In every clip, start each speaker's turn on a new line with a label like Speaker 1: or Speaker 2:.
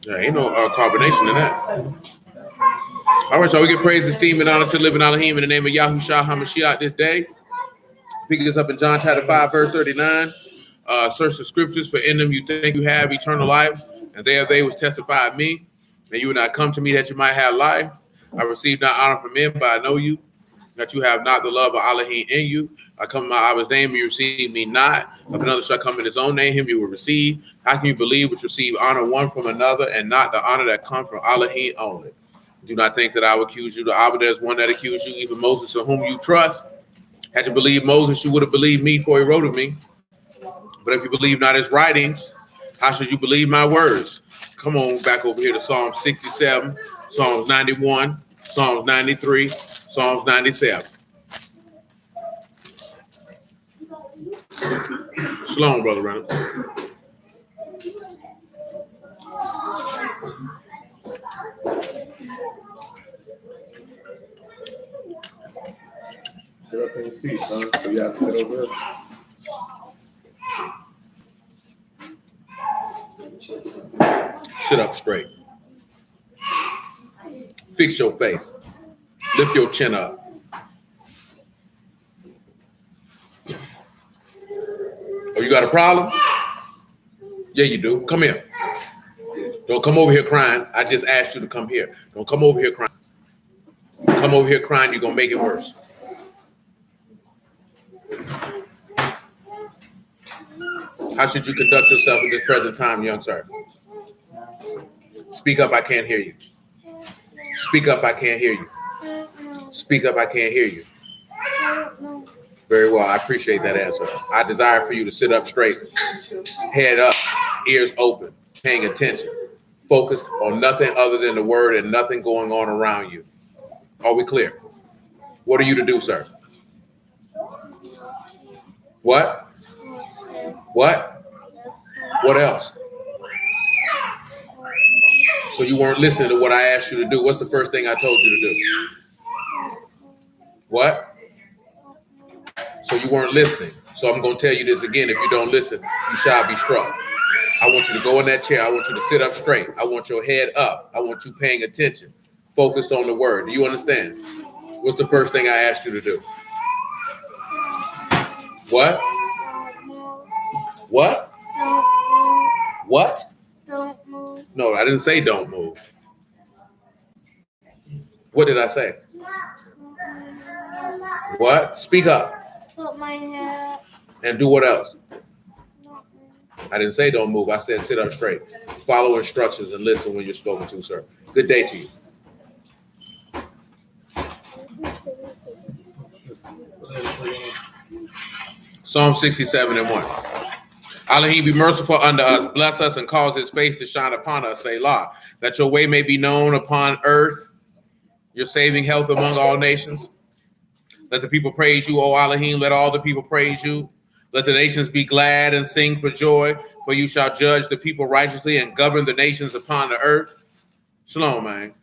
Speaker 1: There ain't no carbonation in that. All right, so we give praise, esteem, and honor to living Elohim in the name of Yahushua HaMashiach this day. Picking us up in John chapter 5, verse 39. Search the scriptures, for in them you think you have eternal life, and they which testify of me. And you would not come to me that you might have life. I receive not honor from men, but I know you, that you have not the love of Elohim in you. I come in my Abba's name, you receive me not. If another shall come in his own name, him you will receive. How can you believe which receive honor one from another, and not the honor that comes from Elohim only? Do not think that I will accuse you. The Abba, there's one that accused you, even Moses, in whom you trust. Had to believe Moses, you would have believed me, for he wrote of me. But if you believe not his writings, how should you believe my words? Come on back over here to Psalm 67, Psalms 91, Psalms 93, Psalms 97. Shalom, Brother Reynolds.
Speaker 2: Sit up in your seat, son. So you have to sit over there.
Speaker 1: Sit up straight. Fix your face. Lift your chin up. Oh, you got a problem? Yeah, you do. Come here. Don't come over here crying. I just asked you to come here. Don't come over here crying. Come over here crying, you're going to make it worse. How should you conduct yourself at this present time, young sir? Speak up, I can't hear you. Speak up, I can't hear you. Speak up, I can't hear you. Very well, I appreciate that answer. I desire for you to sit up straight, head up, ears open, paying attention, focused on nothing other than the word and nothing going on around you. Are we clear? What are you to do, sir? What? What? What else? So you weren't listening to what I asked you to do. What's the first thing I told you to do? What? So you weren't listening. So I'm going to tell you this again. If you don't listen, you shall be struck. I want you to go in that chair. I want you to sit up straight. I want your head up. I want you paying attention, focused on the word. Do you understand? What's the first thing I asked you to do? What? What? What?
Speaker 3: Don't move.
Speaker 1: No, I didn't say don't move. What did I say? What? Speak up.
Speaker 3: Put my head up.
Speaker 1: And do what else?
Speaker 3: Don't move.
Speaker 1: I didn't say don't move. I said sit up straight. Follow instructions and listen when you're spoken to, sir. Good day to you. Psalm 67 and 1. Elohim, be merciful unto us, bless us, and cause his face to shine upon us, Selah, that your way may be known upon earth, your saving health among all nations. Let the people praise you, O Elohim, let all the people praise you. Let the nations be glad and sing for joy, for you shall judge the people righteously and govern the nations upon the earth. Shalom, man.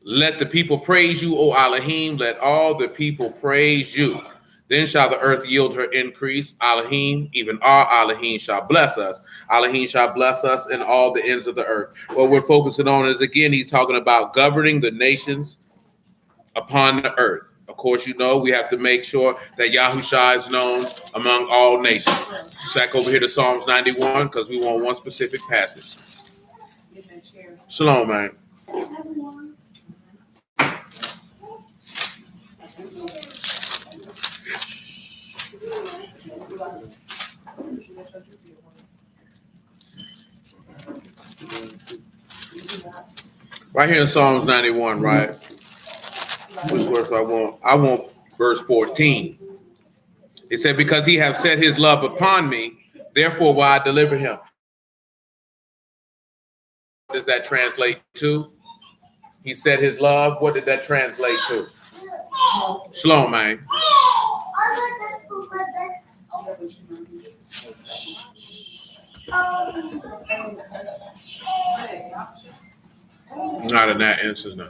Speaker 1: Let the people praise you, O Elohim, let all the people praise you. Then shall the earth yield her increase. Elohim, even our Elohim, shall bless us. Elohim shall bless us in all the ends of the earth. What we're focusing on is, again, he's talking about governing the nations upon the earth. Of course, you know, we have to make sure that Yahushua is known among all nations. Back over here to Psalms 91, because we want one specific passage. Shalom, man. Right here in Psalms 91, right? Which verse I want? I want verse 14. It said, because he have set his love upon me, therefore will I deliver him. What does that translate to? He said his love. What did that translate to? Shalom, man. Not in that instance, no.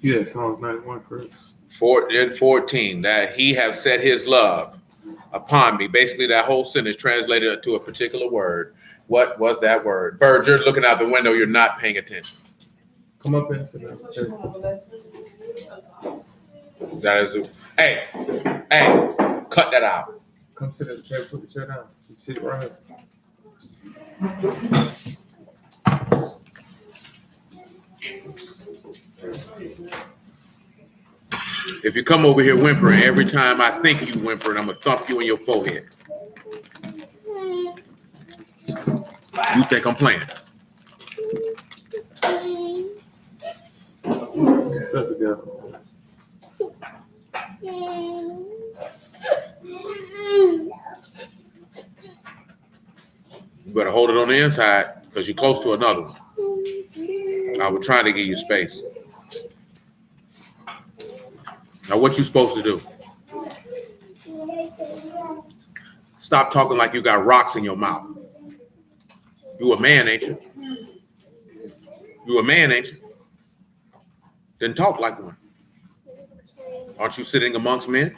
Speaker 2: Yeah, Psalms 91, correct.
Speaker 1: 14, that he have set his love. upon me. Basically, that whole sentence translated to a particular word. What was that word? Bird, you're looking out the window. You're not paying attention.
Speaker 2: Come up and sit down.
Speaker 1: That is hey, cut that out.
Speaker 2: Come sit at the chair. Put the chair down. You sit right here.
Speaker 1: If you come over here whimpering every time I think you whimpering, I'm gonna thump you in your forehead. You think I'm playing?
Speaker 2: Sit together.
Speaker 1: You better hold it on the inside because you're close to another one. I was trying to give you space. Now, what you supposed to do? Stop talking like you got rocks in your mouth. You a man, ain't you? You a man, ain't you? Then talk like one. Aren't you sitting amongst men?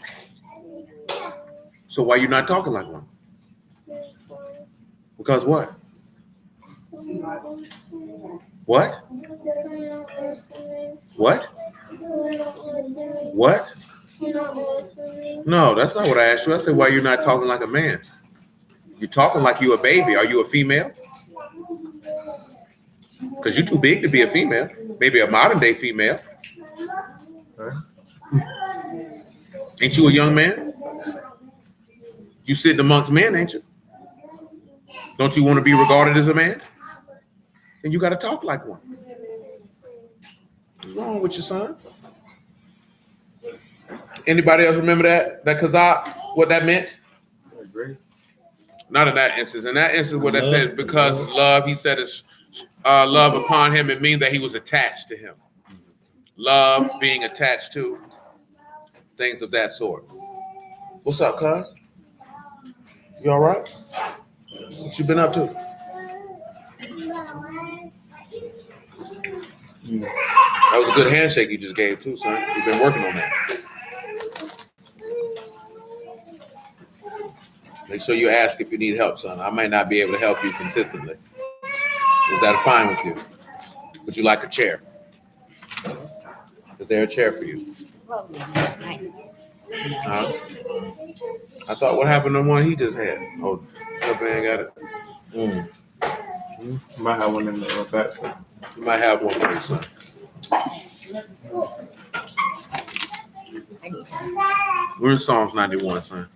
Speaker 1: So why you not talking like one? Because what? What? What? What? No, that's not what I asked you. I said, why you not talking like a man? You talking like you a baby. Are you a female? Because you're too big to be a female. Maybe a modern day female. Ain't you a young man? You sitting amongst men, ain't you? Don't you want to be regarded as a man? Then you got to talk like one. What's wrong with your son? Anybody else remember that kazak? What that meant? Not in that instance. In that instance, what that says, because his love, he said his love upon him, it means that he was attached to him. Love being attached to things of that sort. What's up, cuz? You all right? What you been up to? That was a good handshake you just gave too, son. You've been working on that. Make sure you ask if you need help, son. I might not be able to help you consistently. Is that fine with you? Would you like a chair? Is there a chair for you? I thought what happened to the one he just had? Oh, that man got it.
Speaker 2: Might have one in the back.
Speaker 1: You might have one for you, son. We're in Psalms 91, son.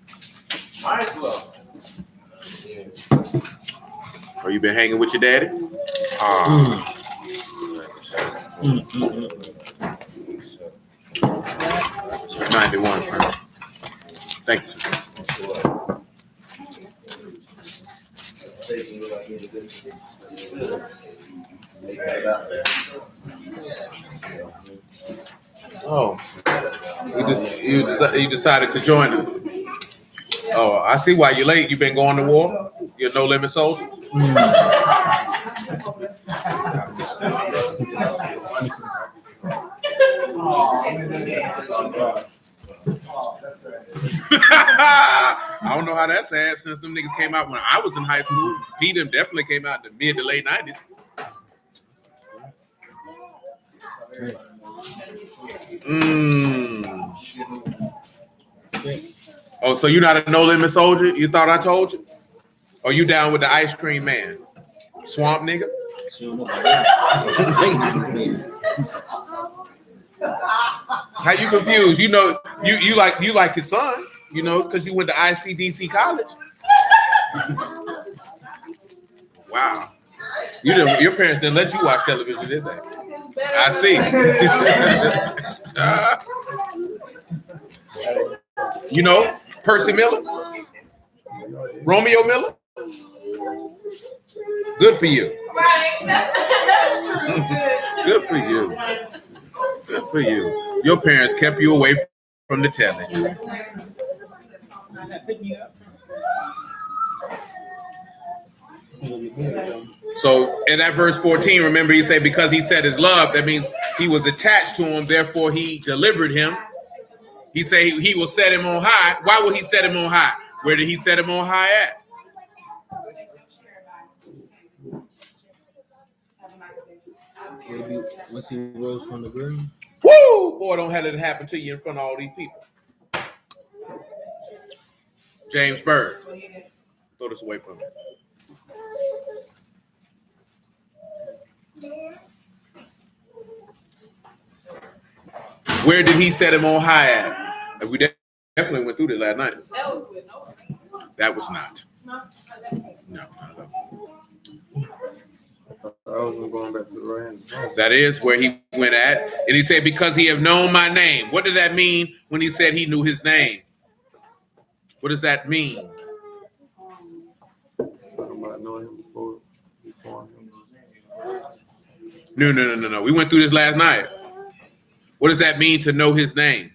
Speaker 1: Oh, you been hanging with your daddy? 91, son. Thank you, sir. Oh, you decided to join us. Oh, I see why you're late. You've been going to war. You're a no-limit soldier. I don't know how that's sad since them niggas came out when I was in high school. Peter definitely came out in the mid to late 90s. Oh, so you're not a no-limit soldier? You thought I told you? Or you down with the ice cream man? Swamp nigga? How you confused? You know, you like his son, you know, because you went to ICDC college. Wow. Your parents didn't let you watch television, did they? I see. You know, Percy Miller? Romeo Miller? Good for you. Good for you. Good for you. Your parents kept you away from the telly. So in that verse 14, remember he said because he said his love, that means he was attached to him, therefore he delivered him. He said he will set him on high. Why would he set him on high? Where did he set him on high at?
Speaker 4: Maybe once he rose from the grave.
Speaker 1: Woo! Boy, don't have it happen to you in front of all these people. James Bird. Throw this away from me. Where did he set him on high at? We definitely went through this last night. That was not. No.
Speaker 2: I wasn't going back to the right hand.
Speaker 1: That is where he went at. And he said, because he have known my name. What did that mean when he said he knew his name? What does that mean?
Speaker 2: Talking about knowing him before him.
Speaker 1: No. We went through this last night. What does that mean to know his name?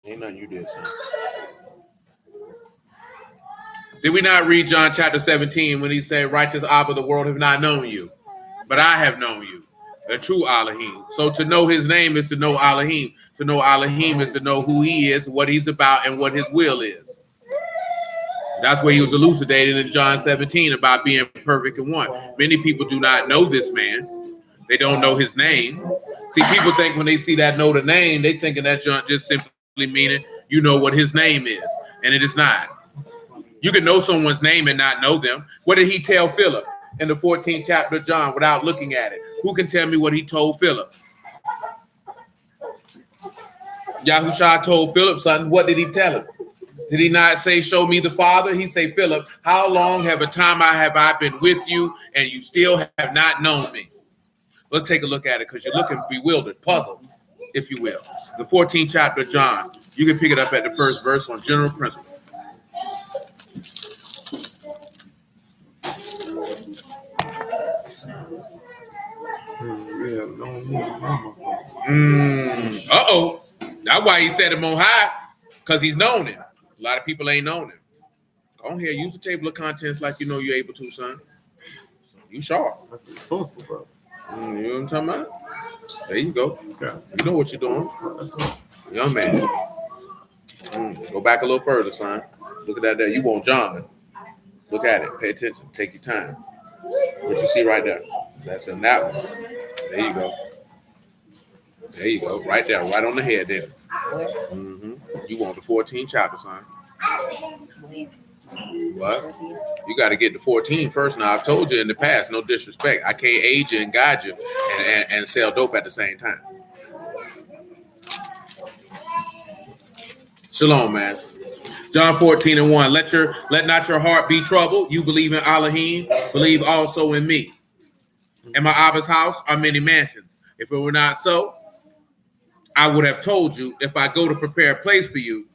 Speaker 1: Ain't nothing you did, son. Did we not read John chapter 17 when he said, righteous Abba, the world have not known you, but I have known you, the true Elohim. So to know his name is to know Elohim. To know Elohim is to know who he is, what he's about, and what his will is. That's where he was elucidating in John 17 about being perfect in one. Many people do not know this man. They don't know his name. See, people think when they see that know the name, they thinking that just simply meaning you know what his name is, and it is not. You can know someone's name and not know them. What did he tell Philip in the 14th chapter of John without looking at it? Who can tell me what he told Philip? Yahushua told Philip something. What did he tell him? Did he not say, show me the Father? He say, Philip, how long have I been with you and you still have not known me? Let's take a look at it because you're looking bewildered, puzzled, if you will. The 14th chapter of John. You can pick it up at the first verse on general principle. Uh-oh. That's why he set him on high, because he's known him. A lot of people ain't known him. Go on here, use the table of contents like you know you're able to, son. You sharp.
Speaker 2: That's resourceful, bro.
Speaker 1: You know what I'm talking about? There you go.
Speaker 2: Okay.
Speaker 1: You know what you're doing. Young man. Go back a little further, son. Look at that there. You want John. Look at it. Pay attention. Take your time. What you see right there. That's in that one. There you go. There you go. Right there. Right on the head there. You want the 14th chapter, son. What? You got to get to 14 first. Now, I've told you in the past, no disrespect. I can't aid you and guide you and sell dope at the same time. Shalom, man. John 14:1. Let not your heart be troubled. You believe in Elohim, believe also in me. In my Abba's house are many mansions. If it were not so, I would have told you. If I go to prepare a place for you,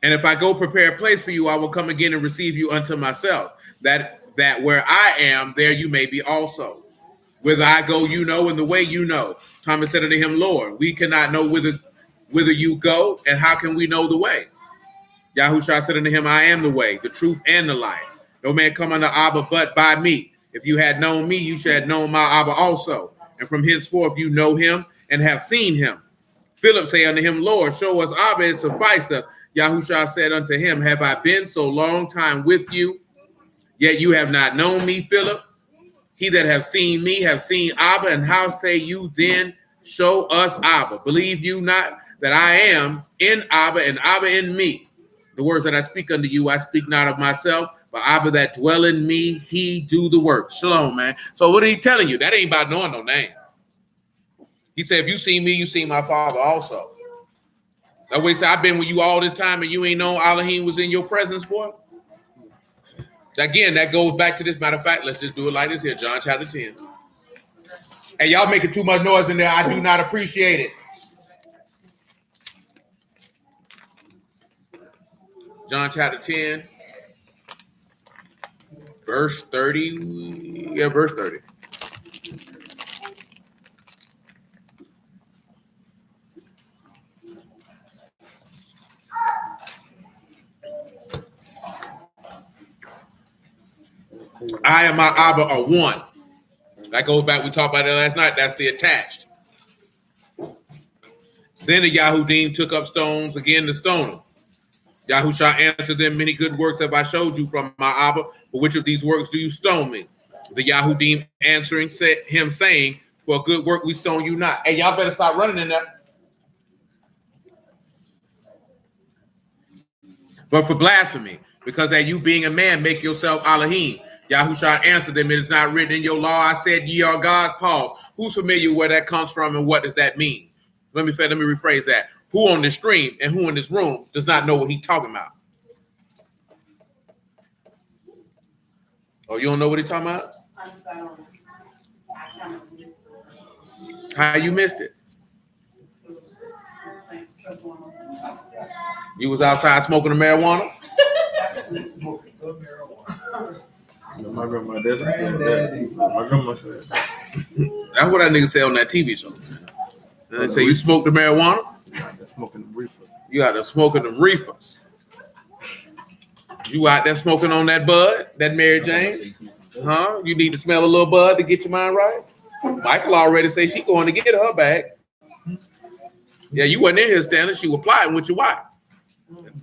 Speaker 1: and if I go prepare a place for you, I will come again and receive you unto myself, that where I am, there you may be also. Whither I go, you know, and the way you know. Thomas said unto him, Lord, we cannot know whither you go, and how can we know the way? Yahushua said unto him, I am the way, the truth, and the life. No man come unto Abba but by me. If you had known me, you should have known my Abba also. And from henceforth you know him and have seen him. Philip said unto him, Lord, show us Abba, and suffice us. Yahushua said unto him, have I been so long time with you, yet you have not known me, Philip? He that have seen me have seen Abba, and how say you then, show us Abba? Believe you not that I am in Abba, and Abba in me? The words that I speak unto you, I speak not of myself, but Abba that dwell in me, he do the work. Shalom, man. So what are he telling you? That ain't about knowing no name. He said, if you see me, you see my Father also. That way, he said, I've been with you all this time, and you ain't know Elohim was in your presence, boy. Again, that goes back to this. Matter of fact, let's just do it like this here. John chapter 10. Hey, y'all making too much noise in there. I do not appreciate it. John chapter 10, verse 30. Yeah, verse 30. I and my Abba are one. That goes back, we talked about it last night. That's the attached. Then the Yahudim took up stones again to stone him. Yahushua answered them, many good works have I showed you from my Abba. For which of these works do you stone me? The Yahudim answering said him, saying, for a good work we stone you not. Hey, y'all better start running in there. But for blasphemy, because that you being a man make yourself Elohim. Yahushua answered them, it is not written in your law, I said ye are gods. Pause. Who's familiar where that comes from and what does that mean? Let me rephrase that. Who on this stream and who in this room does not know what he's talking about? Oh, you don't know what he's talking about? How you missed it? You was outside smoking the marijuana?
Speaker 2: My grandma did that. My grandma said
Speaker 1: That's what that nigga say on that TV show. And they say you smoke the marijuana?
Speaker 2: smoking the reefer.
Speaker 1: You out there smoking the reefers. You out there smoking on that bud, that Mary Jane? Huh? You need to smell a little bud to get your mind right? Michael already say she going to get her back. Yeah, you wasn't in here standing. She was plotting with your wife.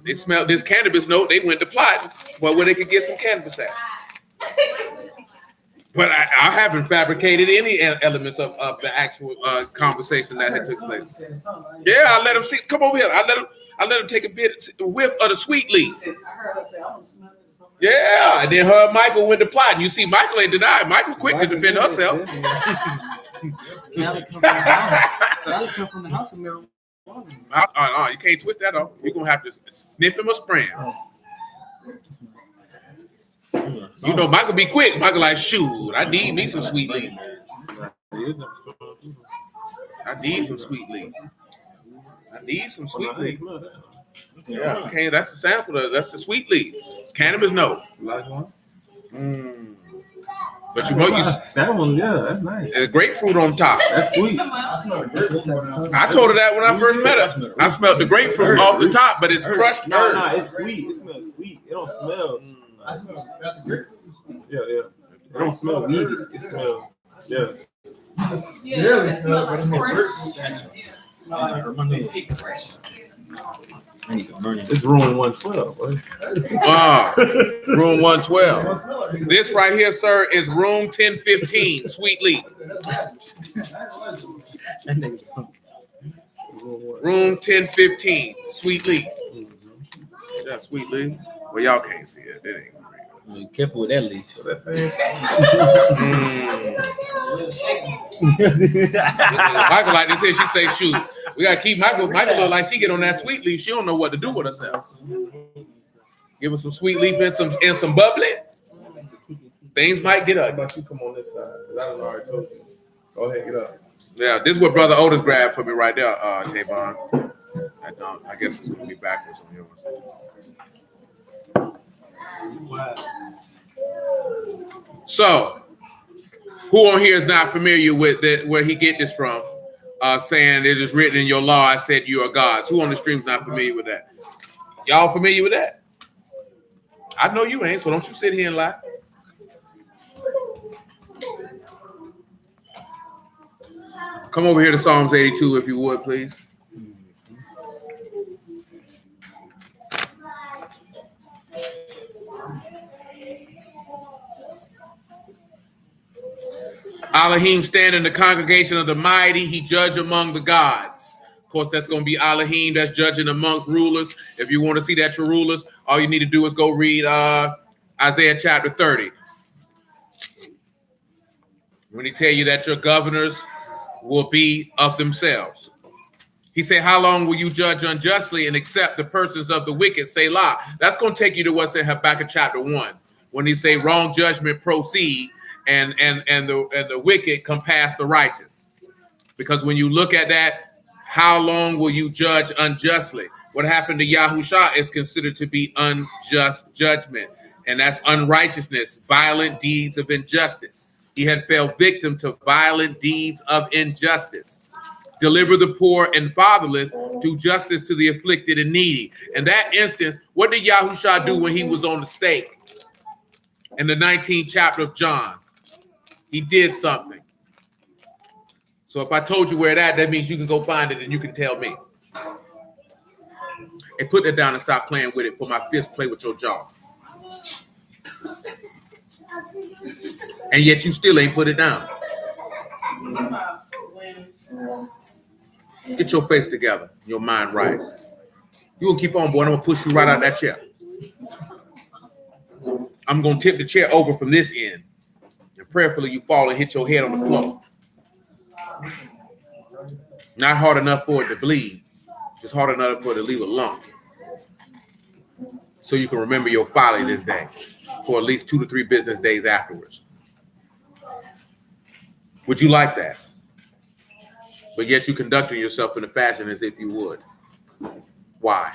Speaker 1: They smelled this cannabis note. They went to plotting, but where they could get some cannabis at. But I haven't fabricated any elements of the actual conversation that had took place. Yeah, I let him see. Come over here. I let him take a whiff of the sweet leaf. Yeah, and then her and Michael went to plotting. You see, Michael ain't denied. Michael quick to defend herself.
Speaker 4: Come from the house of marijuana.
Speaker 1: You can't twist that off. You're gonna have to sniff him or spray him. You know, Michael be quick. Michael like, shoot, I need me some sweet leaf. I need some sweet leaf. Yeah, okay, that's the sample. That's the sweet leaf. Cannabis, no. But you know,
Speaker 2: that one, yeah, that's nice.
Speaker 1: There's grapefruit on top.
Speaker 2: That's sweet.
Speaker 1: I told her that when I first met her. I smelled the grapefruit off the top, but it's crushed herb.
Speaker 2: No, it's sweet. It smells sweet. It don't smell. That's grapefruit. Yeah. It don't smell weedy. It smells, yeah.
Speaker 5: Really smell, but it's more grapefruit. Smell like
Speaker 2: It's room 112, right?
Speaker 1: Room 112. This right here, sir, is room 1015, sweet leaf. Room 1015, sweet leaf. Yeah, sweet leaf. Well, y'all can't see it. It ain't
Speaker 4: Be careful with that leaf.
Speaker 1: Michael like this here, she say, shoot, we gotta keep Michael look like she get on that sweet leaf. She don't know what to do with herself. Give her some sweet leaf and some bubbly. Things might get up.
Speaker 2: But you come on this side. I was already told you. Go ahead, get up.
Speaker 1: Yeah, this is what Brother Otis grabbed for me right there, Tavon. I guess it's gonna be backwards on yours. So, who on here is not familiar with that? Where he get this from? Saying it is written in your law, I said you are gods. Who on the stream is not familiar with that? Y'all familiar with that? I know you ain't, so don't you sit here and lie. Come over here to Psalms 82, if you would, please. Elohim stand in the congregation of the mighty. He judge among the gods. Of course, that's going to be Elohim. That's judging amongst rulers. If you want to see that your rulers, all you need to do is go read Isaiah chapter 30. When he tell you that your governors will be of themselves. He said, how long will you judge unjustly and accept the persons of the wicked? Selah. That's going to take you to what's in Habakkuk chapter 1. When he say wrong judgment proceed and the wicked compass the righteous. Because when you look at that, how long will you judge unjustly? What happened to Yahushua is considered to be unjust judgment. And that's unrighteousness, violent deeds of injustice. He had fell victim to violent deeds of injustice. Deliver the poor and fatherless, do justice to the afflicted and needy. In that instance, what did Yahushua do when he was on the stake? In the 19th chapter of John, he did something. So if I told you where that means you can go find it and you can tell me. Hey, put that down and stop playing with it for my fist play with your jaw. And yet you still ain't put it down. Get your face together, your mind right. You gonna keep on, boy. I'm gonna push you right out that chair. I'm gonna tip the chair over from this end. And prayerfully you fall and hit your head on the floor. Not hard enough for it to bleed. Just hard enough for it to leave a lump. So you can remember your folly this day for at least 2 to 3 business days afterwards. Would you like that? But yet you conducting yourself in a fashion as if you would. Why?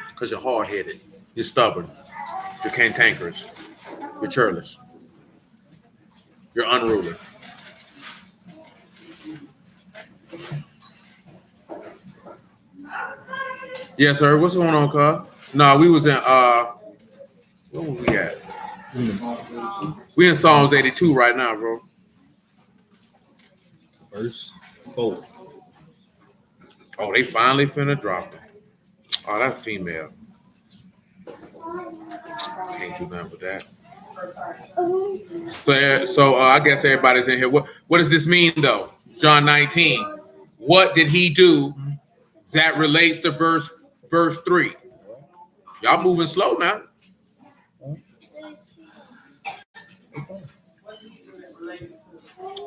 Speaker 1: Because you're hard-headed. You're stubborn. You're cantankerous. You're churlish. You're unruly. Yes, sir. What's going on, cuz? No, we was in where were we at? We in Psalms 82 right now, bro.
Speaker 4: Verse 4.
Speaker 1: Oh, they finally finna drop it. Oh, that's female. Can't do nothing with that. So I guess everybody's in here. What does this mean, though? John 19. What did he do that relates to verse 3? Y'all moving slow now.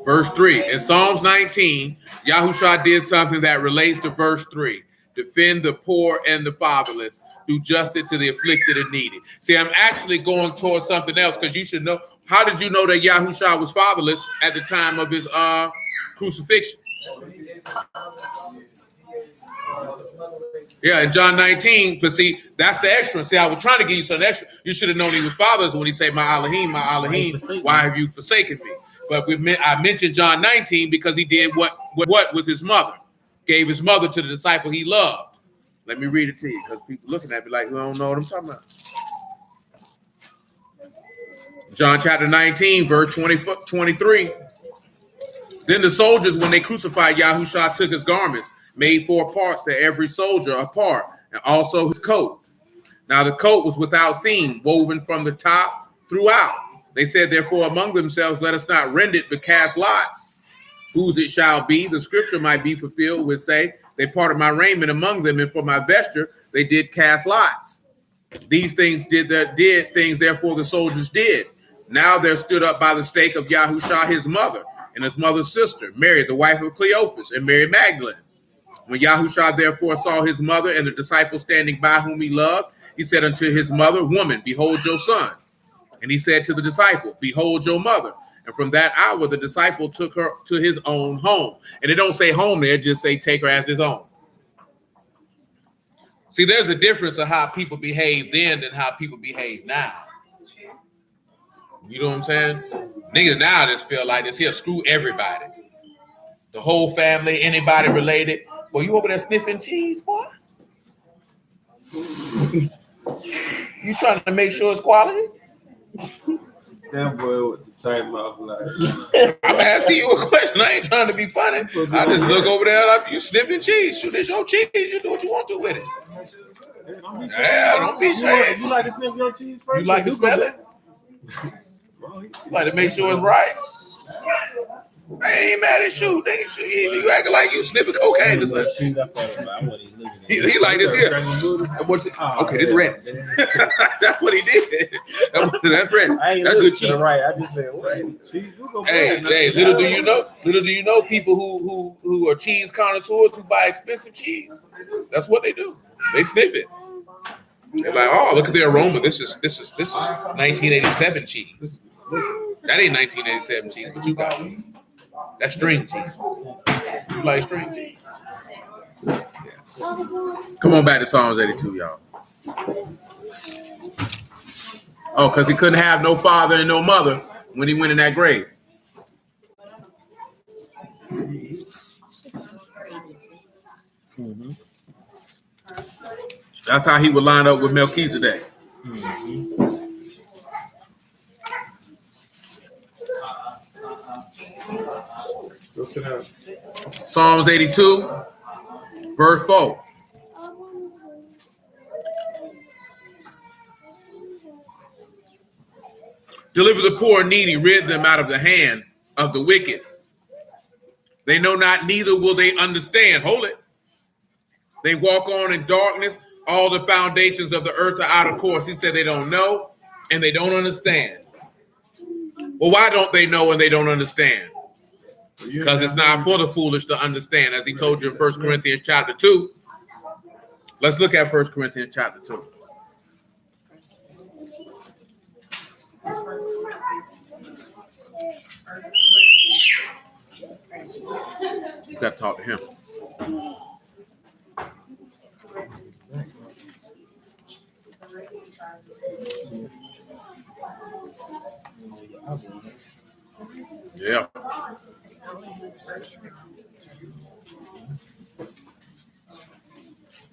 Speaker 1: Verse 3. In Psalms 19, Yahushua did something that relates to verse 3. Defend the poor and the fatherless. Do justice to the afflicted and needy. See, I'm actually going towards something else because you should know. How did you know that Yahushua was fatherless at the time of his crucifixion? Yeah, in John 19, but see, that's the extra. See, I was trying to give you something extra. You should have known he was fatherless when he said, my Elohim, why have you forsaken me? But I mentioned John 19 because he did what with his mother? Gave his mother to the disciple he loved. Let me read it to you because people looking at me like, we don't know what I'm talking about. John chapter 19, verse 23. Then the soldiers, when they crucified Yahushua, took his garments, made 4 parts to every soldier a part, and also his coat. Now the coat was without seam, woven from the top throughout. They said, therefore, among themselves, let us not rend it, but cast lots, whose it shall be. The scripture might be fulfilled, would say, they parted my raiment among them, and for my vesture they did cast lots. These things did things, therefore the soldiers did. Now there stood up by the stake of Yahushua his mother, and his mother's sister, Mary, the wife of Cleophas, and Mary Magdalene. When Yahushua therefore saw his mother and the disciple standing by whom he loved, he said unto his mother, woman, behold your son. And he said to the disciple, behold your mother. And from that hour, the disciple took her to his own home. And it don't say home there, just say take her as his own. See, there's a difference of how people behave then than how people behave now. You know what I'm saying? Niggas now just feel like this here, screw everybody. The whole family, anybody related. Boy, you over there sniffing cheese, boy? You trying to make sure it's quality?
Speaker 2: That boy with the tight mouth like.
Speaker 1: I'm asking you a question. I ain't trying to be funny. I just look over there like you sniffing cheese. Shoot, it's your cheese. You do what you want to with it. Yeah, don't be shy.
Speaker 2: You like to sniff your cheese first?
Speaker 1: You like to smell it? You like to make sure it's right? I ain't mad at you. You acting like you sniffing cocaine or something. He like this here. Okay, this red. That's what he did. That's red. That's good cheese.
Speaker 2: Right. I just said, wait.
Speaker 1: Hey, little do you know people who are cheese connoisseurs who buy expensive cheese. That's what they do. They sniff it. They're like, oh, look at the aroma. This is 1987 cheese. That ain't 1987 cheese, but you got it. That's string cheese. You like string cheese? Yeah. Come on back to Psalms 82, y'all. Oh, because he couldn't have no father and no mother when he went in that grave. Mm-hmm. That's how he would line up with Melchizedek. Mm-hmm. Psalms 82, Verse 4. Deliver the poor and needy, rid them out of the hand of the wicked. They know not, neither will they understand. Hold it. They walk on in darkness. All the foundations of the earth are out of course. He said they don't know and they don't understand. Well, why don't they know and they don't understand? Because it's not for the foolish to understand, as he told you in 1 Corinthians chapter 2. Let's look at 1 Corinthians chapter 2. You got to talk to him. Yeah.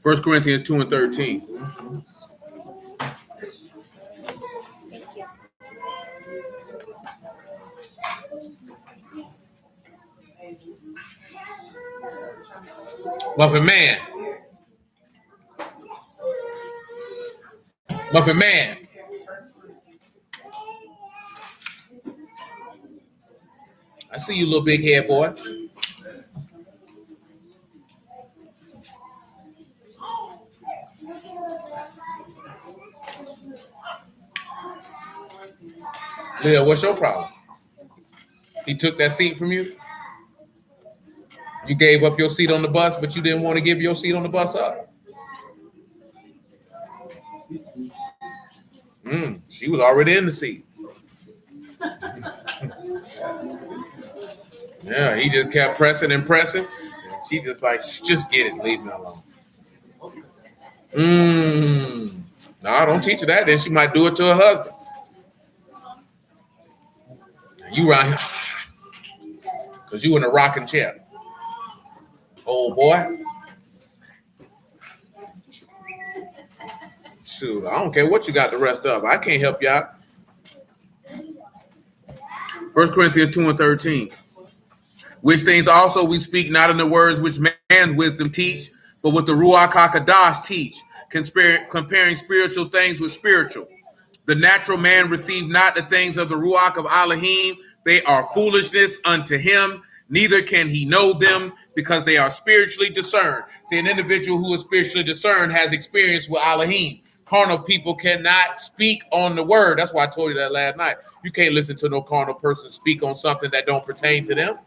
Speaker 1: First Corinthians 2 and 13. Muffin Man. Muffin Man. I see you, little big head boy. Leah, what's your problem? He took that seat from you? You gave up your seat on the bus, but you didn't want to give your seat on the bus up? She was already in the seat. Yeah, he just kept pressing and pressing. She just like, just get it, leave me alone. No, don't teach her that. Then she might do it to her husband. You around here, because you in a rocking chair. Old boy. Shoot, I don't care what you got the rest of. I can't help you out. 1 Corinthians 2 and 13. Which things also we speak not in the words which man's wisdom teach, but what the Ruach HaKodesh teach, comparing spiritual things with spiritual. The natural man receive not the things of the Ruach of Elohim. They are foolishness unto him. Neither can he know them because they are spiritually discerned. See, an individual who is spiritually discerned has experience with Elohim. Carnal people cannot speak on the word. That's why I told you that last night. You can't listen to no carnal person speak on something that don't pertain to them.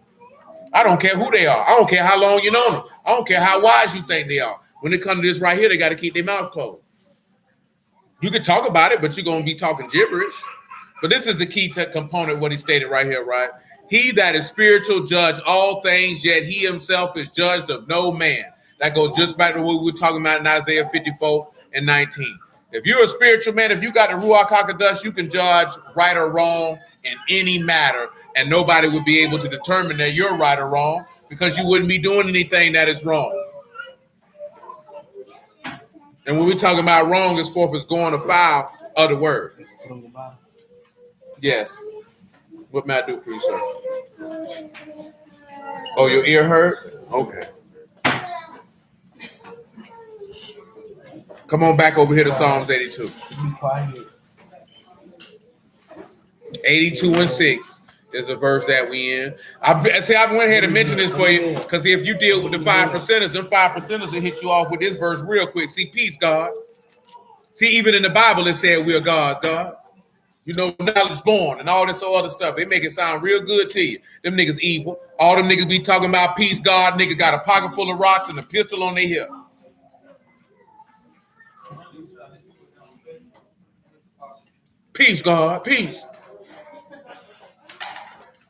Speaker 1: I don't care who they are. I don't care how long you know them. I don't care how wise you think they are. When it comes to this right here, they got to keep their mouth closed. You can talk about it, but you're going to be talking gibberish. But this is the key component, what he stated right here, right? He that is spiritual judge all things, yet he himself is judged of no man. That goes just back to what we were talking about in Isaiah 54 and 19. If you're a spiritual man, if you got the Ruach HaKodesh, you can judge right or wrong in any matter, and nobody would be able to determine that you're right or wrong because you wouldn't be doing anything that is wrong. And when we're talking about wrong, it's forth is going afoul of the word. Yes. What may I do for you, sir? Oh, your ear hurt? Okay. Come on back over here to Psalms 82. 82 and 6 is a verse that we in. I went ahead and mentioned this for you because if you deal with the 5%ers, them 5%ers will hit you off with this verse real quick. See, peace, God. See, even in the Bible, it said we're God's God. You know, knowledge born and all this other stuff. They make it sound real good to you. Them niggas evil. All them niggas be talking about peace, God. Nigga got a pocket full of rocks and a pistol on their hip. Peace, God. Peace.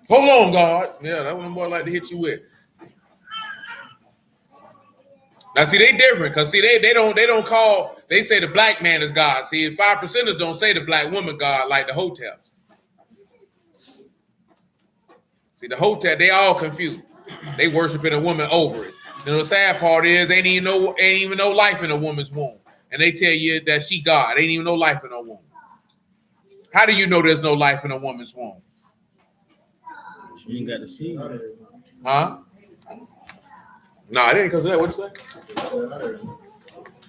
Speaker 1: Hold on, God. Yeah, that's what them boys like to hit you with. Now, see, they different because see, they don't call. They say the black man is God. See, 5%ers don't say the black woman God like the hotels. See, the hotel, they all confused. They worshiping a woman over it. And the sad part is, ain't even no life in a woman's womb, and they tell you that she God. Ain't even no life in a womb. How do you know there's no life in a woman's womb?
Speaker 4: You ain't got to see.
Speaker 1: Huh? Nah, it ain't because of that. What you say?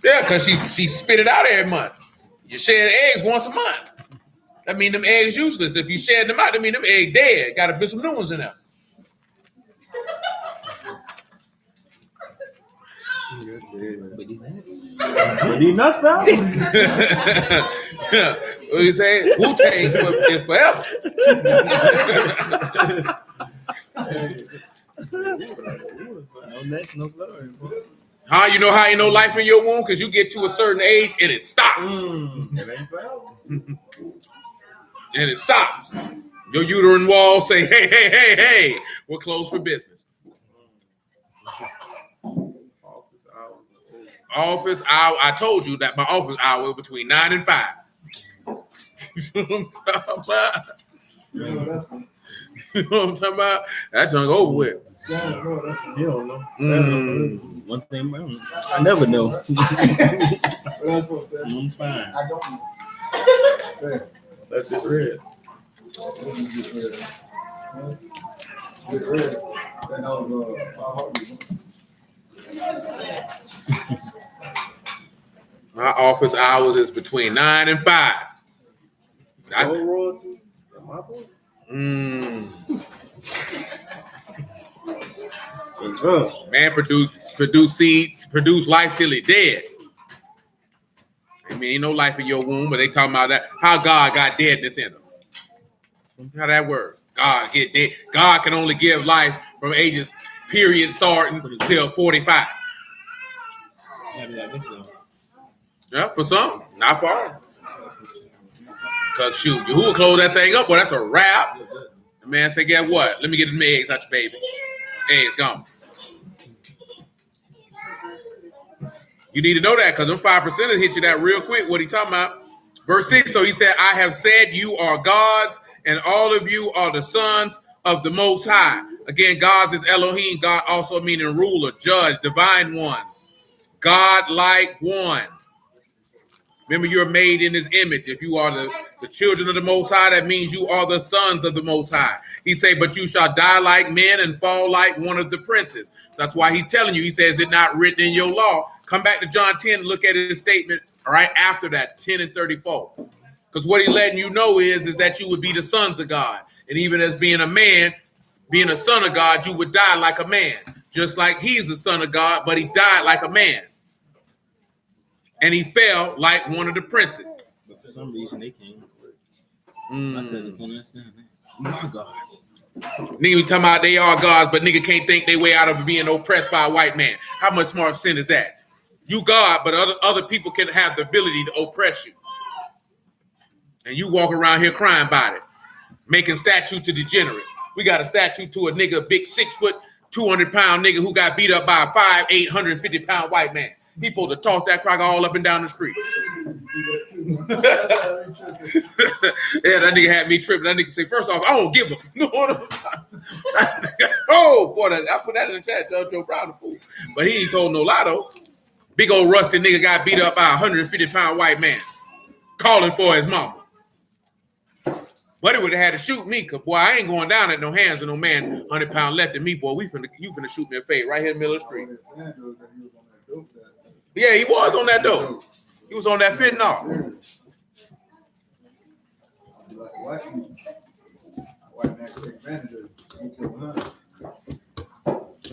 Speaker 1: Yeah, because she spit it out every month. You share eggs once a month. That mean them eggs useless. If you share them out, that mean them eggs dead. Got to put some new ones in there.
Speaker 4: But these nuts.
Speaker 2: Are these nuts, pal?
Speaker 1: What do you say? Wu-Tang is forever.
Speaker 2: No nuts, no glory.
Speaker 1: How you know life in your womb? Because you get to a certain age and it stops.
Speaker 2: It ain't forever.
Speaker 1: And it stops. Your uterine walls say, hey, we're closed for business. Office hour. I told you that my office hour is between 9 and 5. You know what I'm talking about? You know what I'm talking about? That's over with.
Speaker 2: You don't know.
Speaker 4: One thing, I never know. I'm fine.
Speaker 2: That's just red.
Speaker 1: My office hours is between 9 and 5. Man produce seeds, produce life till he dead. I mean, ain't no life in your womb, but they talking about that. How God got deadness in them. How that works? God get dead. God can only give life from ages period starting till 45. Yeah, for some, not for all. Because shoot, Yahuah close that thing up, well, that's a wrap. The man said, "Get what? Let me get them eggs out your baby. Eggs gone." You need to know that because them 5%ers hit you that real quick. What he talking about? Verse 6, though, he said, "I have said you are gods, and all of you are the sons of the Most High." Again, gods is Elohim. God also meaning ruler, judge, divine ones. God-like one. Remember, you're made in his image. If you are the children of the Most High, that means you are the sons of the Most High. He say, "But you shall die like men and fall like one of the princes." That's why he's telling you. He says, "It's not written in your law." Come back to John 10 and look at his statement right after that, 10 and 34. Because what he's letting you know is that you would be the sons of God. And even as being a man, being a son of God, you would die like a man. Just like he's the son of God, but he died like a man. And he fell like one of the princes.
Speaker 4: But for some reason, they can't. My cousin can't understand that. My God.
Speaker 1: Nigga talking about they are gods, but nigga can't think they way out of being oppressed by a white man. How much smart sin is that? You God, but other people can have the ability to oppress you. And you walk around here crying about it. Making statue to degenerates. We got a statue to a nigga, big 6 foot, 200-pound nigga who got beat up by a 5'8", 150-pound white man. He supposed to toss that cracker all up and down the street. Yeah, that nigga had me tripping. That nigga say, first off, I don't give him. Oh, boy, I put that in the chat. Joe Brown the fool. But he ain't told no lie, though. Big old rusty nigga got beat up by a 150-pound white man. Calling for his mama. But it would have had to shoot me, because, boy, I ain't going down at no hands of no man 100-pound left than me, boy. You finna shoot me in the face right here in the middle of the street. Yeah, he was on that dope. He was on that fentanyl.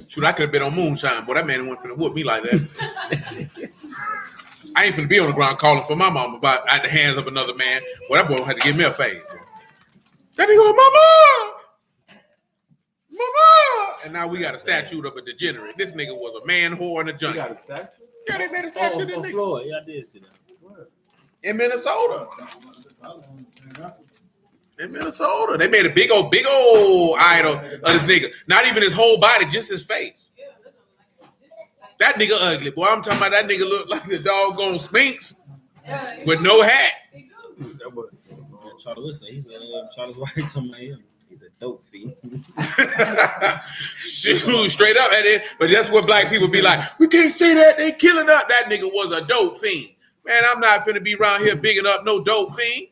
Speaker 1: Shoot, I could have been on moonshine, but that man wasn't finna whoop me like that. I ain't finna be on the ground calling for my mama at the hands of another man. Well, that boy had to give me a face. That nigga was mama! And now we got a statue of a degenerate. This nigga was a man whore and a junkie.
Speaker 2: You got a statue?
Speaker 1: Yeah, they made a statue of this nigga.
Speaker 4: Floyd. Yeah, I did see that.
Speaker 1: In Minnesota. In Minnesota. They made a big old idol of this nigga. Not even his whole body, just his face. That nigga ugly. Boy, I'm talking about that nigga look like the doggone Sphinx with no hat.
Speaker 2: That was
Speaker 4: Charles, he's Charles White talking about him. He's a dope fiend.
Speaker 1: Shoot, straight up at it. But that's what black people be like. We can't say that. They killing up. That nigga was a dope fiend. Man, I'm not finna be around here bigging up no dope fiend.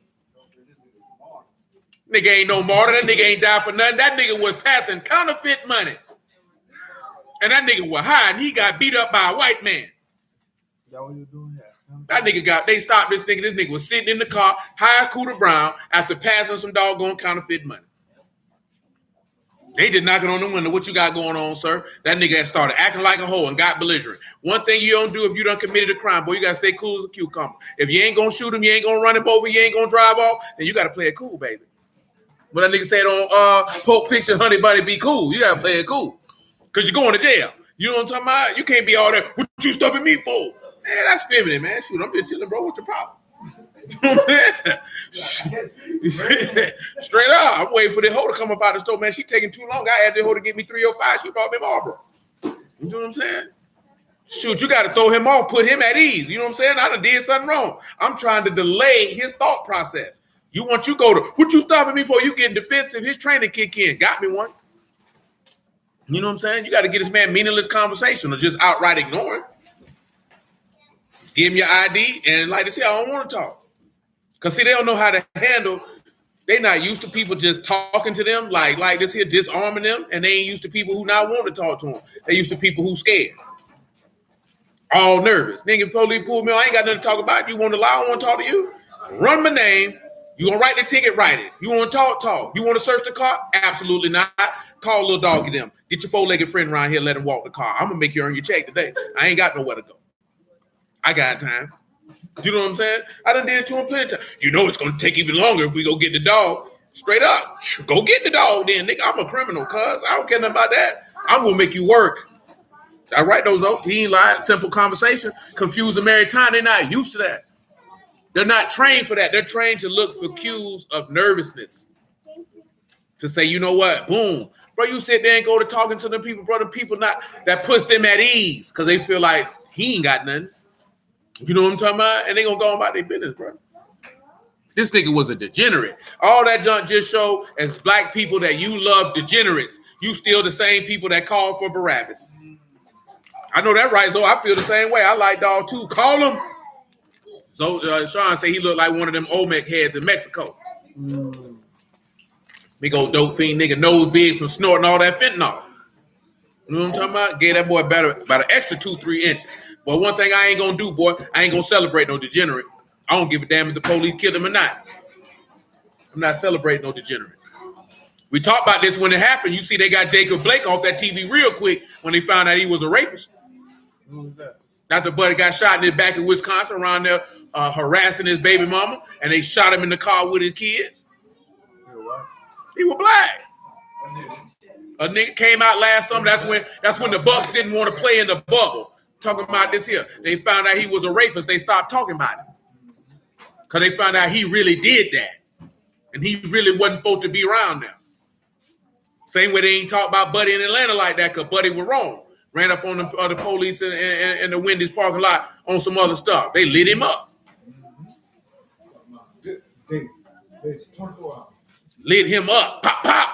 Speaker 1: Nigga ain't no martyr. That nigga ain't died for nothing. That nigga was passing counterfeit money. And that nigga was high and he got beat up by a white man.
Speaker 2: That what you doing here?
Speaker 1: That nigga they stopped this nigga. This nigga was sitting in the car, high as Cooter Brown, after passing some doggone counterfeit money. They did knocking on the window. What you got going on, sir? That nigga had started acting like a hoe and got belligerent. One thing you don't do if you done committed a crime, boy, you got to stay cool as a cucumber. If you ain't going to shoot him, you ain't going to run him over, you ain't going to drive off, then you got to play it cool, baby. But that nigga said on Pulp Fiction, Honey Bunny, be cool. You got to play it cool because you're going to jail. You know what I'm talking about? You can't be all that, what you stubbing me for? Man, that's feminine, man. Shoot, I'm just chilling, bro. What's the problem? Straight up, I'm waiting for the hoe to come up out the store, man. She taking too long. I had the hoe to get me 305. She brought me Marlboro. You know what I'm saying? Shoot, you got to throw him off, put him at ease. You know what I'm saying? I done did something wrong. I'm trying to delay his thought process. You go to, what you stopping me for? You getting defensive. His training kick in. Got me one. You know what I'm saying? You got to get this man meaningless conversation or just outright ignore him. Give him your ID and like they say, I don't want to talk. Because see, they don't know how to handle. They not used to people just talking to them like this here, disarming them. And they ain't used to people who not want to talk to them. They used to people who scared. All nervous. Nigga, police pull me. I ain't got nothing to talk about. You want to lie? I want to talk to you. Run my name. You want to write the ticket? Write it. You want to talk? You want to search the car? Absolutely not. Call little doggy them. Get your four-legged friend around here. Let him walk the car. I'm going to make you earn your check today. I ain't got nowhere to go. I got time. You know what I'm saying? I done did it to him plenty of times. You know it's going to take even longer if we go get the dog. Straight up. Go get the dog then. Nigga, I'm a criminal, cuz. I don't care nothing about that. I'm going to make you work. I write those up. He ain't lied. Simple conversation. Confuse a married time. They're not used to that. They're not trained for that. They're trained to look for cues of nervousness. To say, you know what? Boom. Bro, you sit there and go to talking to them people, brother. People not that puts them at ease because they feel like he ain't got nothing. You know what I'm talking about? And they gonna go on about their business, bro. This nigga was a degenerate. All that junk just show as black people that you love degenerates. You still the same people that call for Barabbas. I know that right, so I feel the same way. I like dog too. Call him. So Sean say he looked like one of them Olmec heads in Mexico. Big old dope fiend nigga, nose big from snorting all that fentanyl. You know what I'm talking about? Gave that boy about an extra 2-3 inches. But one thing I ain't gonna do, boy, I ain't gonna celebrate no degenerate. I don't give a damn if the police kill him or not. I'm not celebrating no degenerate. We talked about this when it happened. You see, they got Jacob Blake off that TV real quick when they found out he was a rapist.
Speaker 2: Who was that?
Speaker 1: After buddy got shot in his back in Wisconsin around there harassing his baby mama, and they shot him in the car with his kids. He was black. A nigga came out last summer. That's when the Bucks didn't want to play in the bubble. Talking about this here. They found out he was a rapist. They stopped talking about him. Because they found out he really did that. And he really wasn't supposed to be around them. Same way they ain't talk about Buddy in Atlanta like that because Buddy was wrong. Ran up on the police in the Wendy's parking lot on some other stuff. They lit him up. Lit him up. Pop, pop.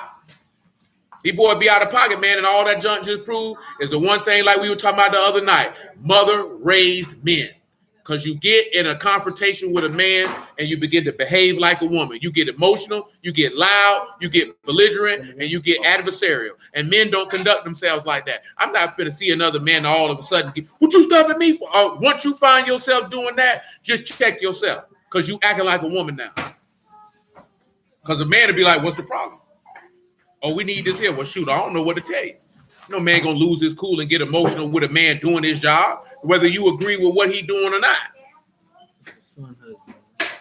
Speaker 1: These boys be out of pocket, man, and all that junk just proved is the one thing like we were talking about the other night. Mother-raised men. Because you get in a confrontation with a man and you begin to behave like a woman. You get emotional, you get loud, you get belligerent, and you get adversarial. And men don't conduct themselves like that. I'm not finna see another man all of a sudden, what you stopping me for? Once you find yourself doing that, just check yourself. Because you acting like a woman now. Because a man would be like, what's the problem? Oh, we need this here. Well, shoot, I don't know what to tell you. No man gonna lose his cool and get emotional with a man doing his job, whether you agree with what he doing or not.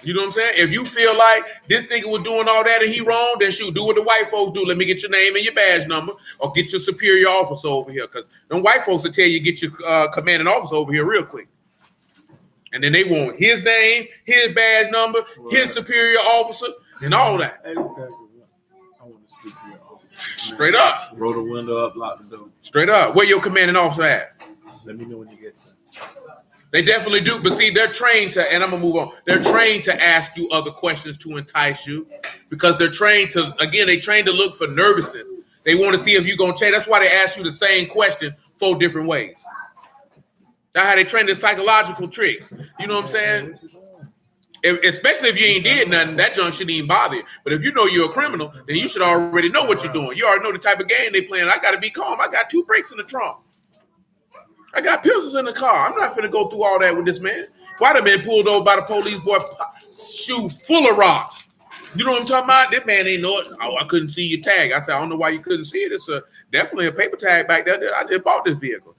Speaker 1: You know what I'm saying? If you feel like this nigga was doing all that and he wrong, then shoot, do what the white folks do. Let me get your name and your badge number, or get your superior officer over here. Because them white folks will tell you get your commanding officer over here real quick. And then they want his name, his badge number, his superior officer, and all that. Straight up.
Speaker 2: Roll the window up, lock the door.
Speaker 1: Straight up. Where your commanding officer at?
Speaker 2: Let me know when you get there.
Speaker 1: They definitely do. But see, they're trained to, and I'm going to move on. They're trained to ask you other questions to entice you because they're trained to, again, they trained to look for nervousness. They want to see if you're going to change. That's why they ask you the same question 4 different ways. That's how they train the psychological tricks. You know what I'm saying? Especially if you ain't did nothing, that junk shouldn't even bother you. But if you know you're a criminal, then you should already know what you're doing. You already know the type of game they playing. I got to be calm. I got 2 brakes in the trunk. I got pistols in the car. I'm not finna go through all that with this man. Why the man pulled over by the police, boy, shoe full of rocks. You know what I'm talking about? That man ain't know it. Oh, I couldn't see your tag. I said, I don't know why you couldn't see it. It's definitely a paper tag back there. I just bought this vehicle.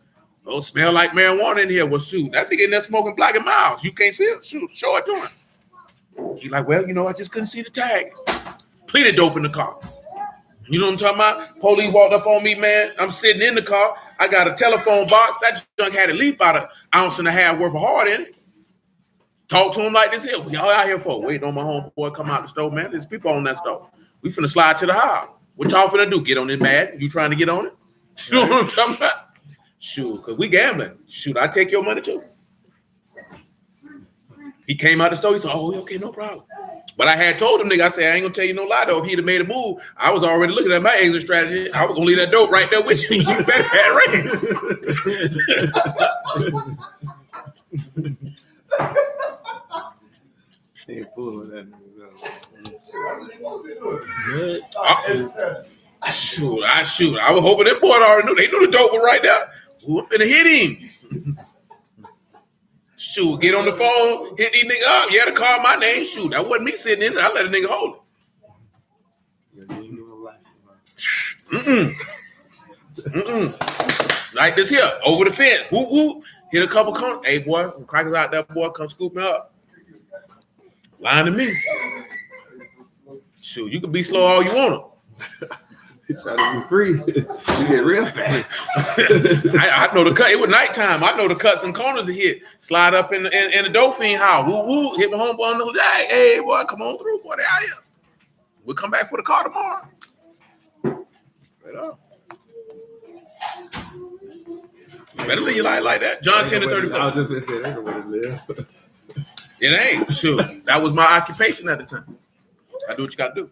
Speaker 1: Oh, smell like marijuana in here. Well, shoot, that nigga in there smoking Black and Miles. You can't see it? Shoot, show it to him. He's like, well, I just couldn't see the tag. Pleaded dope in the car. You know what I'm talking about? Police walked up on me, man. I'm sitting in the car. I got a telephone box. That junk had at least about an ounce and a half worth of hard in it. Talk to him like this here. What y'all out here for? Waiting on my homeboy come out the store, man. There's people on that store. We finna slide to the house. What y'all finna do? Get on this mad? You trying to get on it? You know what I'm talking about? Shoot, because we gambling. Shoot, I take your money too. He came out the store. He said, oh, okay, no problem. But I had told him, nigga, I said, I ain't gonna tell you no lie though. If he'd have made a move, I was already looking at my exit strategy. I was gonna leave that dope right there with you. You better have it ready.
Speaker 2: They ain't fooling that nigga.
Speaker 1: Shoot. I was hoping that boy already knew. They knew the dope was right there. Who finna hit him? Shoot, get on the phone, hit these niggas up. Yeah, to call my name. Shoot, that wasn't me sitting in there. I let a nigga hold it. Like this here, over the fence. Whoop, whoop. Hit a couple corners. Hey, boy, when crackers out there, boy, come scoop me up. Lying to me. Shoot, you can be slow all you want to.
Speaker 2: Try to be free. You get real fast.
Speaker 1: I know the cut. It was nighttime. I know the cuts and corners to hit. Slide up in the Dolphin house. Woo woo. Hit my homeboy on the day. Hey boy, come on through, boy. They out here. We'll come back for the car tomorrow. Right up. You better live your life like that. John 10 to 34.
Speaker 2: I was just gonna say that's what it is.
Speaker 1: It ain't. Shoot. That was my occupation at the time. I do what you gotta do.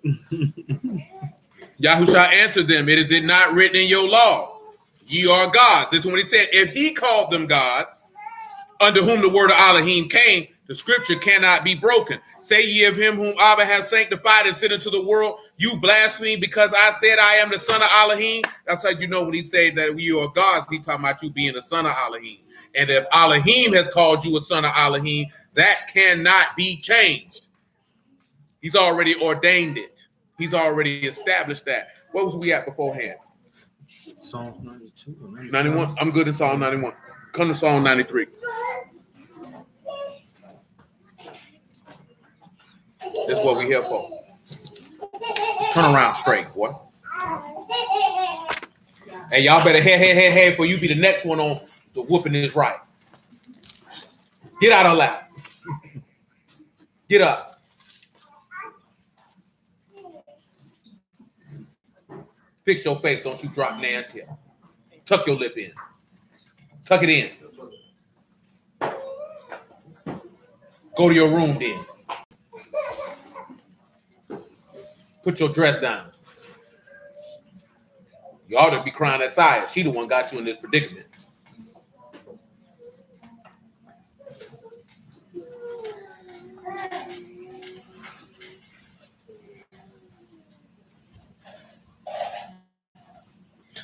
Speaker 1: Yahushua answered them, is it not written in your law? Ye are gods. This is when he said, if he called them gods, under whom the word of Elohim came, the scripture cannot be broken. Say ye of him whom Abba hath sanctified and sent into the world, you blaspheme because I said I am the son of Elohim. That's how you know when he said that we are gods, he talking about you being the son of Elohim. And if Elohim has called you a son of Elohim, that cannot be changed. He's already ordained it. He's already established that. What was we at beforehand?
Speaker 4: Psalm 92 or
Speaker 1: 91. I'm good in Psalm 91. Come to Psalm 93. That's what we here for. Turn around straight, boy. Hey, y'all better hey, for you be the next one on the whooping is right. Get out of lap. Get up. Fix your face. Don't you drop nan tip. Tuck your lip in. Tuck it in. Go to your room then. Put your dress down. You ought to be crying at Saya. She the one got you in this predicament.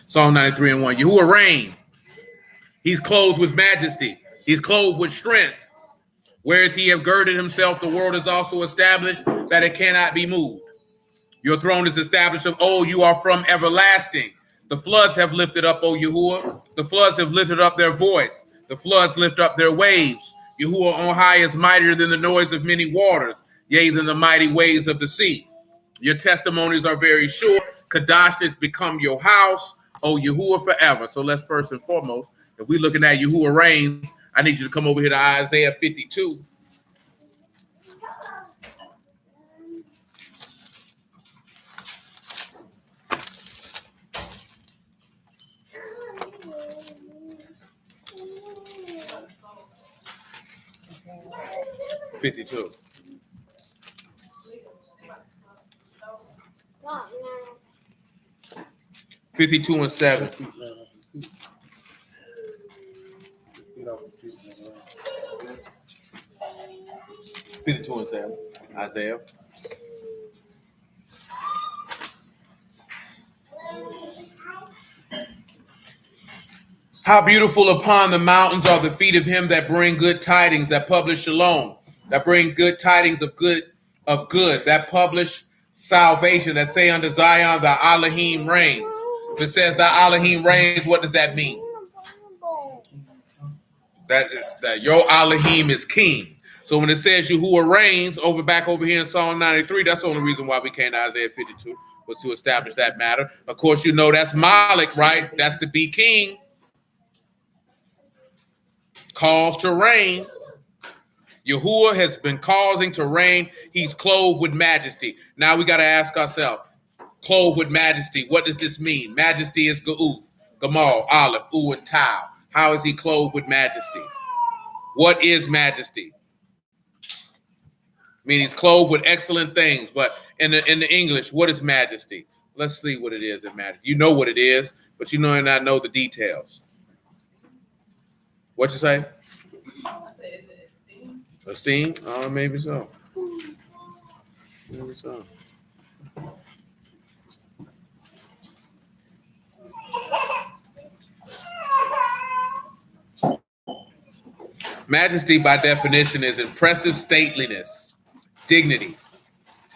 Speaker 1: Psalm 93 and 1. Yahuah reign. He's clothed with majesty. He's clothed with strength. Whereas he have girded himself, the world is also established that it cannot be moved. Your throne is established of old. You are from everlasting. The floods have lifted up, O Yahuah. The floods have lifted up their voice. The floods lift up their waves. Yahuah on high is mightier than the noise of many waters, yea, than the mighty waves of the sea. Your testimonies are very sure. Kadash has become your house, O Yahuah, forever. So let's first and foremost, if we're looking at Yahuah reigns, I need you to come over here to Isaiah 52. $52. 52 and 7. $52 and 7. Isaiah. How beautiful upon the mountains are the feet of him that bring good tidings, that publish shalom, that bring good tidings of good, that publish salvation, that say unto Zion, thy Elohim reigns. If it says thy Elohim reigns, what does that mean? That your Elohim is king. So when it says Yahuah reigns back over here in Psalm 93, that's the only reason why we came to Isaiah 52, was to establish that matter. Of course, you know that's Malik, right? That's to be king. Calls to reign. Yahuah has been causing to reign. He's clothed with majesty. Now we got to ask ourselves, clothed with majesty, what does this mean? Majesty is Ga'uth, Gamal, Aleph, U, and Tau. How is he clothed with majesty? What is majesty? I mean, he's clothed with excellent things, but in the English, what is majesty? Let's see what it is in majesty. You know what it is, but you may not know the details. What you say? Esteem? Oh, maybe so. Maybe so. Majesty, by definition, is impressive stateliness, dignity,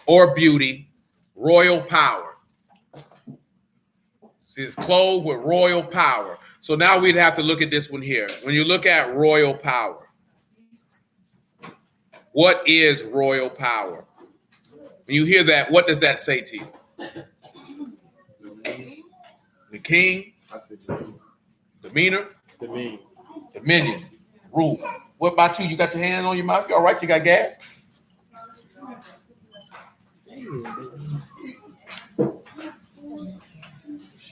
Speaker 1: or beauty, royal power. See, it's clothed with royal power. So now we'd have to look at this one here. When you look at royal power, what is royal power? When you hear that, what does that say to you? The king, demeanor, dominion, rule. What about you? You got your hand on your mouth? You all right? You got gas?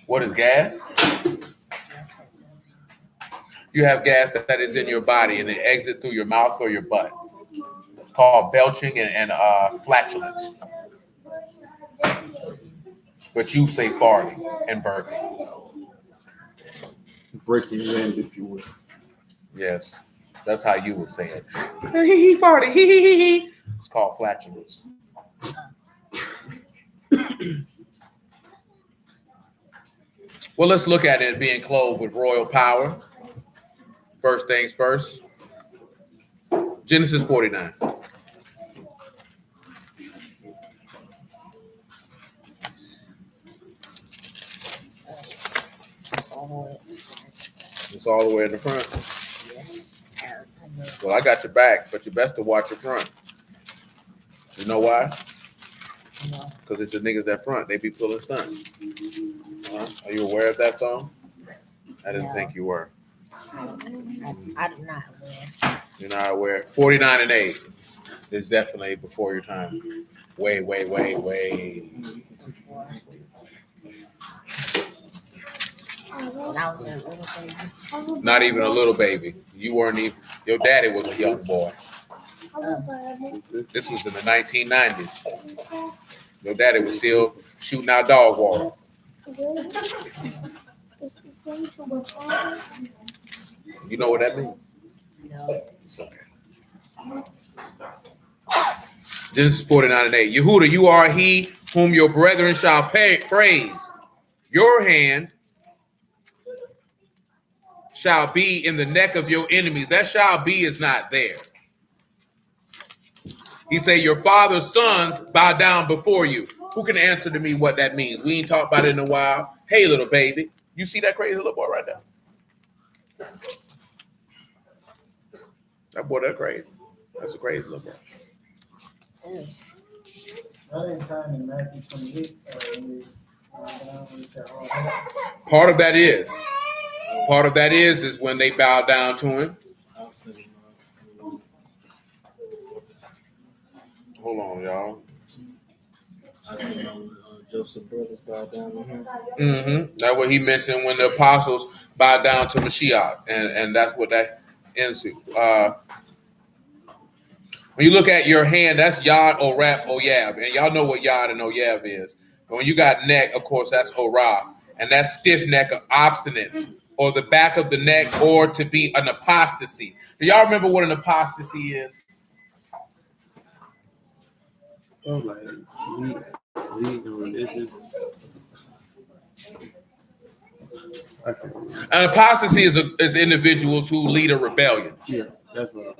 Speaker 1: What is gas? You have gas that is in your body and it exits through your mouth or your butt. It's called belching and flatulence. But you say farting and burping.
Speaker 2: Breaking wind, if you will.
Speaker 1: Yes, that's how you would say it. He farted. He. It's called flatulence. Well, let's look at it being clothed with royal power. First things first. Genesis 49. It's all the way in the front.
Speaker 6: Yes.
Speaker 1: Well, I got your back, but you best to watch your front. You know why? Because it's the niggas at front. They be pulling stunts. Are you aware of that song? I didn't think you were.
Speaker 6: I do not aware.
Speaker 1: You're not aware. 49 and 8 is definitely before your time. Way.
Speaker 6: When I was a little baby.
Speaker 1: Not even a little baby. You weren't even. Your daddy was a young boy. This was in the 1990s. Your daddy was still shooting out dog water. You know what that means?
Speaker 6: No.
Speaker 1: So, Genesis 49 and 8. Yehudah, you are he whom your brethren shall praise. Your hand shall be in the neck of your enemies. That shall be is not there. He say, your father's sons bow down before you. Who can answer to me what that means? We ain't talked about it in a while. Hey, little baby. You see that crazy little boy right there? That boy, that's crazy. That's a crazy little boy.
Speaker 5: Time in Matthew 28,
Speaker 1: Part of that is when they bow down to him. Hold on, y'all.
Speaker 4: I don't know. Joseph brothers bowed down to him.
Speaker 1: Mm-hmm. That's what he mentioned when the apostles bowed down to Mashiach, and that's what that into. When you look at your hand, that's Yod, Orap, Oyab, and y'all know what Yod and Oyab is. But when you got neck, of course, that's Orah, and that's stiff neck of obstinance, or the back of the neck, or to be an apostasy. Do y'all remember what an apostasy is?
Speaker 2: Oh, like leaving religion.
Speaker 1: An apostasy is individuals who lead a rebellion.
Speaker 2: Yeah, that's what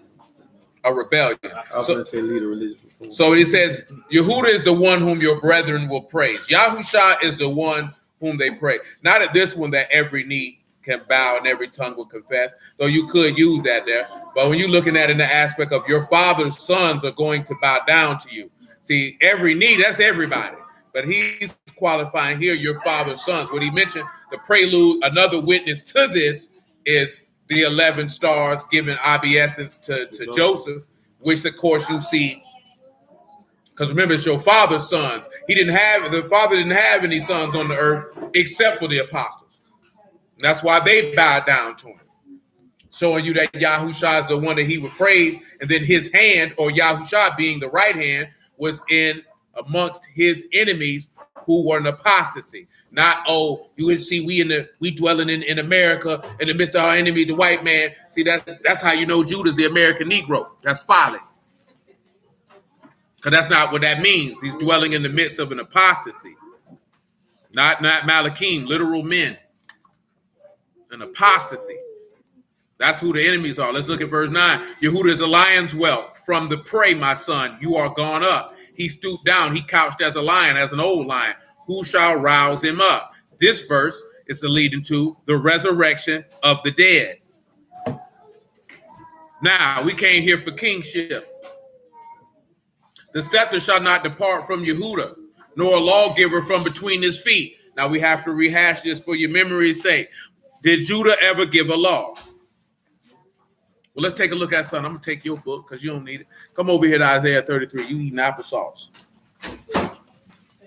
Speaker 1: A rebellion.
Speaker 2: I was going to say lead a religious reform.
Speaker 1: So it says, Yahudah is the one whom your brethren will praise. Yahushua is the one whom they pray. Not at this one that every knee can bow and every tongue will confess, though you could use that there. But when you're looking at it in the aspect of your father's sons are going to bow down to you. See, every knee, that's everybody. But he's qualifying here your father's sons. When he mentioned the prelude, another witness to this is the 11 stars giving obeisance to Joseph, which of course you see, because remember, it's your father's sons. The father didn't have any sons on the earth except for the apostles. And that's why they bowed down to him, showing you that Yahushua is the one that he would praise, and then his hand, or Yahushua being the right hand, was in amongst his enemies who were in apostasy. Not, you would see we dwelling in America in the midst of our enemy, the white man. See, that's how you know Judah's the American Negro. That's folly. Because that's not what that means. He's dwelling in the midst of an apostasy. Not Malachim, literal men. An apostasy. That's who the enemies are. Let's look at verse 9. Yahudah is a lion's whelp. From the prey, my son, you are gone up. He stooped down. He couched as a lion, as an old lion. Who shall rouse him up? This verse is leading to the resurrection of the dead. Now, we came here for kingship. The scepter shall not depart from Yahudah, nor a lawgiver from between his feet. Now, we have to rehash this for your memory's sake. Did Judah ever give a law? Well, let's take a look at something. I'm going to take your book because you don't need it. Come over here to Isaiah 33. You eating applesauce.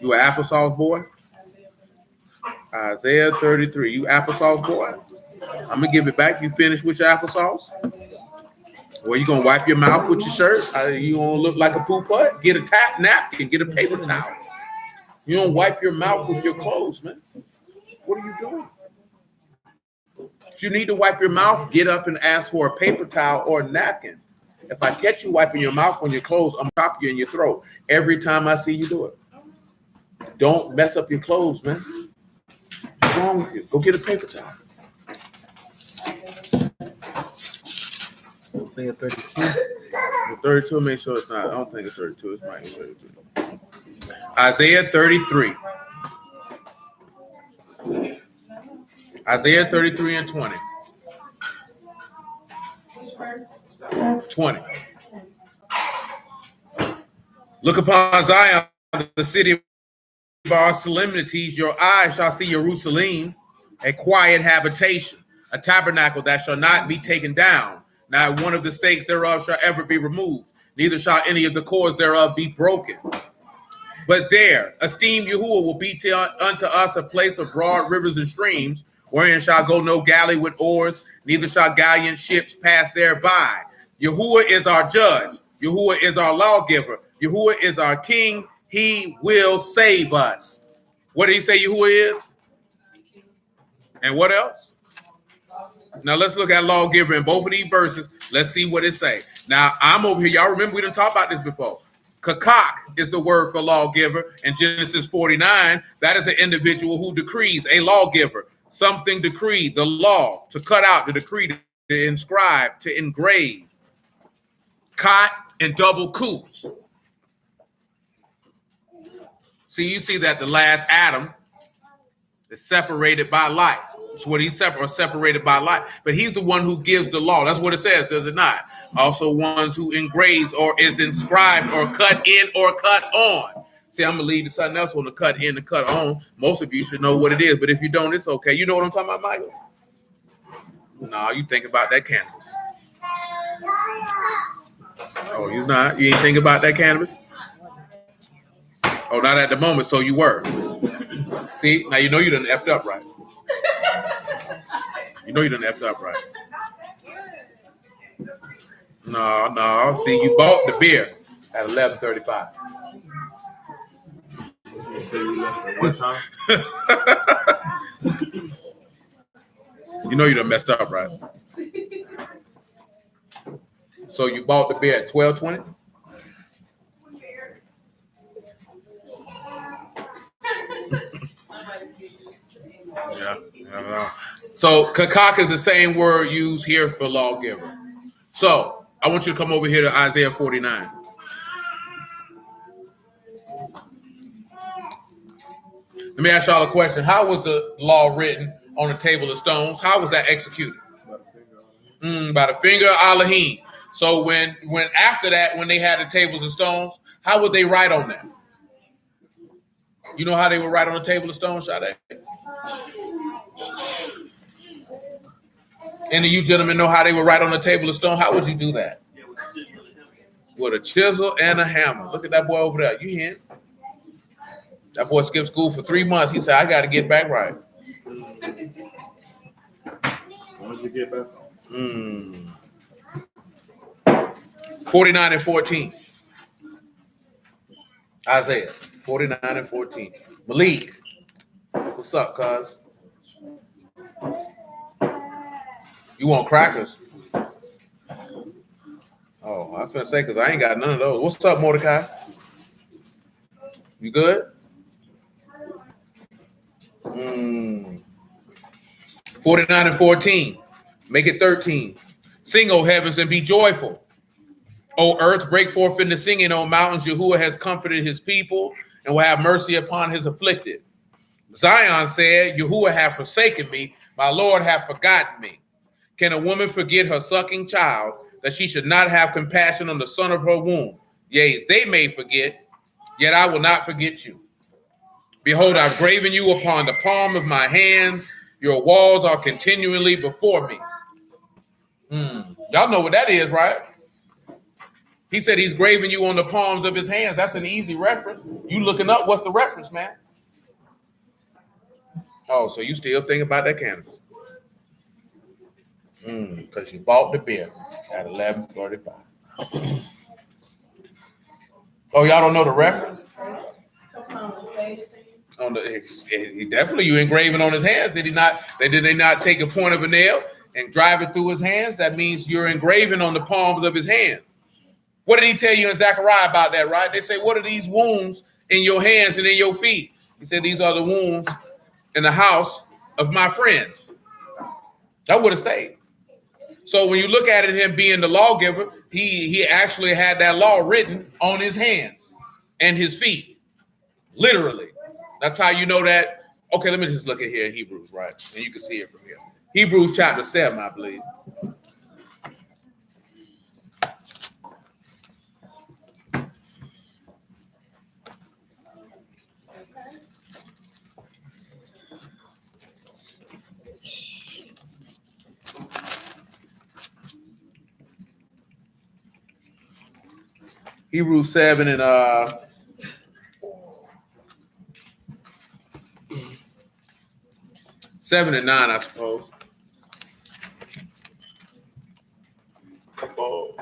Speaker 1: You an applesauce boy? Isaiah 33. You applesauce boy? I'm going to give it back. You finished with your applesauce? Or you going to wipe your mouth with your shirt? You going to look like a poo putt? Get a napkin. Get a paper towel. You don't wipe your mouth with your clothes, man. What are you doing? If you need to wipe your mouth, get up and ask for a paper towel or a napkin. If I catch you wiping your mouth on your clothes, I'm going to chop you in your throat every time I see you do it. Don't mess up your clothes, man. What's wrong with you? Go get a paper towel.
Speaker 2: Isaiah 32.
Speaker 1: 32, make sure it's not. I don't think it's 32. It's might be 33. Isaiah 33. Isaiah 33 and 20. 20. Look upon Zion, the city of our solemnities. Your eyes shall see Jerusalem, a quiet habitation, a tabernacle that shall not be taken down. Not one of the stakes thereof shall ever be removed, neither shall any of the cords thereof be broken. But there, esteem Yahuah will be unto us a place of broad rivers and streams, wherein shall go no galley with oars, neither shall galleon ships pass thereby. Yahuah is our judge. Yahuah is our lawgiver. Yahuah is our king. He will save us. What did he say Yahuah is? And what else? Now let's look at lawgiver in both of these verses. Let's see what it say. Now I'm over here. Y'all remember we didn't talk about this before. Kakak is the word for lawgiver in Genesis 49. That is an individual who decrees, a lawgiver. Something decreed, the law, to cut out, the decree, to inscribe, to engrave. Kot and double coups. See, you see that the last Adam is separated by life. That's what he's separated by life. But he's the one who gives the law. That's what it says, does it not? Also ones who engraves or is inscribed or cut in or cut on. See, I'm going to lead to something else on the cut in and cut on. Most of you should know what it is. But if you don't, it's okay. You know what I'm talking about, Michael? No, you think about that canvas. Oh, you're not? You ain't think about that canvas? Oh, not at the moment, so you were. See, now you know you done effed up right. You know you done effed up right. No. See, you bought the beer at 11:35.
Speaker 2: You say you left at one time?
Speaker 1: You know you done messed up right. So you bought the beer at 12:20? Yeah. I don't know. So kakak is the same word used here for lawgiver. So I want you to come over here to Isaiah 49. Let me ask y'all a question. How was the law written on a table of stones? How was that executed? By the finger of Elohim. So when after that, when they had the tables of stones, how would they write on them? You know how they would write on a table of stones, Sade? Any of you gentlemen know how they would write on a table of stone? How would you do that? With a chisel and a hammer. Look at that boy over there. You hear him? That boy skipped school for 3 months. He said, I got to get back right.
Speaker 2: Once you get back.
Speaker 1: 49 and 14. Isaiah 49 and 14. Malik, what's up, cuz? You want crackers? Oh, I was finna say, because I ain't got none of those. What's up, Mordecai? You good? 49 and 14. Make it 13. Sing, O heavens, and be joyful. O earth, break forth into singing. O mountains, Yahuah has comforted his people and will have mercy upon his afflicted. Zion said, Yahuah hath forsaken me. My Lord hath forgotten me. Can a woman forget her sucking child, that she should not have compassion on the son of her womb? Yea, they may forget, yet I will not forget you. Behold, I've graven you upon the palm of my hands. Your walls are continually before me. Y'all know what that is, right? He said he's graving you on the palms of his hands. That's an easy reference. You looking up, what's the reference, man? Oh, so you still think about that canvas. Because you bought the beer at 11:35. Oh, y'all don't know the reference? He definitely, you engraving on his hands. Did they not take a point of a nail and drive it through his hands? That means you're engraving on the palms of his hands. What did he tell you in Zechariah about that, right? They say, what are these wounds in your hands and in your feet? He said, these are the wounds in the house of my friends. That would have stayed. So when you look at it, him being the lawgiver, he actually had that law written on his hands and his feet. Literally. That's how you know that. Okay, let me just look at here in Hebrews, right? And you can see it from here. Hebrews chapter 7, I believe. Hebrews 7 and 7 and 9, I suppose. Oh.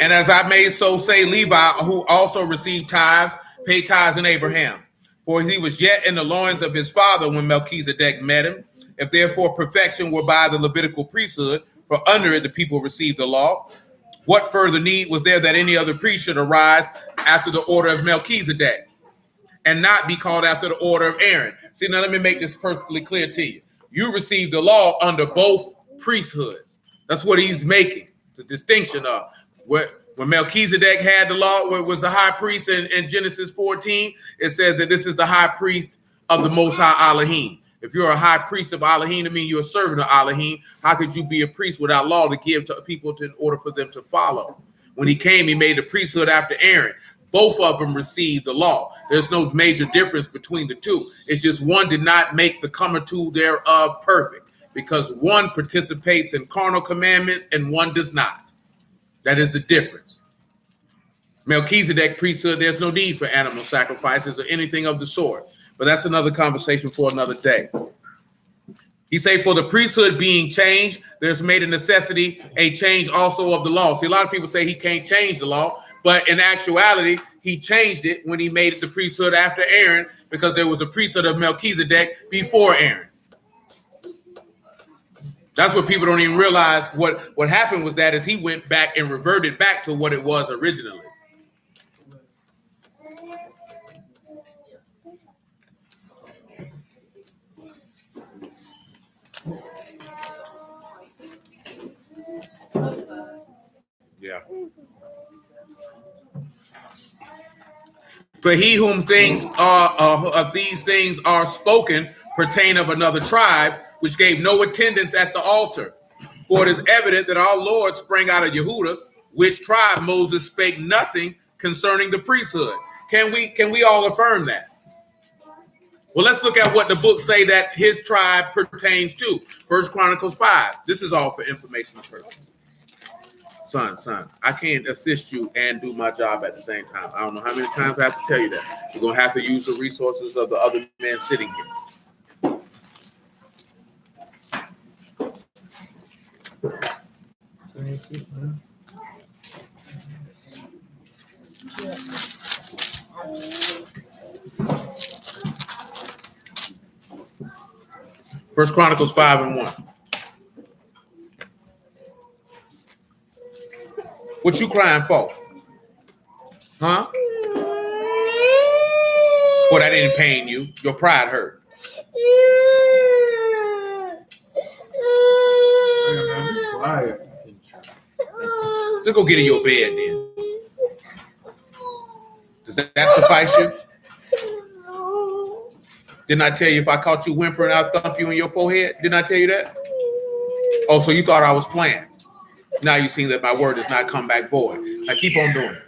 Speaker 1: And as I may so say, Levi, who also received tithes, paid tithes in Abraham. For he was yet in the loins of his father when Melchizedek met him. If therefore perfection were by the Levitical priesthood, for under it the people received the law, what further need was there that any other priest should arise after the order of Melchizedek and not be called after the order of Aaron? See, now let me make this perfectly clear to you. You received the law under both priesthoods. That's what he's making, the distinction of. When Melchizedek had the law, was the high priest in Genesis 14, it says that this is the high priest of the Most High Elohim. If you're a high priest of Elohim, I mean you're a servant of Elohim, how could you be a priest without law to give to people in order for them to follow? When he came, he made the priesthood after Aaron. Both of them received the law. There's no major difference between the two. It's just one did not make the comer to thereof perfect, because one participates in carnal commandments and one does not. That is the difference. Melchizedek priesthood, there's no need for animal sacrifices or anything of the sort. But that's another conversation for another day. He say, for the priesthood being changed, there's made a necessity, a change also of the law. See, a lot of people say he can't change the law, but in actuality, he changed it when he made it the priesthood after Aaron, because there was a priesthood of Melchizedek before Aaron. That's what people don't even realize. What happened was that is he went back and reverted back to what it was originally. For he whom things are of these things are spoken pertain of another tribe, which gave no attendance at the altar. For it is evident that our Lord sprang out of Yahuah, which tribe Moses spake nothing concerning the priesthood. Can we all affirm that? Well, let's look at what the book say that his tribe pertains to. 1 Chronicles 5. This is all for informational purposes. Son, I can't assist you and do my job at the same time. I don't know how many times I have to tell you that. You're going to have to use the resources of the other man sitting here. First Chronicles 5:1. What you crying for? Huh? Well, that didn't pain you. Your pride hurt. Just go get in your bed then. Does that suffice you? Didn't I tell you if I caught you whimpering, I'll thump you in your forehead? Didn't I tell you that? Oh, so you thought I was playing. Now you see that my word does not come back void. Now keep on doing it.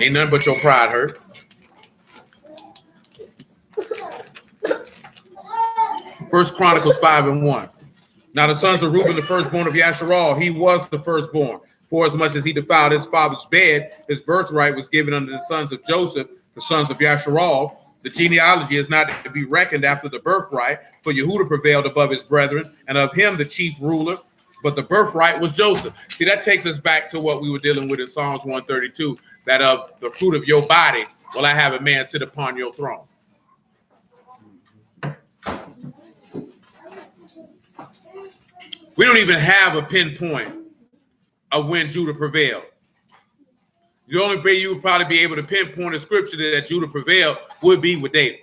Speaker 1: Ain't nothing but your pride hurt. First Chronicles 5:1. Now the sons of Reuben, the firstborn of Yasharal, he was the firstborn. For as much as he defiled his father's bed, his birthright was given unto the sons of Joseph, the sons of Yasharal. The genealogy is not to be reckoned after the birthright, for Yahuah prevailed above his brethren, and of him the chief ruler, but the birthright was Joseph. See, that takes us back to what we were dealing with in Psalms 132, that of the fruit of your body will I have a man sit upon your throne. We don't even have a pinpoint of when Judah prevailed. The only way you would probably be able to pinpoint a scripture that Judah prevailed would be with David.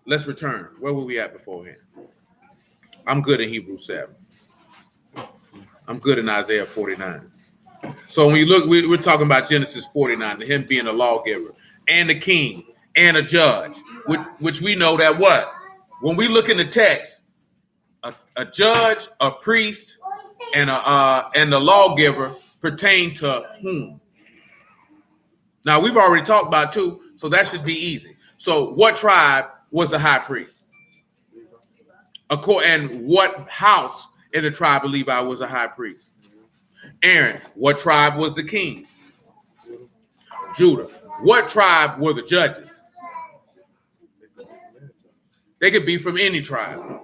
Speaker 1: Let's return. Where were we at beforehand? I'm good in Hebrews 7. I'm good in Isaiah 49. So when you look, we're talking about Genesis 49, him being a lawgiver and a king and a judge, which we know that what? When we look in the text, a judge, a priest, and the lawgiver pertain to whom? Now we've already talked about two, so that should be easy. So what tribe was the high priest? And what house in the tribe of Levi was a high priest? Aaron. What tribe was the king? Judah. What tribe were the judges? They could be from any tribe.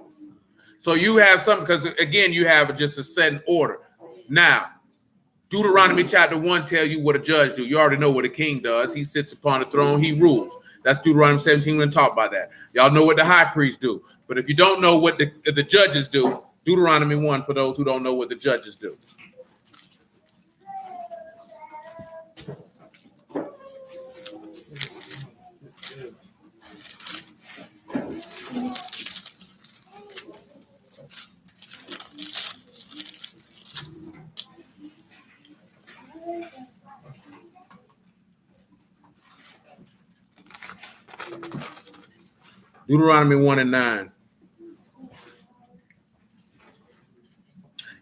Speaker 1: So you have something, because again, you have just a set in order. Now, Deuteronomy chapter 1 tell you what a judge do. You already know what a king does. He sits upon the throne, he rules. That's Deuteronomy 17. We're going to talk about that. Y'all know what the high priest do. But if you don't know what the judges do, Deuteronomy 1 for those who don't know what the judges do. Deuteronomy 1:9.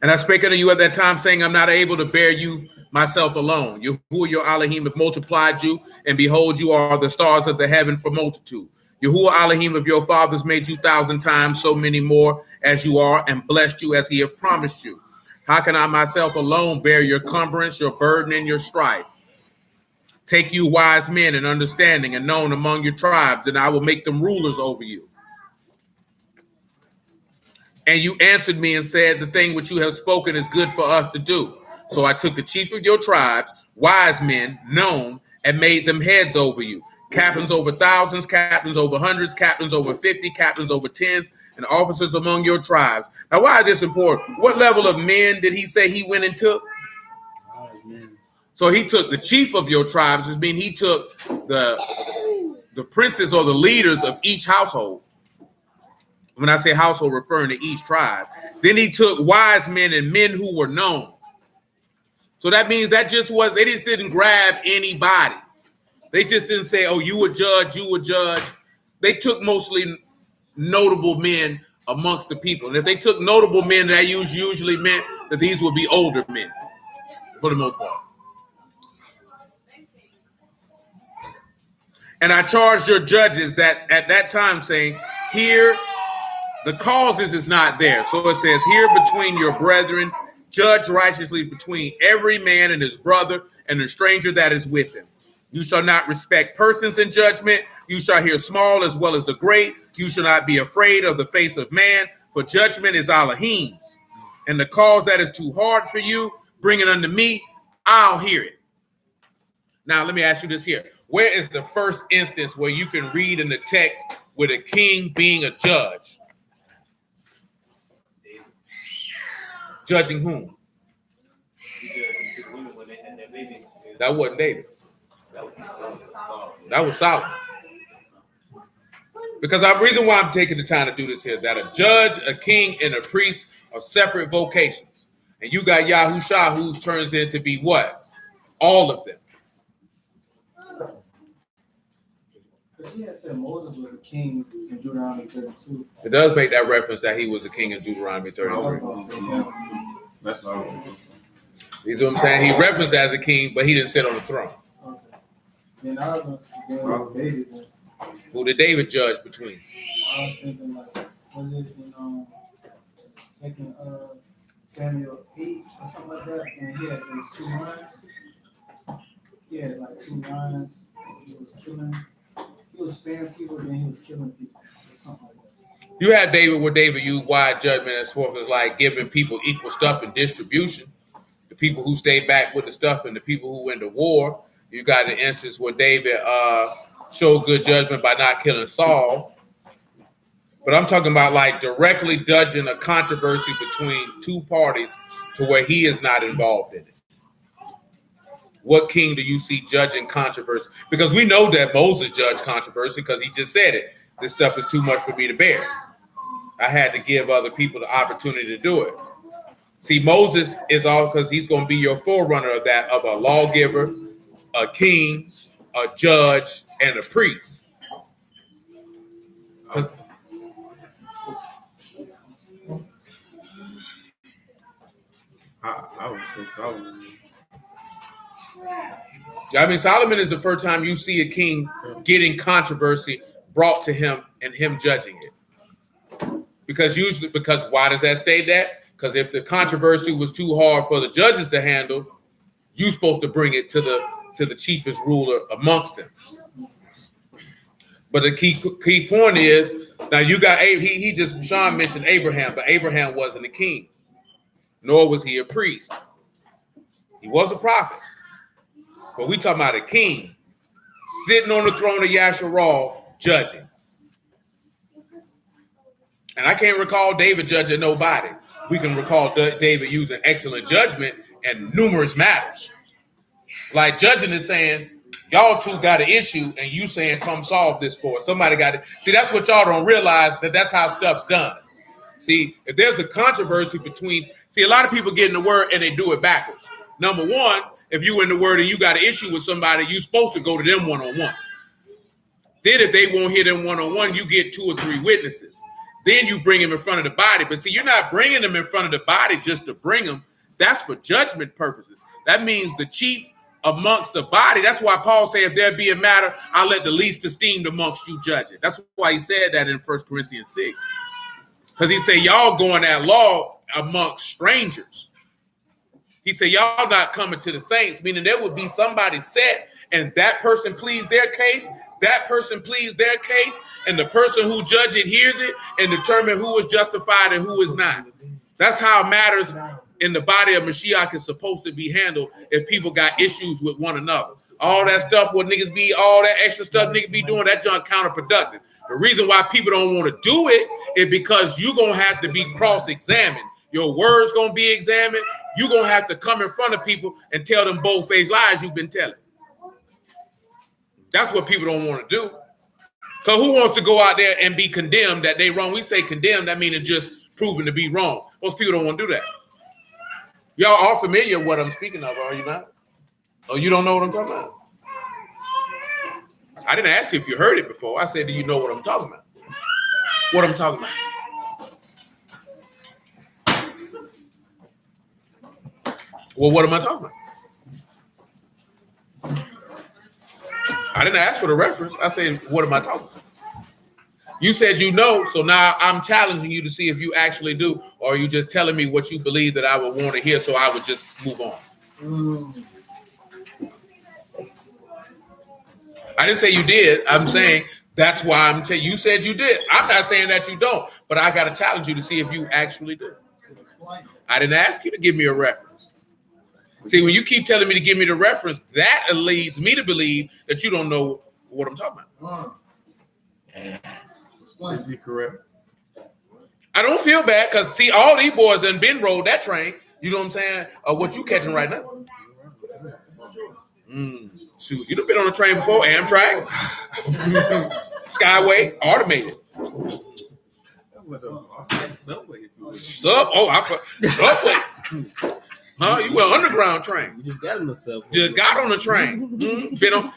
Speaker 1: And I spake unto you at that time, saying, I'm not able to bear you myself alone. Yahuah your Elohim have multiplied you, and behold, you are the stars of the heaven for multitude. Yahuah Elohim of your fathers made you 1,000 times so many more as you are, and blessed you as he have promised you. How can I myself alone bear your cumbrance, your burden, and your strife? Take you wise men and understanding and known among your tribes, and I will make them rulers over you. And you answered me and said, the thing which you have spoken is good for us to do. So I took the chief of your tribes, wise men, known, and made them heads over you. Captains over thousands, captains over hundreds, captains over 50, captains over tens, and officers among your tribes. Now, why is this important? What level of men did he say he went and took? So he took the chief of your tribes, which means he took the princes or the leaders of each household. When I say household, referring to each tribe. Then he took wise men and men who were known. So that means that just was, they just didn't grab anybody. They just didn't say, oh, you a judge, you a judge. They took mostly notable men amongst the people. And if they took notable men, that usually meant that these would be older men, for the most part. And I charged your judges that at that time saying, here, the causes is not there. So it says, here between your brethren, judge righteously between every man and his brother and the stranger that is with him. You shall not respect persons in judgment. You shall hear small as well as the great. You shall not be afraid of the face of man, for judgment is Elohim's. And the cause that is too hard for you, bring it unto me. I'll hear it. Now, let me ask you this here. Where is the first instance where you can read in the text with a king being a judge? Judging whom? That wasn't David. That was Solomon. Because the reason why I'm taking the time to do this here, that a judge, a king, and a priest are separate vocations. And you got Yahushua, who turns into be what? All of them.
Speaker 5: He had said Moses was a king in Deuteronomy 32.
Speaker 1: It does make that reference that he was a king in Deuteronomy 33.
Speaker 2: That's all.
Speaker 1: You know what I'm saying? He referenced as a king, but he didn't sit on the throne.
Speaker 5: Okay. Then I was going to David. Then.
Speaker 1: Who did David judge between?
Speaker 5: I was thinking like, was it in second Samuel 8 or something like that? And he had those 2 lions. He had like 2 lions. He was killing. He was sparing people, then he was killing people, or something like that.
Speaker 1: You had David where David used wide judgment as forth as like giving people equal stuff and distribution. The people who stayed back with the stuff and the people who went to war. You got an instance where David showed good judgment by not killing Saul. But I'm talking about like directly judging a controversy between 2 parties to where he is not involved in it. What king do you see judging controversy? Because we know that Moses judged controversy because he just said it. This stuff is too much for me to bear. I had to give other people the opportunity to do it. See, Moses is all because he's going to be your forerunner of that, of a lawgiver, a king, a judge, and a priest.
Speaker 2: I would say Solomon.
Speaker 1: I mean, Solomon is the first time you see a king getting controversy brought to him and him judging it. Because why does that state that? Because if the controversy was too hard for the judges to handle, you're supposed to bring it to the chiefest ruler amongst them. But the key point is, now you got Sean mentioned Abraham, but Abraham wasn't a king, nor was he a priest. He was a prophet. But we talking about a king sitting on the throne of Yasharal judging. And I can't recall David judging nobody. We can recall David using excellent judgment in numerous matters. Like judging is saying, y'all 2 got an issue and you saying, come solve this for us. Somebody got it. See, that's what y'all don't realize, that's how stuff's done. See, if there's a controversy a lot of people get in the word and they do it backwards. Number 1, if you in the word and you got an issue with somebody, you're supposed to go to them one-on-one. Then if they won't hear them one-on-one, you get 2 or 3 witnesses. Then you bring them in front of the body. But see, you're not bringing them in front of the body just to bring them. That's for judgment purposes. That means the chief amongst the body. That's why Paul said, if there be a matter, I'll let the least esteemed amongst you judge it. That's why he said that in 1 Corinthians 6. Because he said, y'all going at law amongst strangers. He said, y'all not coming to the saints, meaning there would be somebody set and that person pleads their case, that person pleads their case, and the person who judge it hears it and determine who is justified and who is not. That's how matters in the body of Mashiach is supposed to be handled if people got issues with one another. All that stuff, what niggas be, all that extra stuff niggas be doing, that junk counterproductive. The reason why people don't want to do it is because you're going to have to be cross-examined. Your word's going to be examined. You're going to have to come in front of people and tell them bold-faced lies you've been telling. That's what people don't want to do. Because who wants to go out there and be condemned that they wrong? We say condemned, that means it's just proven to be wrong. Most people don't want to do that. Y'all are familiar with what I'm speaking of, are you not? Oh, you don't know what I'm talking about? I didn't ask you if you heard it before. I said, do you know what I'm talking about? What I'm talking about. Well, what am I talking about? I didn't ask for the reference. I said, what am I talking about? You said you know, so now I'm challenging you to see if you actually do, or are you just telling me what you believe that I would want to hear, so I would just move on. I didn't say you did. I'm saying that's why I'm telling you. You said you did. I'm not saying that you don't, but I got to challenge you to see if you actually do. I didn't ask you to give me a reference. See, when you keep telling me to give me the reference, that leads me to believe that you don't know what I'm talking about.
Speaker 2: Is he correct?
Speaker 1: I don't feel bad because, see, all these boys done been rode that train. You know what I'm saying? What you catching right now. Shoot, you done been on a train before, Amtrak, Skyway, automated.
Speaker 2: Subway.
Speaker 1: Subway. Huh? You went underground train.
Speaker 4: You just got on the subway.
Speaker 1: Just got on the train. Been on.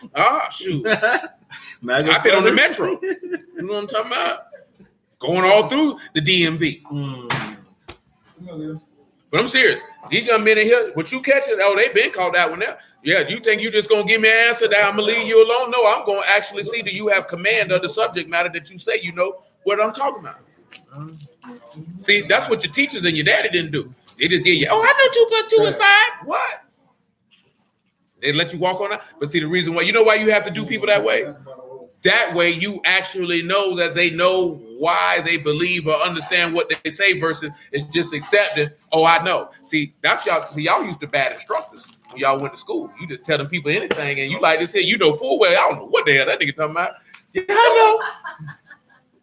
Speaker 1: Shoot. I've been on the metro. You know what I'm talking about? Going all through the DMV. But I'm serious. These young men in here, what you catching? Oh, they been called that one there. Yeah, you think you just gonna give me an answer that I'm gonna leave you alone? No, I'm gonna actually see that you have command of the subject matter that you say you know what I'm talking about. See, that's what your teachers and your daddy didn't do. They just give you, I know 2 + 2 is 5. What? They let you walk on that. But see, the reason why, you know why you have to do people that way? That way you actually know that they know why they believe or understand what they say versus it's just accepting, I know. See, that's y'all. See, y'all used to bad instructors when y'all went to school. You just tell them people anything and you like this here, you know full well, I don't know what the hell that nigga talking about. Yeah, I know.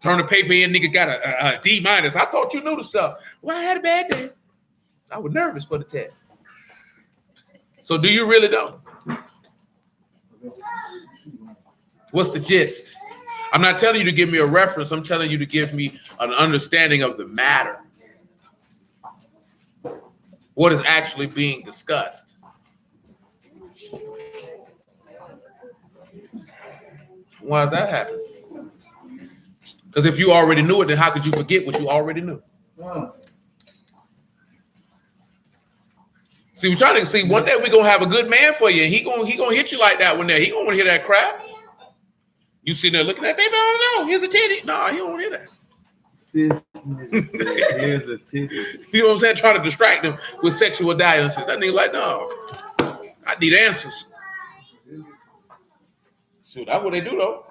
Speaker 1: Turn the paper in, nigga got a D-. I thought you knew the stuff. Well, I had a bad day. I was nervous for the test. So do you really know? What's the gist? I'm not telling you to give me a reference. I'm telling you to give me an understanding of the matter. What is actually being discussed? Why does that happen? Because if you already knew it, then how could you forget what you already knew? See, we're trying to see one day we're gonna have a good man for you, and he gonna hit you like that one day. He gonna want to hear that crap. You sitting there looking at, baby, I don't know. Here's a titty. No, he don't want to hear that.
Speaker 2: Here's a titty.
Speaker 1: You know what I'm saying? Trying to distract him with sexual diagnosis. That nigga like, no, I need answers. So that's what they do though.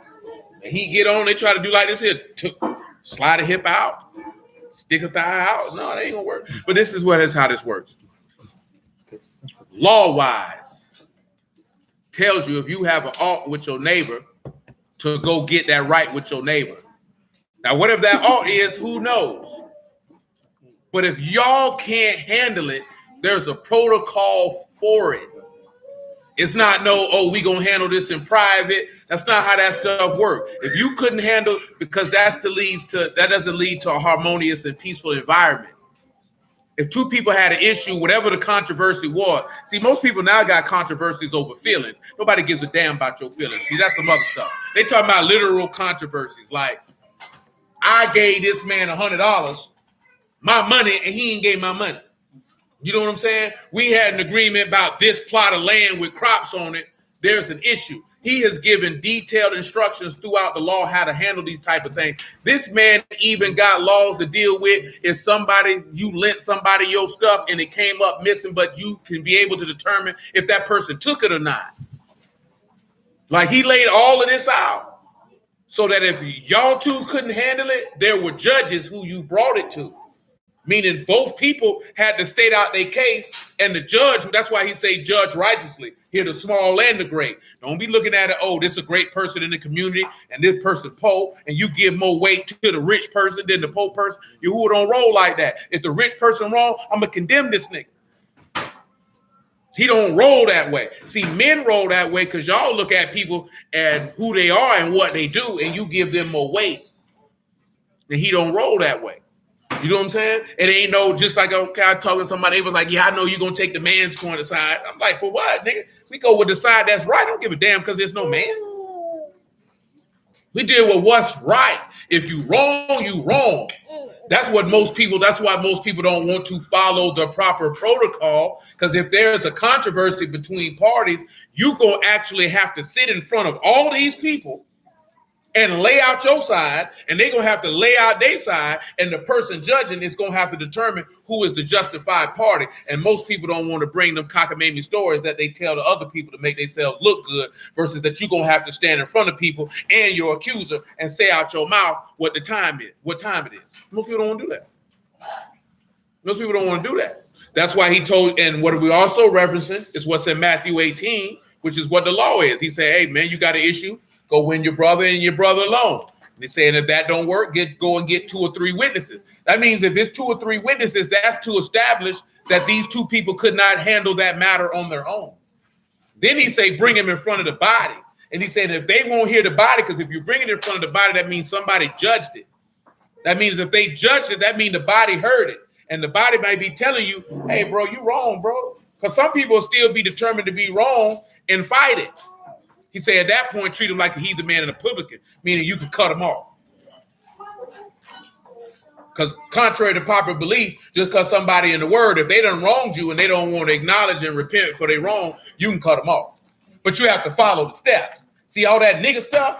Speaker 1: And he get on, they try to do like this here, slide a hip out, stick a thigh out. No, that ain't gonna work. But this is how this works. Law-wise, tells you if you have an alt with your neighbor to go get that right with your neighbor. Now, what if that alt is? Who knows? But if y'all can't handle it, there's a protocol for it. It's not we gonna handle this in private. That's not how that stuff works. If you couldn't handle, because that doesn't lead to a harmonious and peaceful environment. If two people had an issue, whatever the controversy was. See, most people now got controversies over feelings. Nobody gives a damn about your feelings. See, that's some other stuff. They talking about literal controversies. Like, I gave this man $100, my money, and he ain't gave my money. You know what I'm saying? We had an agreement about this plot of land with crops on it. There's an issue. He has given detailed instructions throughout the law how to handle these type of things. This man even got laws to deal with if you lent somebody your stuff and it came up missing, but you can be able to determine if that person took it or not. Like, he laid all of this out so that if y'all two couldn't handle it, there were judges who you brought it to. Meaning both people had to state out their case, and the judge, that's why he say judge righteously, hear the small and the great. Don't be looking at it, this is a great person in the community, and this person poor, and you give more weight to the rich person than the poor person. You don't roll like that. If the rich person wrong, I'm going to condemn this nigga. He don't roll that way. See, men roll that way because y'all look at people and who they are and what they do, and you give them more weight. And he don't roll that way. You know what I'm saying? It ain't no, just like, okay, I talking to somebody, it was like, yeah, I know you're going to take the man's point aside. I'm like, for what, nigga? We go with the side that's right. I don't give a damn because there's no man. We deal with what's right. If you wrong, you wrong. That's why most people don't want to follow the proper protocol, because if there's a controversy between parties, you going to actually have to sit in front of all these people and lay out your side, and they're going to have to lay out their side, and the person judging is going to have to determine who is the justified party. And most people don't want to bring them cockamamie stories that they tell to other people to make themselves look good, versus that you're going to have to stand in front of people and your accuser and say out your mouth what time it is. Most people don't want to do that. Most people don't want to do that. That's why he told, and what we also referencing is what's in Matthew 18, which is what the law is. He said, hey, man, you got an issue? Go win your brother and your brother alone. And he's saying if that don't work, go and get 2 or 3 witnesses. That means if it's 2 or 3 witnesses, that's to establish that these 2 people could not handle that matter on their own. Then he say, bring him in front of the body. And he said, if they won't hear the body, because if you bring it in front of the body, that means somebody judged it. That means if they judged it, that means the body heard it. And the body might be telling you, hey, bro, you wrong, bro. Because some people will still be determined to be wrong and fight it. He said at that point, treat him like he's the man and a publican, meaning you can cut him off. Because contrary to popular belief, just because somebody in the word, if they done wronged you and they don't want to acknowledge and repent for their wrong, you can cut them off. But you have to follow the steps. See all that nigga stuff?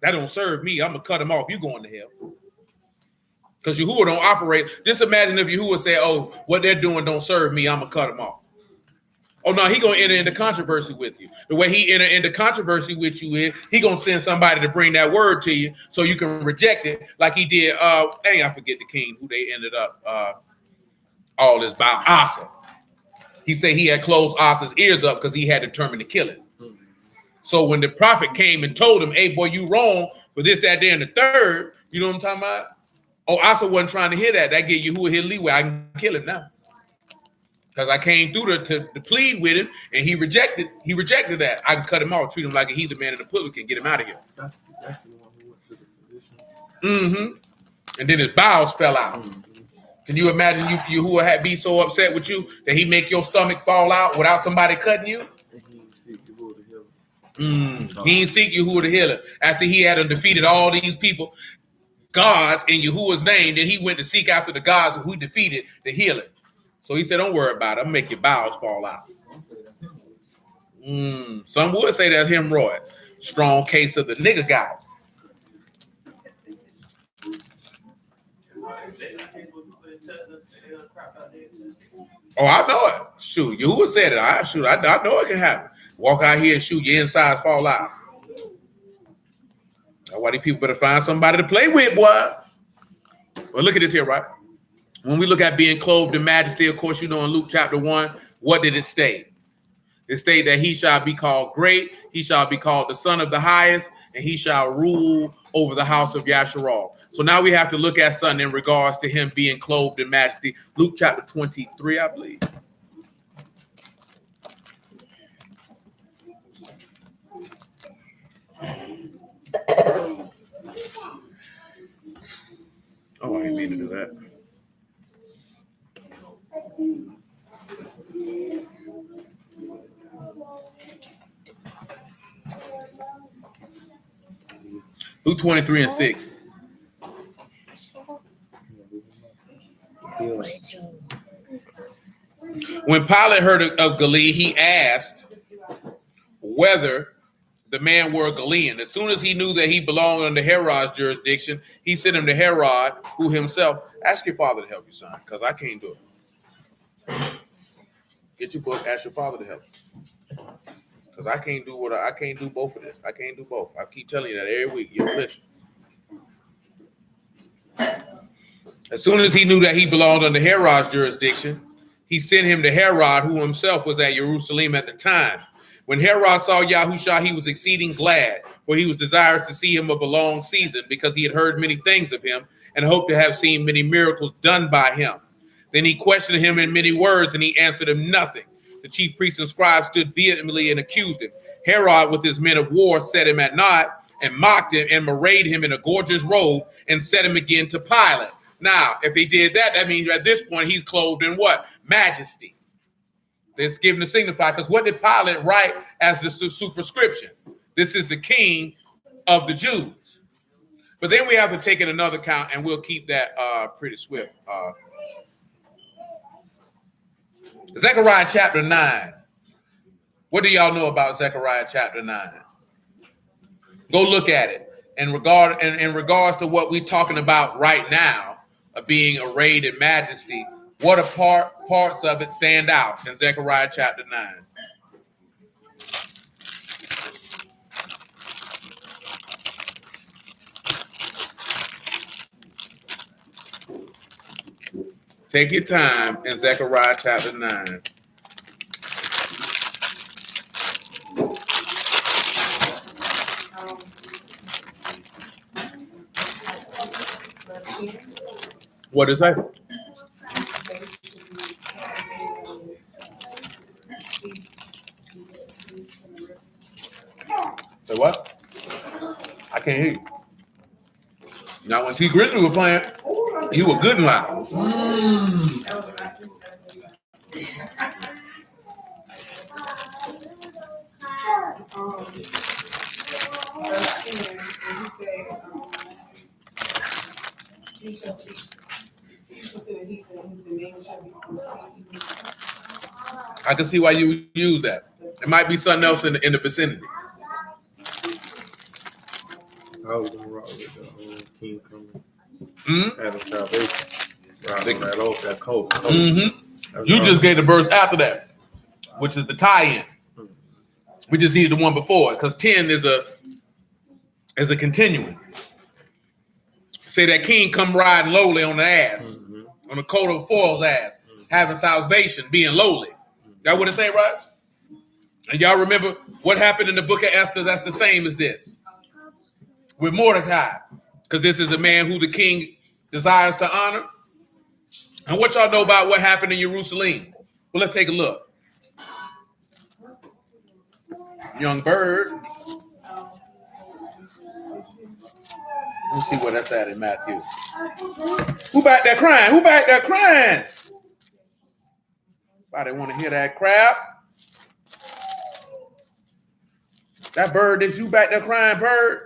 Speaker 1: That don't serve me. I'm going to cut him off. You going to hell. Because Yahuah don't operate. Just imagine if Yahuah said, oh, what they're doing don't serve me. I'm going to cut them off. Oh, no, he going to enter into controversy with you. The way he enter into controversy with you is he going to send somebody to bring that word to you so you can reject it like he did. I forget the king who they ended up all this about Asa. He said he had closed Asa's ears up because he had determined to kill him. So when the prophet came and told him, hey, boy, you wrong for this, that, there, and the third, you know what I'm talking about? Oh, Asa wasn't trying to hear that. That gave Yahuah his leeway. I can kill him now. Because I came through to plead with him, and he rejected that. I can cut him off, treat him like a heathen man in the publican, get him out of here.
Speaker 2: That's the one who went to the physician.
Speaker 1: And then his bowels fell out. Can you imagine Yahuah had be so upset with you that he make your stomach fall out without somebody cutting you?
Speaker 2: And he didn't seek Yahuah to heal him.
Speaker 1: He didn't seek Yahuah to heal him. After he had defeated all these people, gods in Yahuah's name, then he went to seek after the gods who he defeated to heal him. So he said, don't worry about it. I'm going to make your bowels fall out. Some would say that's hemorrhoids. Strong case of the nigger guy. Oh, I know it. Shoot, Yahuah said it. I know it can happen. Walk out here and shoot, your insides fall out. That's why these people better find somebody to play with, boy. Well, look at this here, right? When we look at being clothed in majesty, of course, you know, in Luke chapter 1, what did it state? It stated that he shall be called great, he shall be called the Son of the Highest, and he shall rule over the house of Yasharal. So now we have to look at something in regards to him being clothed in majesty. Luke chapter 23, I believe. Oh, I didn't mean to do that. Luke 23 and 6. When Pilate heard of Galilee, he asked whether the man were a Galilean. As soon as he knew that he belonged under Herod's jurisdiction, he sent him to Herod, who himself, ask your father to help you, son, because I can't do it. Get your book, ask your father to help you. Because I can't do both of this. I can't do both. I keep telling you that every week. You don't listen. As soon as he knew that he belonged under Herod's jurisdiction, he sent him to Herod, who himself was at Jerusalem at the time. When Herod saw Yahushua, he was exceeding glad, for he was desirous to see him of a long season, because he had heard many things of him and hoped to have seen many miracles done by him. Then he questioned him in many words, and he answered him nothing. The chief priests and scribes stood vehemently and accused him. Herod, with his men of war, set him at naught and mocked him and arrayed him in a gorgeous robe and set him again to Pilate. Now, if he did that, that means at this point he's clothed in what? Majesty. It's given to signify, because what did Pilate write as the superscription? This is the king of the Jews. But then we have to take in another count, and we'll keep that pretty swift. Zechariah chapter 9. What do y'all know about Zechariah chapter 9? Go look at it. In regards to what we're talking about right now, of being arrayed in majesty, what parts of it stand out in Zechariah chapter 9? Take your time in Zechariah chapter 9. What is that? Say what? I can't hear you. Now, when T. Grizzly was playing, you were good and loud. I can see why you would use that. It might be something else in the vicinity.
Speaker 2: I was gonna rock with the king coming out of salvation. Right off that coat.
Speaker 1: You just gave the verse after that, which is the tie-in. We just needed the one before it, because 10 is a continuing. Say that king come riding lowly on the ass, on the coat of foil's ass, having salvation, being lowly. That what it say, right? And y'all remember what happened in the book of Esther? That's the same as this. With Mordecai, because this is a man who the king desires to honor. And what y'all know about what happened in Jerusalem? Well, let's take a look. Young bird. Let's see where that's at in Matthew. Who back there crying? Who back there crying? Anybody want to hear that crap? That bird, is you back there crying, bird?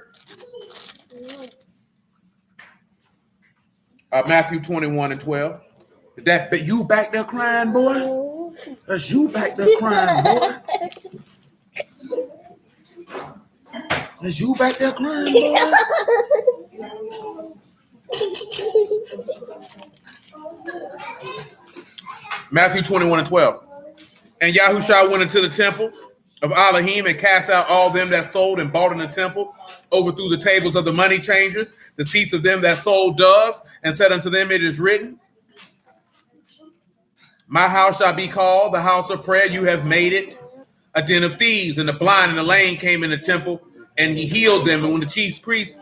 Speaker 1: Matthew 21:12. Is that you back there crying, boy? That's you back there crying, boy. That's you back there crying, boy. Matthew 21:12. And Yahushua went into the temple of Elohim and cast out all them that sold and bought in the temple, overthrew the tables of the money changers, the seats of them that sold doves, and said unto them, it is written, my house shall be called the house of prayer. You have made it a den of thieves. And the blind and the lame came in the temple, and he healed them. And when the chief priests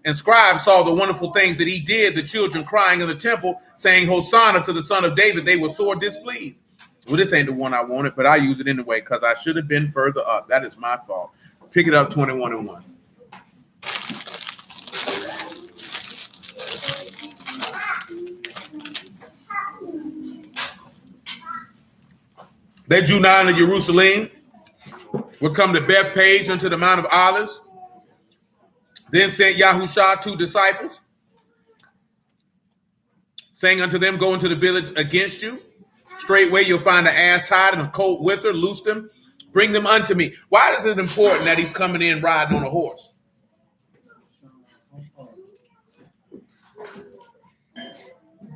Speaker 1: and scribes saw the wonderful things that he did, the children crying in the temple, saying, Hosanna to the Son of David, they were sore displeased. Well, this ain't the one I wanted, but I use it anyway because I should have been further up. That is my fault. Pick it up, 21:1. They drew nigh to Jerusalem, would come to Bethpage unto the Mount of Olives. Then sent Yahushua 2 disciples, saying unto them, go into the village against you. Straightway you'll find an ass tied and a colt with her. Loose them, bring them unto me. Why is it important that he's coming in riding on a horse?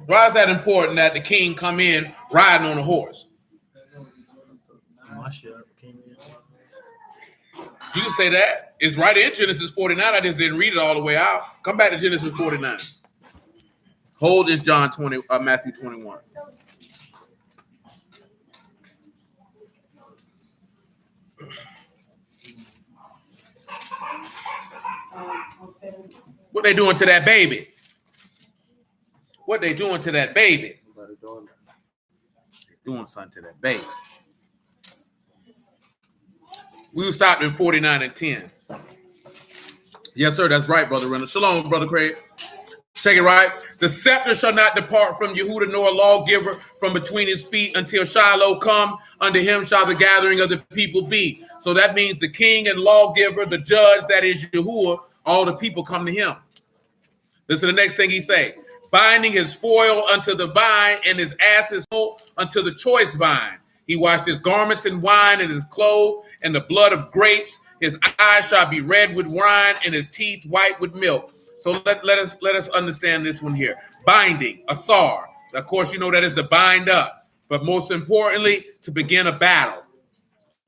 Speaker 1: Why is that important that the king come in riding on a horse? You can say that. It's right in Genesis 49. I just didn't read it all the way out. Come back to Genesis 49. Hold this Matthew 21. What they doing to that baby? What they doing to that baby? Doing something to that baby. We stopped in 49 and 10. Yes, sir. That's right, Brother Reynolds. Shalom, Brother Craig. Check it right. The scepter shall not depart from Yahuah, nor a lawgiver from between his feet until Shiloh come. Unto him shall the gathering of the people be. So that means the king and lawgiver, the judge, that is Yahuah, all the people come to him. Listen to the next thing he say. Binding his foil unto the vine and his ass's coat unto the choice vine. He washed his garments in wine and his clothes and the blood of grapes. His eyes shall be red with wine and his teeth white with milk. So let us understand this one here. Binding, asar. Of course, you know that is to bind up. But most importantly, to begin a battle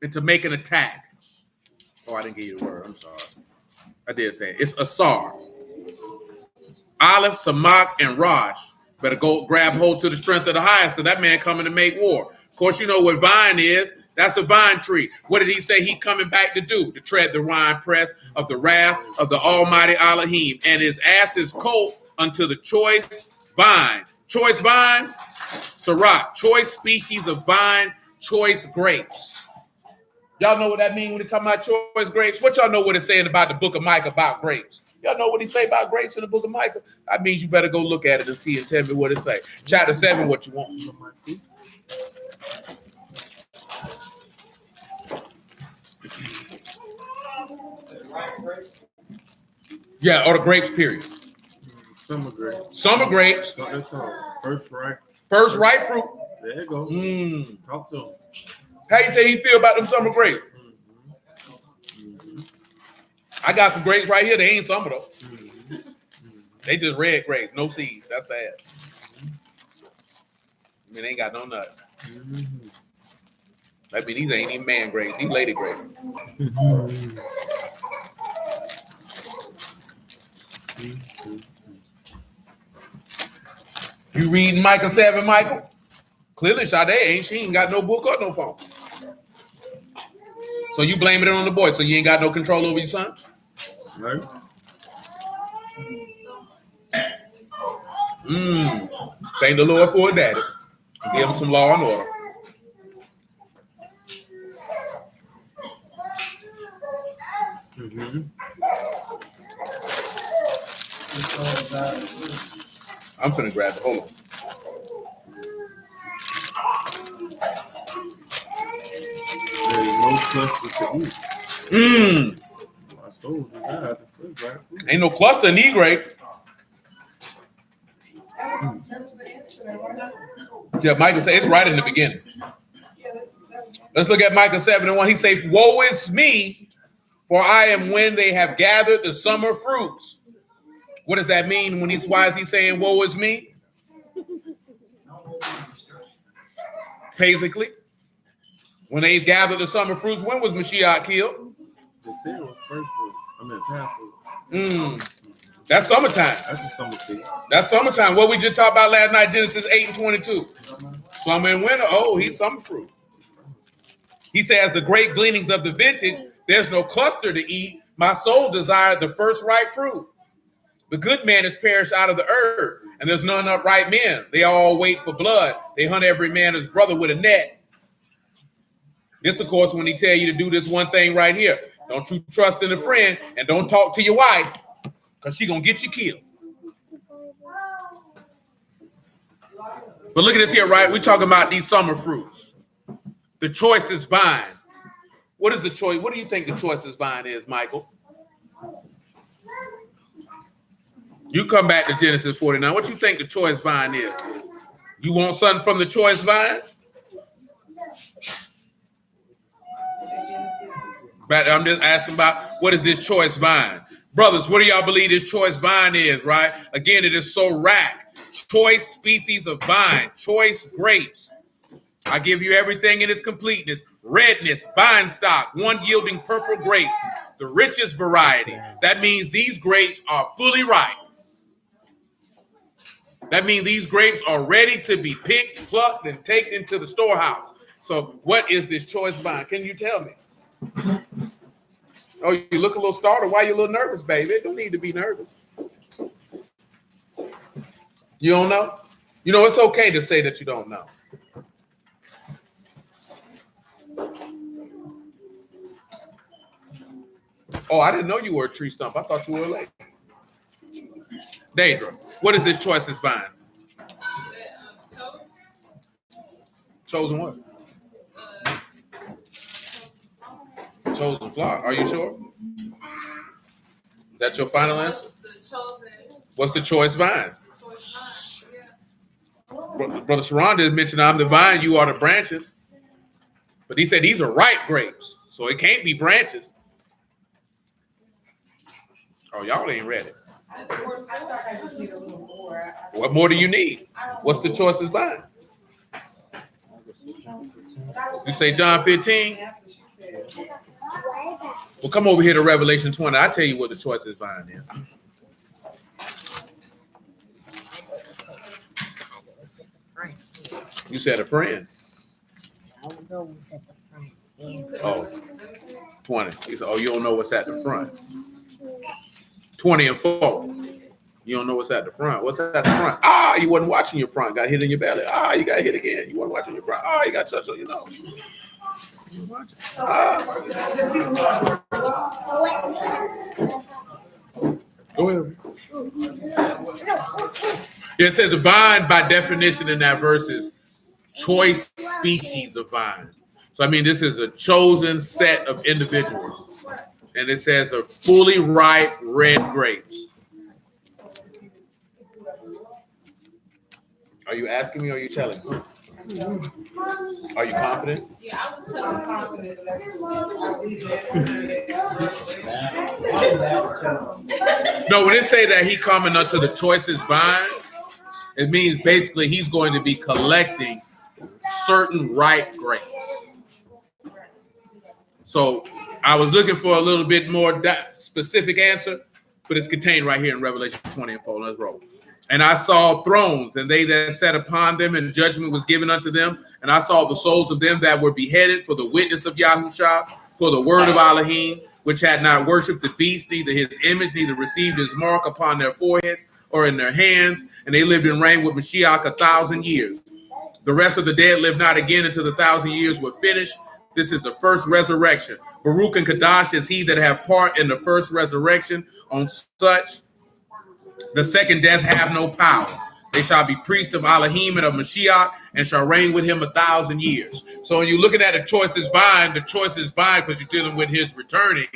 Speaker 1: and to make an attack. Oh, I didn't give you the word. I'm sorry. I did say it. It's asar. Aleph, Samak, and Raj. Better go grab hold to the strength of the highest, because that man coming to make war. Of course, you know what vine is. That's a vine tree. What did he say he coming back to do? To tread the wine press of the wrath of the Almighty Elohim. And his ass's coat unto the choice vine. Choice vine, Sirach. Choice species of vine, choice grapes. Y'all know what that means when they talking about choice grapes? What y'all know what it's saying about the book of Micah about grapes? Y'all know what he say about grapes in the book of Micah? That means you better go look at it and see and tell me what it say. Chapter 7, what you want. Yeah, or the grapes, period.
Speaker 2: Summer grapes.
Speaker 1: Summer grapes. First ripe fruit.
Speaker 2: There you go. Talk to him.
Speaker 1: How you say he feel about them summer grapes? I got some grapes right here. They ain't summer though. They just red grapes, no seeds. That's sad. I mean, they ain't got no nuts. I mean, these ain't even man grapes. These lady grapes. You reading Micah 7, Michael? Clearly, Sade ain't. She ain't got no book or no phone. So you blaming it on the boy. So you ain't got no control over your son?
Speaker 2: Right.
Speaker 1: Thank the Lord for a daddy. Give him some law and order. I'm finna grab it. Hold on.
Speaker 2: There is no cluster to eat. I told you that.
Speaker 1: Ain't no cluster in these grapes. Yeah, Micah said it's right in the beginning. Let's look at Micah 7:1. He says, woe is me, for I am when they have gathered the summer fruits. What does that mean when why is he saying woe is me? Basically, when they gathered the summer fruits, when was Mashiach killed?
Speaker 2: The sin was first fruit. I mean, past fruit.
Speaker 1: That's summertime.
Speaker 2: That's a summer seed.
Speaker 1: That's summertime. What we just talked about last night, Genesis 8:22. Summer and winter. Oh, he's summer fruit. He says, the great gleanings of the vintage, there's no cluster to eat. My soul desired the first ripe fruit. The good man is perished out of the earth, and there's none upright men. They all wait for blood. They hunt every man his brother with a net. This, of course, when he tell you to do this one thing right here. Don't you trust in a friend, and don't talk to your wife, because she's going to get you killed. But look at this here, right? We're talking about these summer fruits. The choicest vine. What is the choice? What do you think the choicest vine is, Michael? You come back to Genesis 49. What you think the choice vine is? You want something from the choice vine? But I'm just asking about what is this choice vine? Brothers, what do y'all believe this choice vine is, right? Again, it is so rack. Choice species of vine, choice grapes. I give you everything in its completeness. Redness, vine stock, one yielding purple grapes, the richest variety. That means these grapes are fully ripe. That means these grapes are ready to be picked, plucked, and taken into the storehouse. So what is this choice vine? Can you tell me? Oh, you look a little startled. Why are you a little nervous, baby? Don't need to be nervous. You don't know? You know, it's okay to say that you don't know. Oh, I didn't know you were a tree stump. I thought you were a lake. Daedra, what is this choicest vine? Chosen what? Chosen flower. Are you sure? That's your final answer? What's the choice vine? Brother Sharonda mentioned I'm the vine, you are the branches. But he said these are ripe grapes, so it can't be branches. Oh, y'all ain't ready. What more do you need? What's the choicest vine? You say John 15? Well, come over here to Revelation 20. I'll tell you what the choicest vine is. You said a friend.
Speaker 6: I don't know who's at the front. Yeah.
Speaker 1: Oh, 20. He said, oh, you don't know what's at the front. 20 and 4. You don't know what's at the front. What's at the front? Ah, you wasn't watching your front. Got hit in your belly. Ah, you got hit again. You wasn't watching your front. Ah, you got touched on your nose. You watching. Ah. Go ahead. It says a vine, by definition in that verse, is choice species of vine. So, I mean, this is a chosen set of individuals. And it says a fully ripe red grapes. Are you asking me or are you telling me? Are you confident?
Speaker 3: Yeah, I was confident.
Speaker 1: No, when it say that he coming unto the choicest vine, it means basically he's going to be collecting certain ripe grapes. So I was looking for a little bit more specific answer, but it's contained right here in Revelation 20 and 4. Let's roll. And I saw thrones, and they that sat upon them, and judgment was given unto them. And I saw the souls of them that were beheaded for the witness of Yahushua, for the word of Elohim, which had not worshipped the beast, neither his image, neither received his mark upon their foreheads or in their hands. And they lived and reigned with Mashiach 1,000 years. The rest of the dead lived not again until the 1,000 years were finished. This is the first resurrection. Baruch and Kadash is he that have part in the first resurrection. On such the second death have no power. They shall be priests of Elohim and of Mashiach, and shall reign with him 1,000 years. So when you're looking at the choicest vine, because you're dealing with his returning,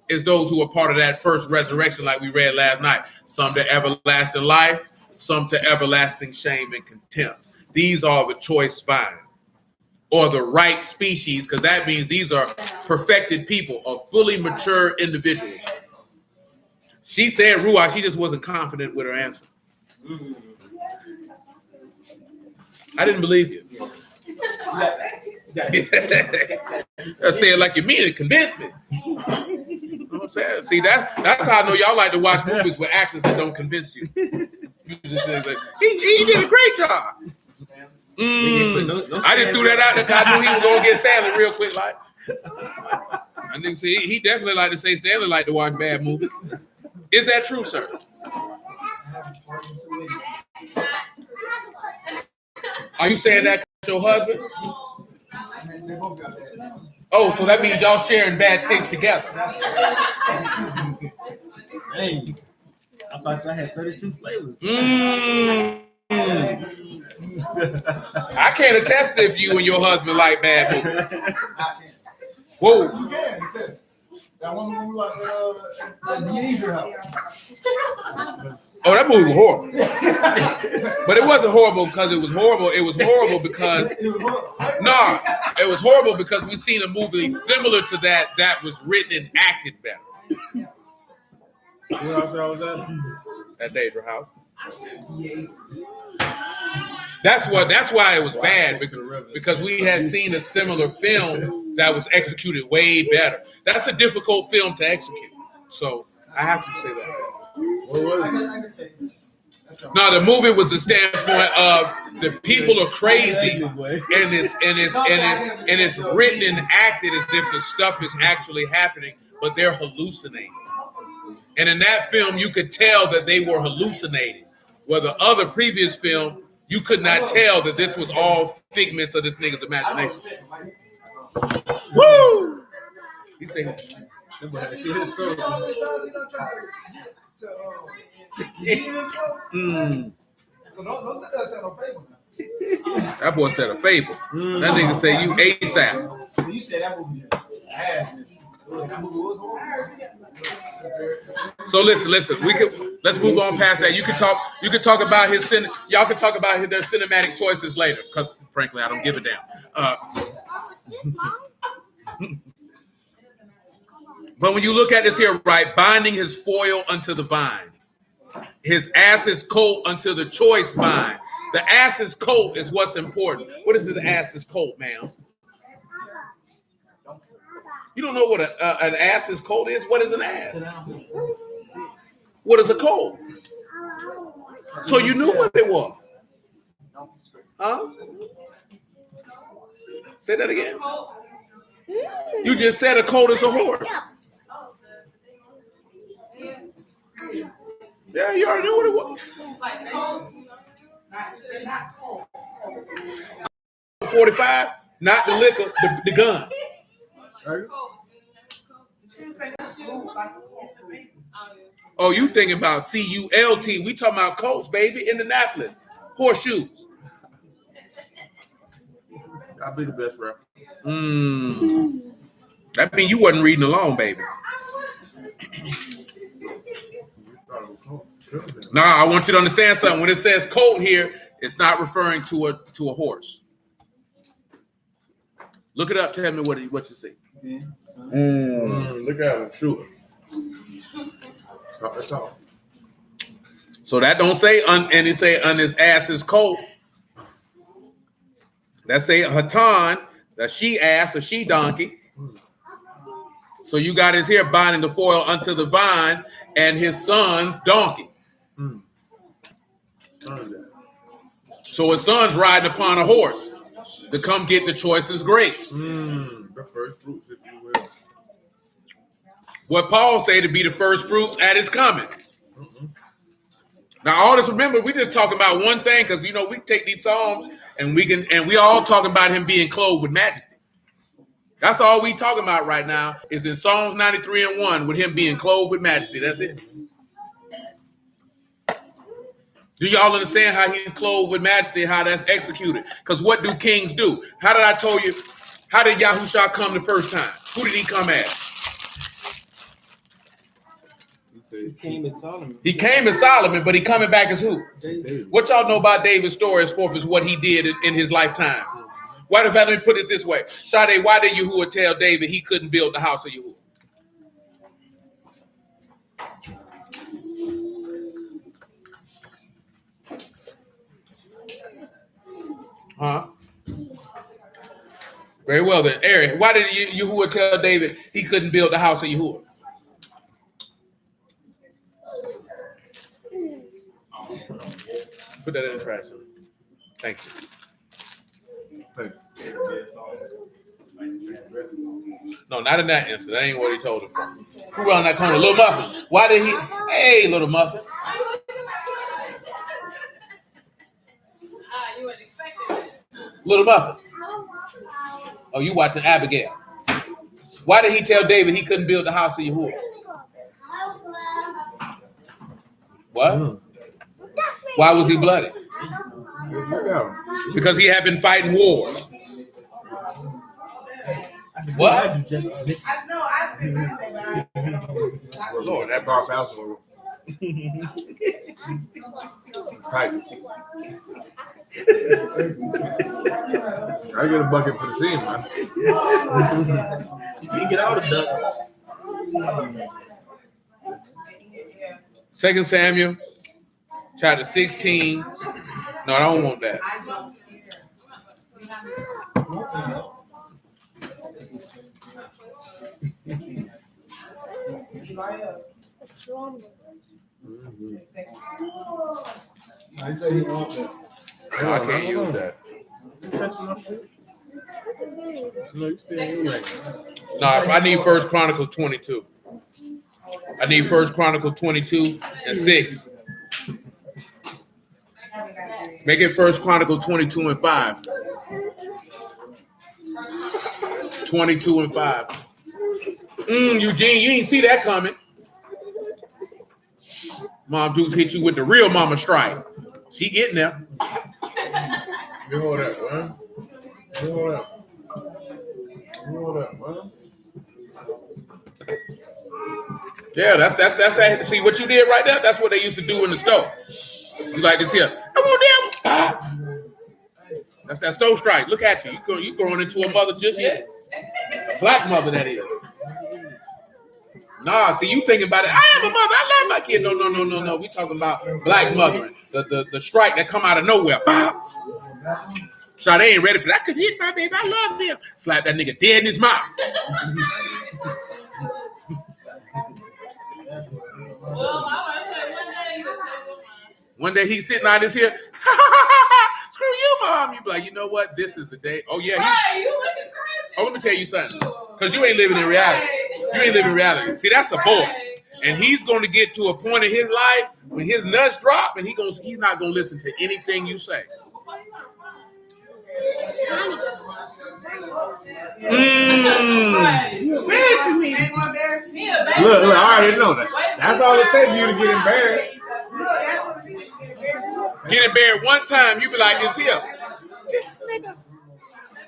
Speaker 1: is those who are part of that first resurrection, like we read last night. Some to everlasting life, some to everlasting shame and contempt. These are the choice vine, or the right species, because that means these are perfected people, or fully mature individuals. She said Ruach, she just wasn't confident with her answer. I didn't believe you. I said it like you mean it, convinced me. You know what I'm saying? See, that's how I know y'all like to watch movies with actors that don't convince you. He did a great job. I didn't throw that out there because I knew he was going to get Stanley real quick. Like, I didn't see. He definitely like to say Stanley like to watch bad movies. Is that true, sir? Are you saying that your husband? Oh, so that means y'all sharing bad taste together.
Speaker 4: Hey, I thought I had 32 flavors.
Speaker 1: I can't attest if you and your husband like bad movies. Whoa.
Speaker 7: You can. That one movie like the Behavior House.
Speaker 1: Oh, that movie was horrible. But it wasn't horrible because it was horrible. It was horrible because it was horrible because we seen a movie similar to that was written and acted better.
Speaker 2: What else y'all was at?
Speaker 1: At Daedra House. That's why it was bad, because we had seen a similar film that was executed way better. That's a difficult film to execute. So I have to say that. No, the movie was the standpoint of the people are crazy, and it's written and acted as if the stuff is actually happening, but they're hallucinating. And in that film, you could tell that they were hallucinating. Where the other previous film, you could not tell that this was all figments of this nigga's imagination. Woo! He said,
Speaker 2: That boy had to clear his throat.
Speaker 7: How many times he done tried to redeem himself? So don't sit there and tell no fable now.
Speaker 1: That boy said a fable. That nigga say you ASAP.
Speaker 5: So you said that movie just ass. That movie was horrible.
Speaker 1: So listen. Let's move on past that. You can talk about his y'all can talk about their cinematic choices later, because frankly I don't give a damn. But when you look at this here, right, binding his foil unto the vine, his ass's coat unto the choice vine. The ass's coat is what's important. What is the ass's coat, ma'am? You don't know what an ass's coat is? What is an ass? What is a coat? So you knew what it was. Huh? Say that again. You just said a coat is a horse. Yeah, you already knew what it was. 45, not the liquor, the gun. Oh, you thinking about CULT. We talking about Colts, baby, Indianapolis. Horseshoes.
Speaker 2: I'll be the best reference.
Speaker 1: That means you wasn't reading along, baby. Now, I want you to understand something. When it says colt here, it's not referring to a horse. Look it up. Tell me what you see.
Speaker 2: Look at him, sure. That's all.
Speaker 1: So that don't say and it say on his ass's coat. That say hatan, a she ass, a she donkey. So you got his here binding the foil unto the vine and his son's donkey. So his son's riding upon a horse to come get the choicest grapes.
Speaker 2: The first fruits, if you will.
Speaker 1: What Paul say to be the first fruits at his coming. Now, all this, remember, we just talking about one thing, because we take these psalms and we all talking about him being clothed with majesty. That's all we talking about right now is in Psalms 93:1 with him being clothed with majesty. That's it. Do y'all understand how he's clothed with majesty, how that's executed? Because what do kings do? How did I told you? How did Yahushua come the first time? Who did he come as?
Speaker 4: He came as Solomon.
Speaker 1: He came as Solomon, but he coming back as who?
Speaker 4: David.
Speaker 1: What y'all know about David's story as far as what he did in his lifetime? Why let me put this way? Sade, why did Yahuah tell David he couldn't build the house of Yahuah? Huh? Very well then. Eric, why did Yahuah tell David he couldn't build the house of Yahuah? Put that in the trash. Thank you. No, not in that instance. That ain't what he told him. Who around that corner? Little Muffin. Why did he? Hey, Little Muffin. Little Muffin. Oh, you watching Abigail. Why did he tell David he couldn't build the house of Yahuah? What? Why was he bloody? Because he had been fighting wars. What?
Speaker 2: Lord, that bar house was tight. I get a bucket for the team, man.
Speaker 4: You can get all the ducks.
Speaker 1: 2 Samuel, chapter 16. No, I don't want that.
Speaker 7: I say he wants that.
Speaker 1: No, I can't use that. No, I need 1 Chronicles 22. I need 1 Chronicles 22 and 6. Make it 1 Chronicles 22 and 5. 22 and 5. Eugene, you ain't see that coming. Mom Dukes hit you with the real mama strike. She getting there. Give all that, man. Give all that. Give all that, man. Yeah, that's that. See what you did right there? That's what they used to do in the store. You like this here. I want them. That's that stove strike. Look at you. You growing into a mother just yet. A black mother, that is. Nah, see, you thinking about it. I am a mother. I love my kid. No. We talking about black mothering. The strike that come out of nowhere. So they ain't ready for that. I could hit my baby. I love him. Slap that nigga dead in his mouth.
Speaker 3: Well, I was say one day you would say one.
Speaker 1: One day he's sitting out this here. Screw you, mom. You be like, you know what? This is the day. Oh yeah.
Speaker 3: Hey, you looking crazy.
Speaker 1: Oh, let me tell you something. Because you ain't living in reality. You ain't living in reality. See, that's a boy. And he's going to get to a point in his life when his nuts drop and he's not going to listen to anything you say.
Speaker 2: Look, I already know that. That's all it takes for you to get embarrassed.
Speaker 1: Get embarrassed one time, you be like, it's here. This nigga.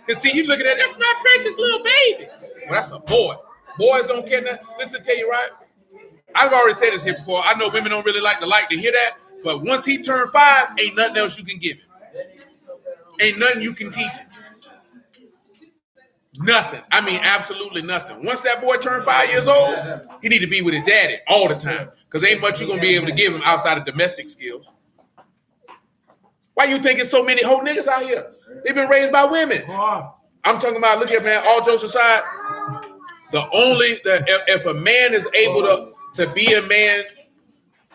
Speaker 1: Because see, you looking at that's my precious little baby. Well, that's a boy. Boys don't care nothing. Listen, to tell you right. I've already said this here before. I know women don't really like to hear that. But once he turned 5, ain't nothing else you can give him. Ain't nothing you can teach him. Nothing. I mean, absolutely nothing. Once that boy turned 5 years old, he need to be with his daddy all the time. Because ain't much you're going to be able to give him outside of domestic skills. Why you think it's so many whole niggas out here? They've been raised by women. I'm talking about, look here, man, all jokes aside, if a man is able to be a man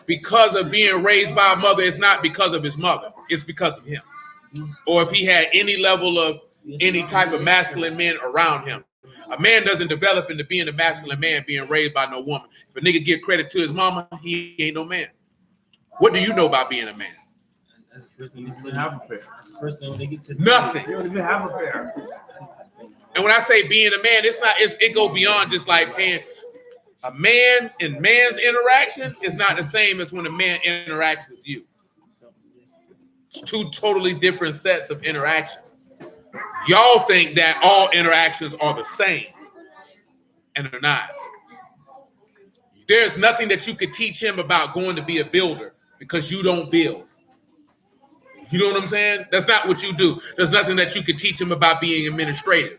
Speaker 1: because of being raised by a mother, it's not because of his mother. It's because of him. Or if he had any level of any type of masculine men around him. A man doesn't develop into being a masculine man being raised by no woman. If a nigga give credit to his mama, he ain't no man. What do you know about being a man?
Speaker 4: That's the first thing you didn't have a pair. That's the first thing when they get to
Speaker 1: Nothing.
Speaker 2: You don't even have a pair.
Speaker 1: And when I say being a man, it goes beyond just like paying. A man and man's interaction is not the same as when a man interacts with you. It's two totally different sets of interaction. Y'all think that all interactions are the same, and they're not. There's nothing that you could teach him about going to be a builder because you don't build. You know what I'm saying? That's not what you do. There's nothing that you could teach him about being administrative,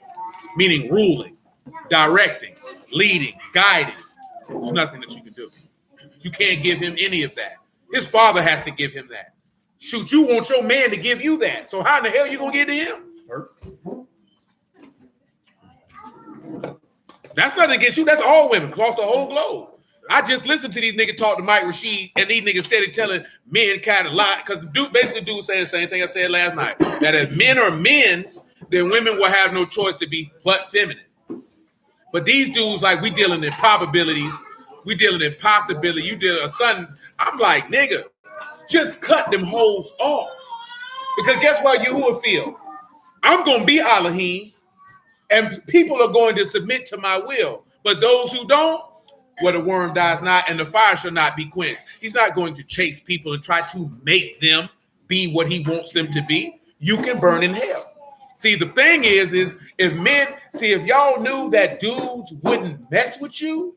Speaker 1: meaning ruling, directing, leading, guiding. There's nothing that you can do. You can't give him any of that. His father has to give him that. Shoot, you want your man to give you that. So how in the hell you gonna get to him? That's nothing against you. That's all women across the whole globe. I just listened to these niggas talk to Mike Rashid, and these niggas steady telling men kind of lie. Because dude saying the same thing I said last night. That if men are men, then women will have no choice to be but feminine. But these dudes, like, we dealing in probabilities. We dealing in possibility. You deal a son. I'm like, nigga, just cut them hoes off. Because guess what Yahuah feel? I'm going to be Elohim, and people are going to submit to my will. But those who don't, where the worm dies not, and the fire shall not be quenched. He's not going to chase people and try to make them be what he wants them to be. You can burn in hell. See, the thing is if y'all knew that dudes wouldn't mess with you,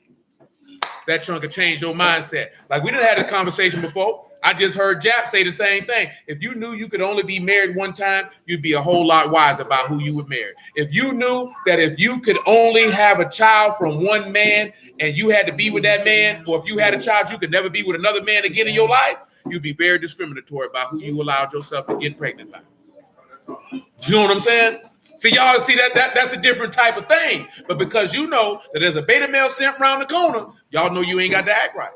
Speaker 1: that chunk could change your mindset. Like, we done had a conversation before. I just heard Jap say the same thing. If you knew you could only be married one time, you'd be a whole lot wiser about who you would marry. If you knew that if you could only have a child from one man and you had to be with that man, or if you had a child you could never be with another man again in your life, you'd be very discriminatory about who you allowed yourself to get pregnant by. You know what I'm saying? See, y'all see that's a different type of thing. But because you know that there's a beta male sent around the corner, y'all know you ain't got to act right.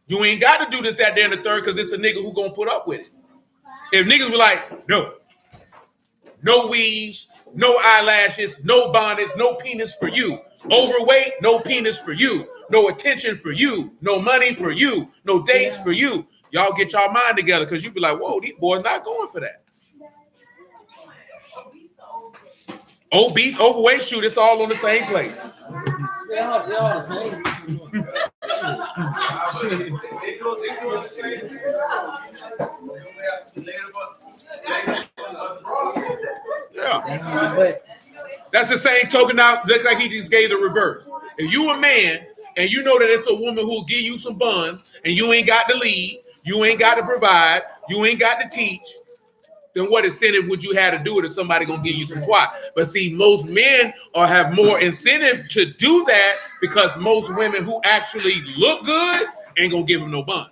Speaker 1: You ain't got to do this, that, there, and the third, because it's a nigga who gonna put up with it. If niggas were like, no weaves, no eyelashes, no bonnets, no penis for you. Overweight, no penis for you. No attention for you. No money for you. No dates for you. Y'all get y'all mind together, because you be like, whoa, these boys not going for that. Obese, overweight, shoot, it's all on the same plate.
Speaker 4: They all the same.
Speaker 1: Yeah.
Speaker 4: But
Speaker 1: That's the same token now. Look like he just gave the reverse. If you a man and you know that it's a woman who'll give you some buns and you ain't got to lead, you ain't got to provide, you ain't got to teach, then what incentive would you have to do it if somebody gonna give you some twat? But see, most men have more incentive to do that because most women who actually look good ain't gonna give them no buns.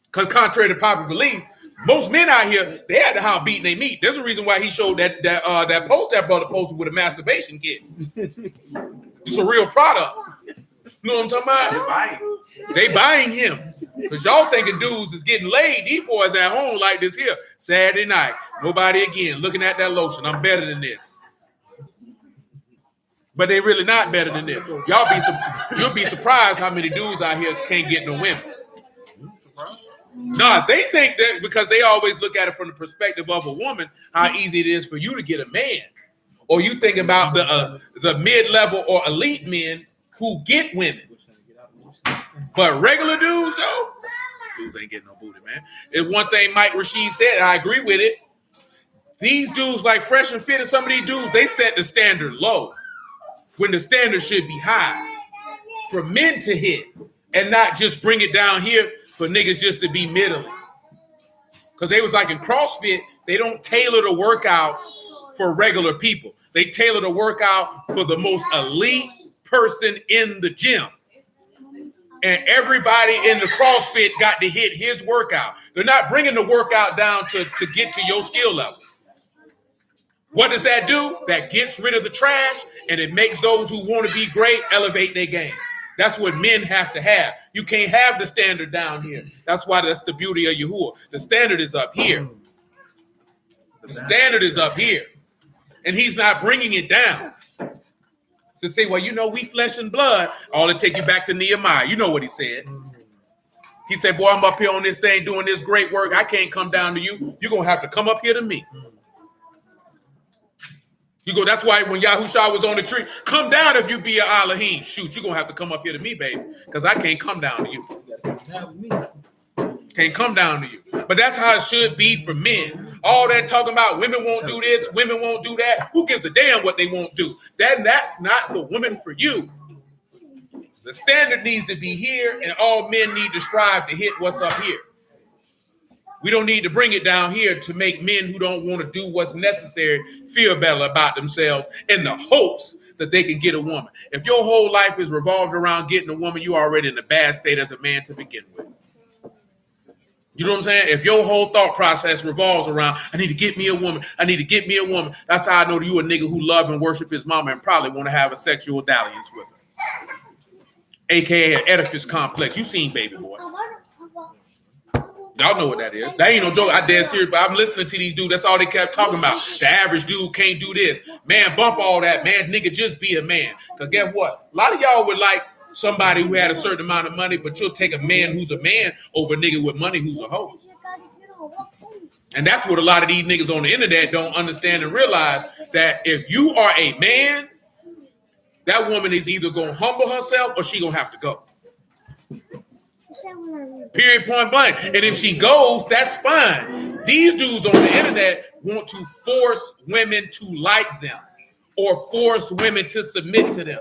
Speaker 1: Because contrary to popular belief, most men out here, they had the house beating they meat. There's a reason why he showed that post that brother posted with a masturbation kit. It's a real product. You know what I'm talking about? They buying him. Because y'all thinking dudes is getting laid. These boys at home like this here. Saturday night. Nobody again. Looking at that lotion. I'm better than this. But they really not better than this. You'll be surprised how many dudes out here can't get no women. No, they think that because they always look at it from the perspective of a woman, how easy it is for you to get a man. Or you think about the mid-level or elite men who get women. But regular dudes, though, dudes ain't getting no booty, man. It's one thing Mike Rashid said, and I agree with it. These dudes, like Fresh and Fit and some of these dudes, they set the standard low when the standard should be high for men to hit and not just bring it down here for niggas just to be middling. Because they was like in CrossFit, they don't tailor the workouts for regular people. They tailor the workout for the most elite person in the gym. And everybody in the CrossFit got to hit his workout. They're not bringing the workout down to get to your skill level. What does that do? That gets rid of the trash, and it makes those who want to be great elevate their game. That's what men have to have. You can't have the standard down here. That's why that's the beauty of Yahuah. The standard is up here. The standard is up here. And he's not bringing it down. To say, well, you know, we flesh and blood. All to take you back to Nehemiah. You know what he said. He said, boy, I'm up here on this thing doing this great work. I can't come down to you. You're going to have to come up here to me. You go, that's why when Yahushua was on the tree, come down if you be an Elohim. Shoot, you're going to have to come up here to me, baby, because I can't come down to you. Can't come down to you. But that's how it should be for men. All that talking about women won't do this, women won't do that. Who gives a damn what they won't do? That's not the woman for you. The standard needs to be here, and all men need to strive to hit what's up here. We don't need to bring it down here to make men who don't want to do what's necessary feel better about themselves in the hopes that they can get a woman. If your whole life is revolved around getting a woman, you're already in a bad state as a man to begin with. You know what I'm saying? If your whole thought process revolves around, I need to get me a woman, I need to get me a woman, that's how I know that you a nigga who love and worship his mama and probably want to have a sexual dalliance with her. AKA an edifice complex. You seen Baby Boy. Y'all know what that is. That ain't no joke. I dead serious, but I'm listening to these dudes. That's all they kept talking about. The average dude can't do this. Man, bump all that. Man, nigga, just be a man. Because guess what? A lot of y'all would like somebody who had a certain amount of money, but you'll take a man who's a man over a nigga with money who's a hoe. And that's what a lot of these niggas on the internet don't understand and realize, that if you are a man, that woman is either going to humble herself or she going to have to go. Period, point blank. And if she goes, that's fine. These dudes on the internet want to force women to like them or force women to submit to them.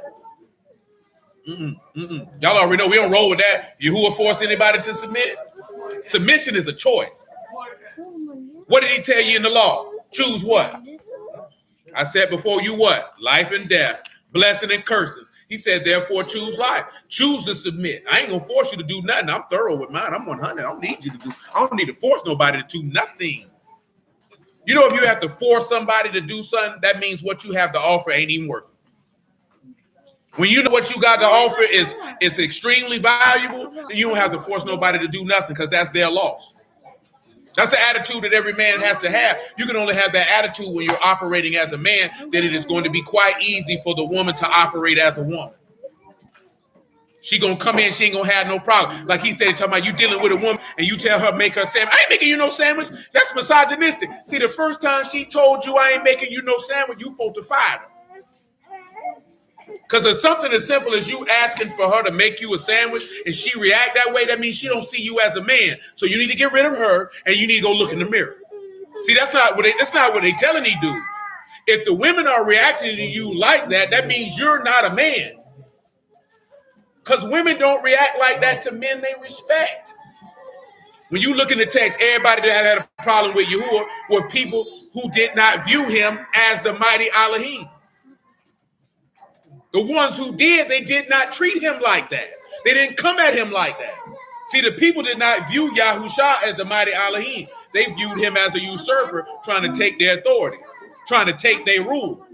Speaker 1: Y'all already know we don't roll with that. Yahuah force anybody to submit? Submission is a choice. What did he tell you in the law? Choose what? I said before you what? Life and death, blessing and curses. He said, therefore, choose life. Choose to submit. I ain't going to force you to do nothing. I'm thorough with mine. I'm 100. I don't need you to do. I don't need to force nobody to do nothing. You know, if you have to force somebody to do something, that means what you have to offer ain't even worth it. When you know what you got to offer is extremely valuable, then you don't have to force nobody to do nothing because that's their loss. That's the attitude that every man has to have. You can only have that attitude when you're operating as a man, that it is going to be quite easy for the woman to operate as a woman. She going to come in, she ain't going to have no problem. Like he said, talking about you dealing with a woman and you tell her make her sandwich. I ain't making you no sandwich. That's misogynistic. See, the first time she told you I ain't making you no sandwich, you supposed to fire her. Because it's something as simple as you asking for her to make you a sandwich and she react that way, that means she don't see you as a man. So you need to get rid of her and you need to go look in the mirror. See, that's not what they telling these dudes. If the women are reacting to you like that, that means you're not a man. Because women don't react like that to men they respect. When you look in the text, everybody that had a problem with Yahuah were people who did not view him as the mighty Elohim. The ones who did, they did not treat him like that. They didn't come at him like that. See, the people did not view Yahushua as the mighty Elohim. They viewed him as a usurper trying to take their authority, trying to take their rule.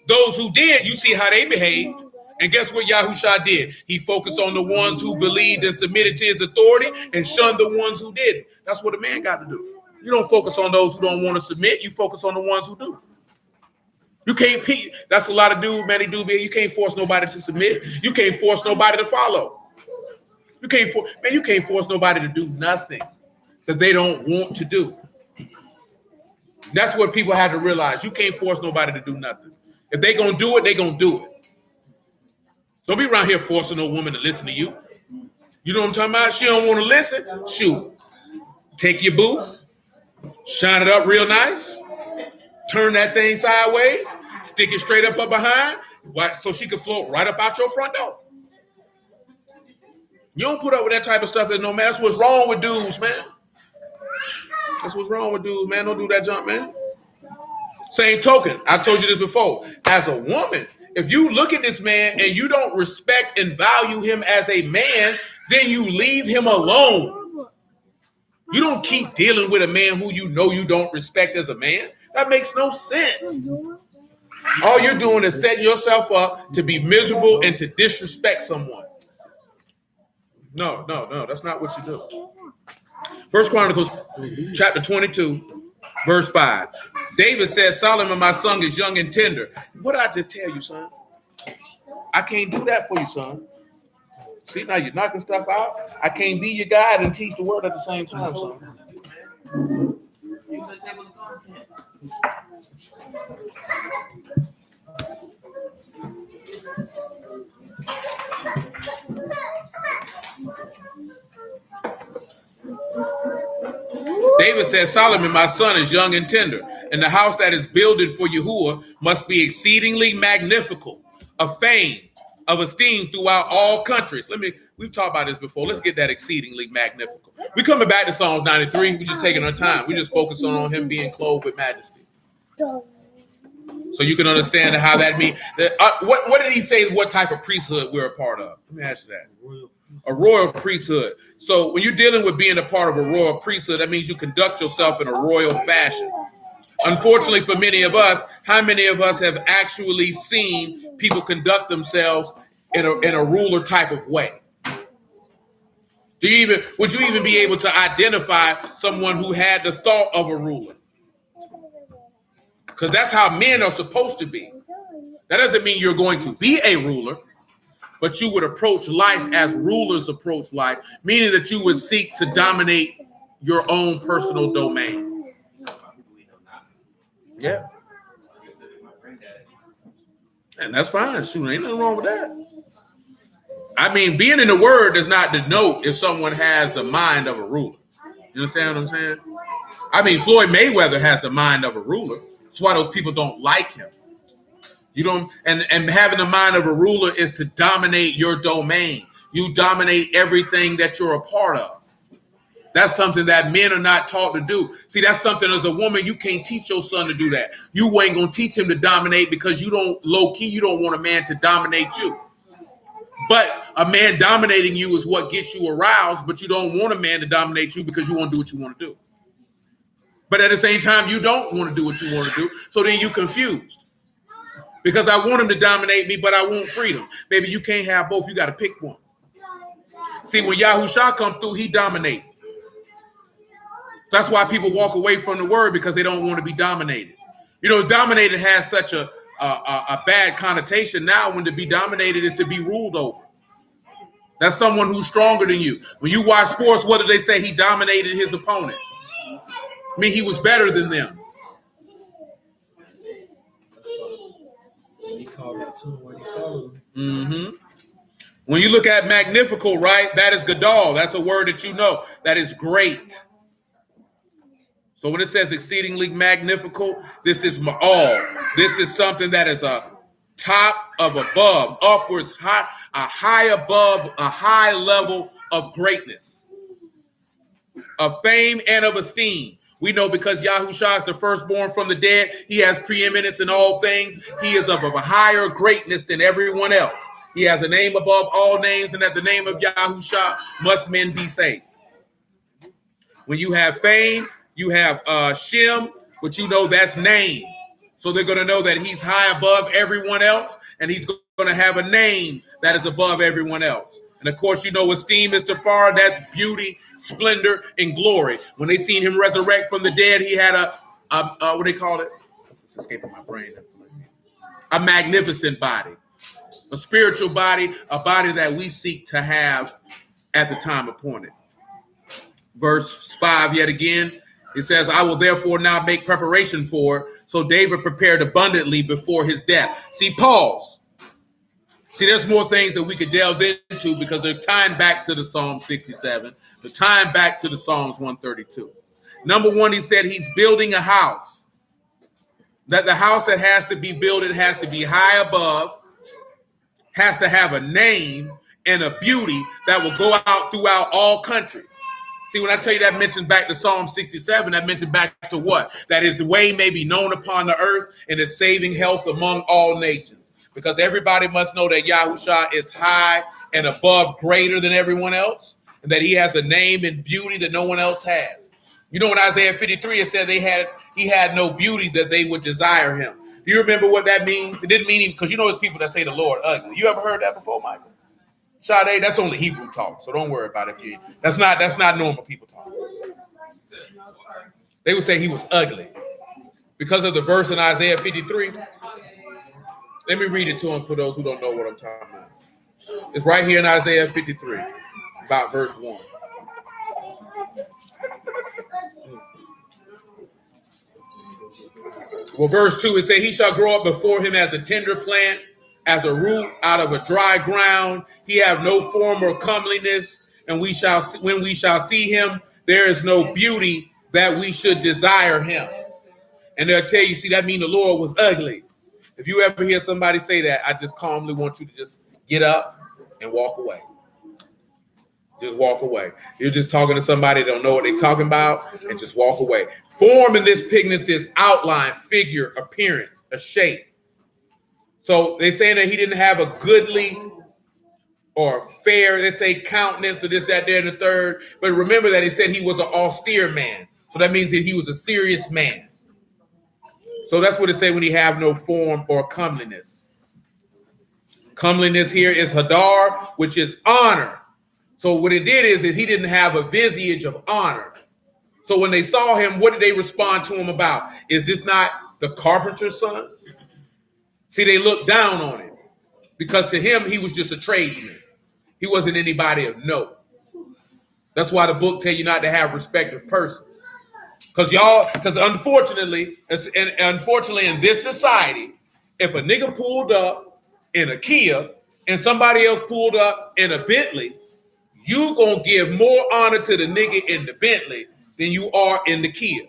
Speaker 1: Those who did, you see how they behaved. And guess what Yahushua did? He focused on the ones who believed and submitted to his authority and shunned the ones who didn't. That's what a man got to do. You don't focus on those who don't want to submit. You focus on the ones who do. You can't, that's a lot of dudes, man, they do, man. You can't force nobody to submit. You can't force nobody to follow. You can't force nobody to do nothing that they don't want to do. That's what people have to realize. You can't force nobody to do nothing. If they gonna do it, they gonna do it. Don't be around here forcing no woman to listen to you. You know what I'm talking about? She don't want to listen. Shoot. Take your booth, shine it up real nice, turn that thing sideways, stick it straight up behind, so she can float right up out your front door. You don't put up with that type of stuff, no man. That's what's wrong with dudes, man. That's what's wrong with dudes, man. Don't do that junk, man. Same token, I've told you this before. As a woman, if you look at this man and you don't respect and value him as a man, then you leave him alone. You don't keep dealing with a man who you know you don't respect as a man. That makes no sense. All you're doing is setting yourself up to be miserable and to disrespect someone. No, that's not what you do. First Chronicles chapter 22, verse 5. David said, Solomon, my son, is young and tender. What did I just tell you, son? I can't do that for you, son. See, now you're knocking stuff out. I can't be your guide and teach the word at the same time, son. David said, Solomon, my son, is young and tender, and the house that is builded for Yahuah must be exceedingly magnificent, of fame, of esteem throughout all countries. We've talked about this before. Let's get that exceedingly magnificent. We're coming back to Psalms 93. We're just taking our time. We're just focusing on him being clothed with majesty. So you can understand how that means. What did he say, what type of priesthood we're a part of? Let me ask you that. A royal priesthood. So when you're dealing with being a part of a royal priesthood, that means you conduct yourself in a royal fashion. Unfortunately for many of us, how many of us have actually seen people conduct themselves in a ruler type of way? Would you even be able to identify someone who had the thought of a ruler? Because that's how men are supposed to be. That doesn't mean you're going to be a ruler, but you would approach life as rulers approach life, meaning that you would seek to dominate your own personal domain. Yeah. And that's fine. Shoot, ain't nothing wrong with that. I mean, being in the word does not denote if someone has the mind of a ruler. You understand what I'm saying? I mean, Floyd Mayweather has the mind of a ruler. That's why those people don't like him. You don't, and having the mind of a ruler is to dominate your domain. You dominate everything that you're a part of. That's something that men are not taught to do. See, that's something as a woman, you can't teach your son to do that. You ain't gonna teach him to dominate because you don't want a man to dominate you. But a man dominating you is what gets you aroused, but you don't want a man to dominate you because you want to do what you want to do. But at the same time, you don't want to do what you want to do. So then you're confused. Because I want him to dominate me, but I want freedom. Baby, you can't have both. You got to pick one. See, when Yahushua come through, he dominates. That's why people walk away from the word, because they don't want to be dominated. You know, dominated has such a bad connotation now, when to be dominated is to be ruled over. That's someone who's stronger than you. When you watch sports, what do they say? He dominated his opponent. I mean, he was better than them.
Speaker 7: call that too when you follow.
Speaker 1: Mm-hmm. When you look at magnifical, right, that is gadol. That's a word that you know. That is great. So when it says exceedingly magnifical, this is ma'al. This is something that is a top of above, upwards, high, a high above, a high level of greatness, of fame and of esteem. We know because Yahushua is the firstborn from the dead, he has preeminence in all things. He is of a higher greatness than everyone else. He has a name above all names, and at the name of Yahushua must men be saved. When you have fame, you have Shem, but you know that's name. So they're going to know that he's high above everyone else, and he's going to have a name that is above everyone else. And of course, you know, esteem is Tafar, that's beauty, splendor, and glory. When they seen him resurrect from the dead, he had a what do they call it? It's escaping my brain. A magnificent body, a spiritual body, a body that we seek to have at the time appointed. Verse 5 yet again, it says, I will therefore now make preparation for. So David prepared abundantly before his death. See, pause. See, there's more things that we could delve into because they're tying back to the Psalm 67. They're tying back to the Psalms 132. Number one, he said he's building a house. That the house that has to be built, it has to be high above, has to have a name and a beauty that will go out throughout all countries. See, when I tell you that mentioned back to Psalm 67, that mentioned back to what? That his way may be known upon the earth and his saving health among all nations. Because everybody must know that Yahushua is high and above, greater than everyone else, and that he has a name and beauty that no one else has. You know, in Isaiah 53, it said he had no beauty that they would desire him. Do you remember what that means? It didn't mean, because you know there's people that say the Lord ugly. You ever heard that before, Michael? Sade, that's only Hebrew talk, so don't worry about it. That's not normal people talk. They would say he was ugly because of the verse in Isaiah 53. Let me read it to them for those who don't know what I'm talking about. It's right here in Isaiah 53, about verse 1. Well, verse 2, it says, he shall grow up before him as a tender plant, as a root out of a dry ground. He have no form or comeliness, and when we shall see him, there is no beauty that we should desire him. And they'll tell you, see, that means the Lord was ugly. If you ever hear somebody say that, I just calmly want you to just get up and walk away. Just walk away. You're just talking to somebody that don't know what they're talking about, and just walk away. Form in this pigment is outline, figure, appearance, a shape. So they're saying that he didn't have a goodly or fair, they say countenance or this, that, there, and the third. But remember that he said he was an austere man. So that means that he was a serious man. So that's what it says when he have no form or comeliness. Comeliness here is hadar, which is honor. So what it did is he didn't have a visage of honor. So when they saw him, what did they respond to him about? Is this not the carpenter's son? See, they looked down on him because to him, he was just a tradesman. He wasn't anybody of note. That's why the book tell you not to have respect of persons. Because unfortunately in this society, if a nigga pulled up in a Kia and somebody else pulled up in a Bentley, you gonna give more honor to the nigga in the Bentley than you are in the Kia.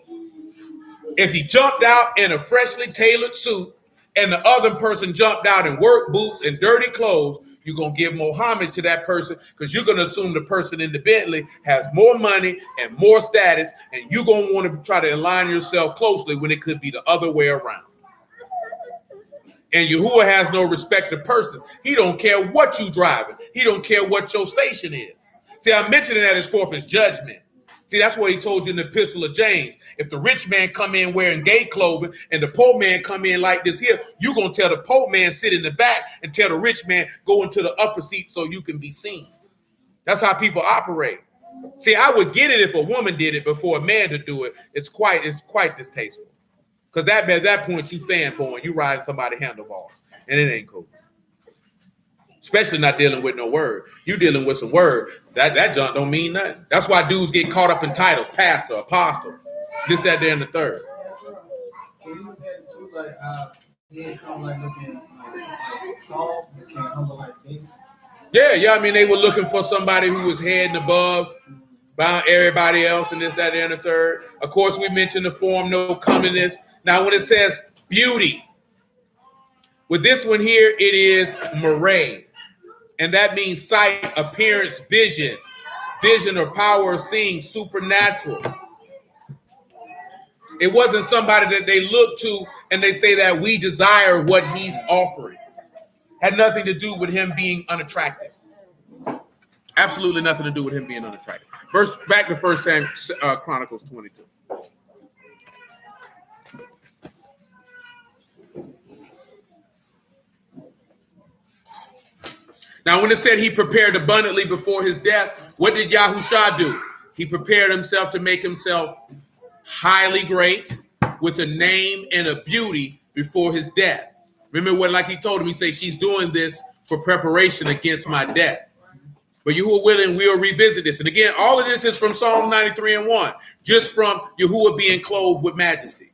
Speaker 1: If he jumped out in a freshly tailored suit and the other person jumped out in work boots and dirty clothes, you're going to give more homage to that person because you're going to assume the person in the Bentley has more money and more status, and you're going to want to try to align yourself closely when it could be the other way around. And Yahuah has no respect to persons. He don't care what you driving. He don't care what your station is. See, I'm mentioning that as forth as judgment. See, that's what he told you in the Epistle of James. If the rich man come in wearing gay clothing and the poor man come in like this here, you're going to tell the poor man sit in the back and tell the rich man go into the upper seat so you can be seen. That's how people operate. See, I would get it if a woman did it before a man to do it. It's quite distasteful. Because at that point, you fanboying, you riding somebody's handlebars, and it ain't cool. Especially not dealing with no word. You dealing with some word. That junk don't mean nothing. That's why dudes get caught up in titles, pastor, apostle, this, that, there, and the third.
Speaker 5: When you look at it too, like He didn't come like looking like Saul. He came humble like David.
Speaker 1: Yeah. I mean, they were looking for somebody who was head and above, bound everybody else, and this, that, and the third. Of course, we mentioned the form, no comeliness. Now, when it says beauty, with this one here, it is moray, and that means sight, appearance, vision or power of seeing, supernatural. It wasn't somebody that they look to and they say that we desire what he's offering. Had nothing to do with him being unattractive. Absolutely nothing to do with him being unattractive. Back to 1 Chronicles 22. Now, when it said he prepared abundantly before his death, what did Yahushua do? He prepared himself to make himself highly great with a name and a beauty before his death. Remember what, like he told him, he said, she's doing this for preparation against my death. But Yahuah willing, we'll revisit this. And again, all of this is from Psalm 93:1, just from Yahuah being clothed with majesty,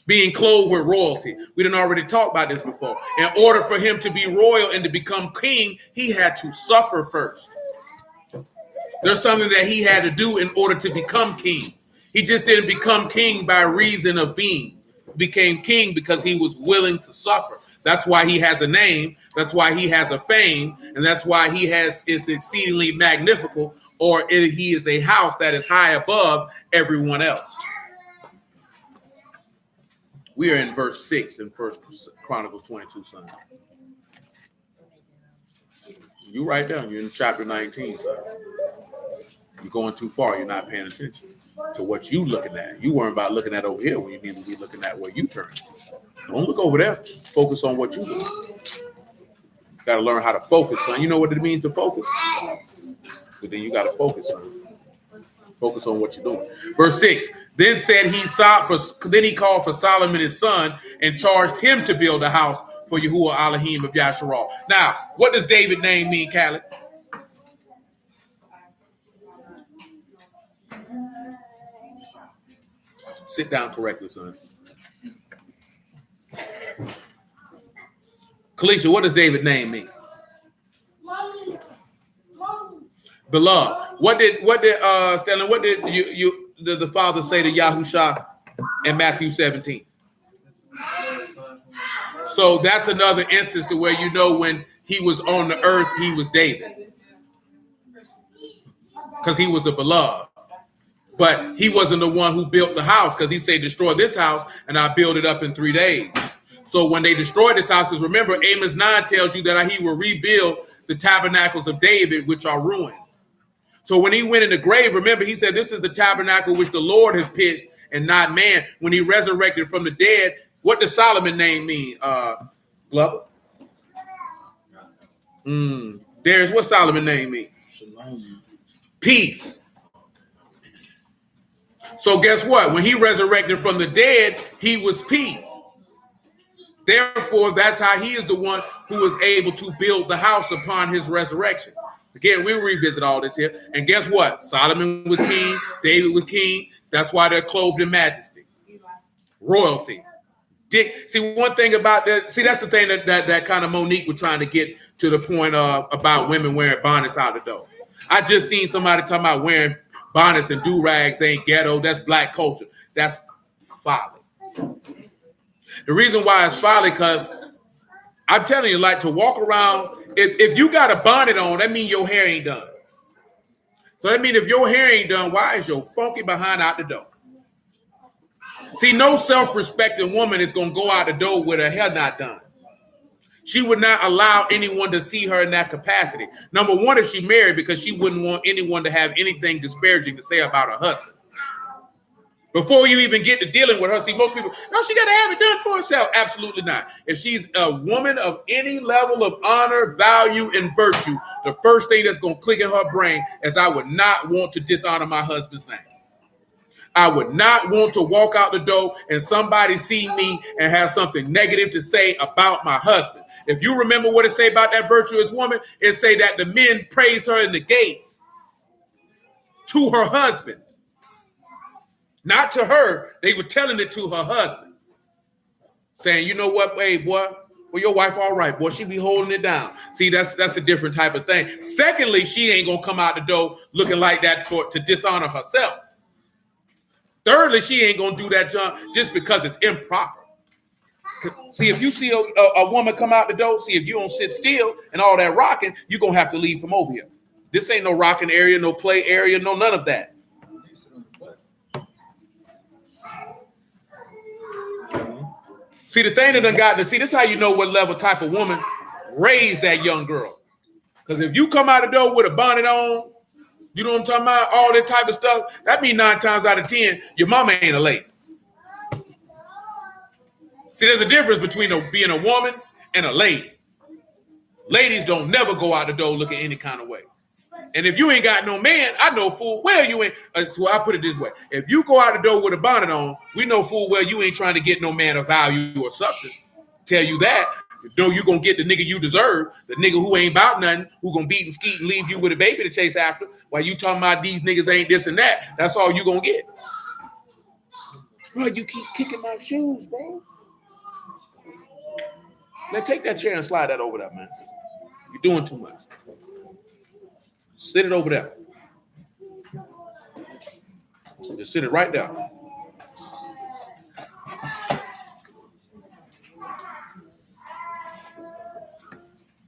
Speaker 1: being clothed with royalty. We didn't already talk about this before. In order for him to be royal and to become king, he had to suffer first. There's something that he had to do in order to become king. He just didn't become king by reason of being. He became king because he was willing to suffer. That's why he has a name. That's why he has a fame. And that's why he is exceedingly magnificent, or he is a house that is high above everyone else. We are in verse 6 in 1 Chronicles 22, son. You right there. You're in chapter 19, son. You're going too far. You're not paying attention to what you looking at. You weren't about looking at over here when you need to be looking at where you turn. Don't look over there. Focus on what you do. Got to learn how to focus, son. You know what it means to focus? But then you got to focus, son. Focus on what you're doing. Verse 6. Then he called for Solomon his son and charged him to build a house for Yahuah Elohim of Yasharal. Now, what does David's name mean, Khaled? Sit down correctly, son. Kalisha, what does David's name mean?
Speaker 3: Mommy.
Speaker 1: Beloved. What did Stellan, what did the father say to Yahusha in Matthew 17? So that's another instance to where you know when he was on the earth, he was David. Because he was the beloved. But he wasn't the one who built the house, because he said, destroy this house and I'll build it up in 3 days. So when they destroyed this house, because remember, Amos 9 tells you that he will rebuild the tabernacles of David, which are ruined. So when he went in the grave, remember, he said, this is the tabernacle which the Lord has pitched and not man. When he resurrected from the dead, what does Solomon's name mean, Glover? Darius, what Solomon's name mean?
Speaker 4: Shalom.
Speaker 1: Peace. So guess what? When he resurrected from the dead, he was peace. Therefore, that's how he is the one who was able to build the house upon his resurrection. Again, we'll revisit all this here. And guess what? Solomon was king. David was king. That's why they're clothed in majesty. Royalty. See, one thing about that, see, that's the thing that kind of Monique was trying to get to the point of about women wearing bonnets out the door. I just seen somebody talking about wearing bonnets and do-rags ain't ghetto. That's black culture. That's folly. The reason why it's folly, because I'm telling you, like, to walk around, if you got a bonnet on, that means your hair ain't done. So that means if your hair ain't done, why is your funky behind out the door? See, no self-respecting woman is going to go out the door with her hair not done. She would not allow anyone to see her in that capacity. Number one, if she married, because she wouldn't want anyone to have anything disparaging to say about her husband. Before you even get to dealing with her, see, most people, no, she got to have it done for herself. Absolutely not. If she's a woman of any level of honor, value, and virtue, the first thing that's going to click in her brain is I would not want to dishonor my husband's name. I would not want to walk out the door and somebody see me and have something negative to say about my husband. If you remember what it say about that virtuous woman, it say that the men praised her in the gates to her husband. Not to her, they were telling it to her husband. saying, you know what, hey, boy, well, your wife all right, boy, she be holding it down. See, that's a different type of thing. Secondly, she ain't gonna come out the door looking like that to dishonor herself. Thirdly, she ain't gonna do that just because it's improper. See, if you see a woman come out the door, see, if you don't sit still and all that rocking, you're gonna have to leave from over here. This ain't no rocking area, no play area, no none of that. See, the thing that done got to see, this is how you know what level type of woman raised that young girl. Because if you come out the door with a bonnet on, you know what I'm talking about, all that type of stuff, that means 9 times out of 10, your mama ain't a lady. See, there's a difference between being a woman and a lady. Ladies don't never go out the door looking any kind of way. And if you ain't got no man, I know full well you ain't. So I put it this way: if you go out the door with a bonnet on, we know full well you ain't trying to get no man of value or substance. Tell you that. No, you gonna get the nigga you deserve, the nigga who ain't about nothing, who gonna beat and skeet and leave you with a baby to chase after. While you talking about these niggas ain't this and that, that's all you gonna get. Bro, you keep kicking my shoes, bro. Now take that chair and slide that over there, man. You're doing too much. Sit it over there. Just sit it right there.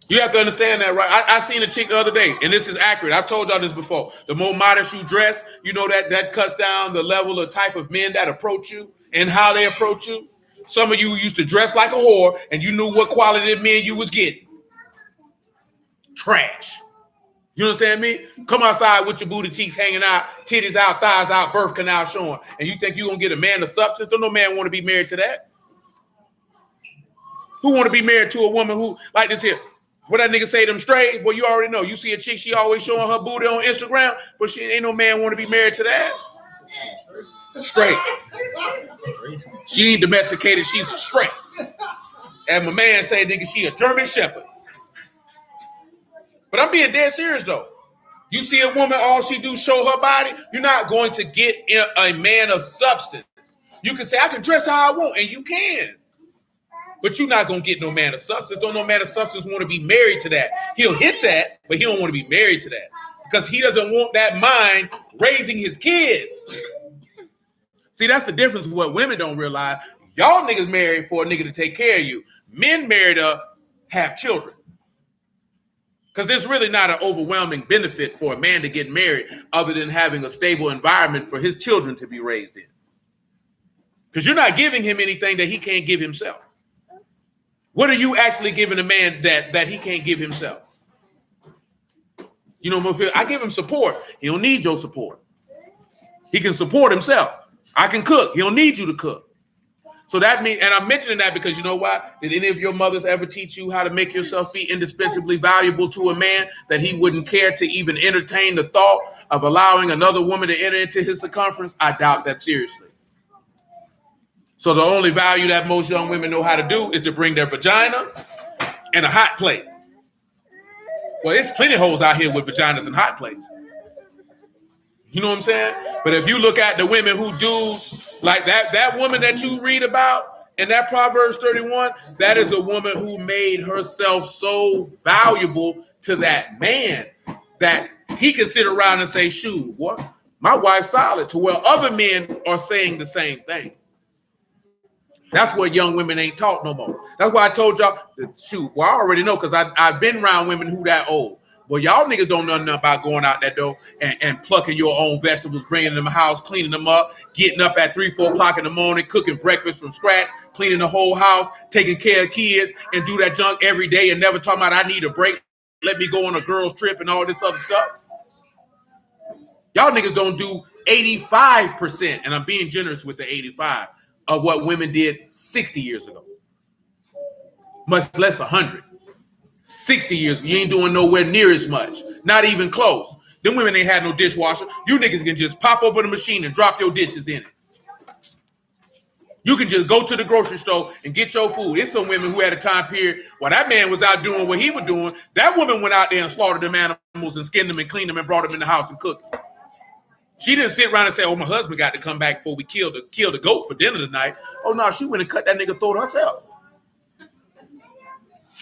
Speaker 1: You have to understand that, right? I seen a chick the other day, and this is accurate. I've told y'all this before. The more modest you dress, you know that cuts down the level of type of men that approach you and how they approach you. Some of you used to dress like a whore, and you knew what quality of men you was getting. Trash. You understand me? Come outside with your booty cheeks hanging out, titties out, thighs out, birth canal showing, and you think you're going to get a man of substance? Don't no man want to be married to that. Who want to be married to a woman who, like this here, what that nigga say, them straight? Well, you already know. You see a chick, she always showing her booty on Instagram, but she ain't no man want to be married to that. Straight. She ain't domesticated, she's a straight. And my man say, nigga, she a German Shepherd. But I'm being dead serious, though. You see a woman, all she do show her body, you're not going to get a man of substance. You can say, I can dress how I want, and you can. But you're not going to get no man of substance. Don't no man of substance want to be married to that. He'll hit that, but he don't want to be married to that. Because he doesn't want that mind raising his kids. See, that's the difference with what women don't realize. Y'all niggas married for a nigga to take care of you. Men married to have children. Because there's really not an overwhelming benefit for a man to get married other than having a stable environment for his children to be raised in. Because you're not giving him anything that he can't give himself. What are you actually giving a man that he can't give himself? You know, I give him support. He don't need your support. He can support himself. I can cook. He don't need you to cook. So that means, and I'm mentioning that because you know why? Did any of your mothers ever teach you how to make yourself be indispensably valuable to a man that he wouldn't care to even entertain the thought of allowing another woman to enter into his circumference? I doubt that seriously. So the only value that most young women know how to do is to bring their vagina and a hot plate. Well, there's plenty of hoes out here with vaginas and hot plates. You know what I'm saying? But if you look at the women who dudes, like that woman that you read about in that Proverbs 31, that is a woman who made herself so valuable to that man that he can sit around and say, shoot, what? My wife's solid, to where other men are saying the same thing. That's what young women ain't taught no more. That's why I told y'all, shoot, well, I already know because I've been around women who that old. Well, y'all niggas don't know nothing about going out that door and plucking your own vegetables, bringing them to the house, cleaning them up, getting up at 3, 4 o'clock in the morning, cooking breakfast from scratch, cleaning the whole house, taking care of kids, and do that junk every day and never talking about I need a break, let me go on a girl's trip and all this other stuff. Y'all niggas don't do 85%, and I'm being generous with the 85, of what women did 60 years ago. Much less 100. 60 years, you ain't doing nowhere near as much. Not even close. Them women ain't had no dishwasher. You niggas can just pop open the machine and drop your dishes in it. You can just go to the grocery store and get your food. It's some women who had a time period while that man was out doing what he was doing. That woman went out there and slaughtered them animals and skinned them and cleaned them and brought them in the house and cooked them. She didn't sit around and say, "Oh, my husband got to come back before we kill the goat for dinner tonight." Oh no, she went and cut that nigga throat herself.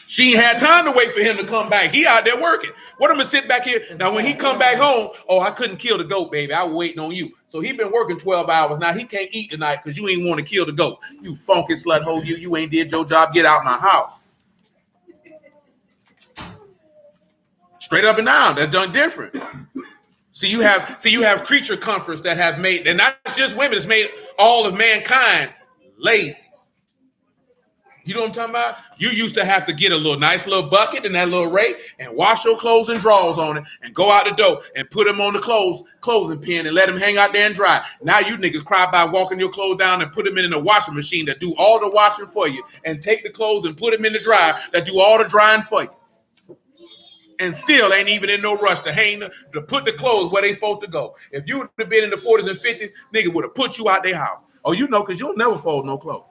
Speaker 1: She ain't had time to wait for him to come back. He out there working. What am I sit back here? Now, when he come back home, oh, I couldn't kill the goat, baby. I was waiting on you. So he been working 12 hours. Now he can't eat tonight because you ain't want to kill the goat. You funky slut hole. You ain't did your job. Get out my house. Straight up and down. That's done different. See, you have creature comforts that have made, and not just women, it's made all of mankind lazy. You know what I'm talking about? You used to have to get a nice little bucket and that little rake and wash your clothes and drawers on it and go out the door and put them on the clothing pin and let them hang out there and dry. Now you niggas cry by walking your clothes down and put them in the washing machine that do all the washing for you, and take the clothes and put them in the dryer that do all the drying for you. And still ain't even in no rush to put the clothes where they supposed to go. If you would have been in the 40s and 50s, nigga would have put you out their house. Oh, you know, because you'll never fold no clothes.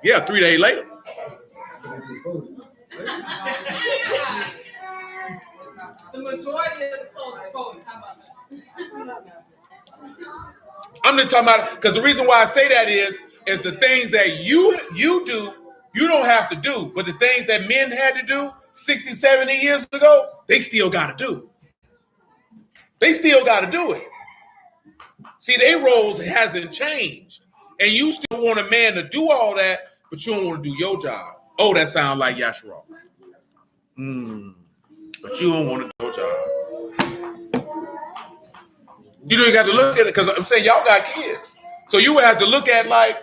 Speaker 1: Yeah, 3 days later.
Speaker 3: The majority of the clothes are folded. How about that?
Speaker 1: I'm just talking about, because the reason why I say that is the things that you do, you don't have to do. But the things that men had to do 60, 70 years ago, they still got to do. They still got to do it. See, their roles hasn't changed. And you still want a man to do all that, but you don't want to do your job. Oh, that sounds like Yahuah. But you don't want to do your job. You know, you got to look at it, because I'm saying y'all got kids. So you would have to look at, like,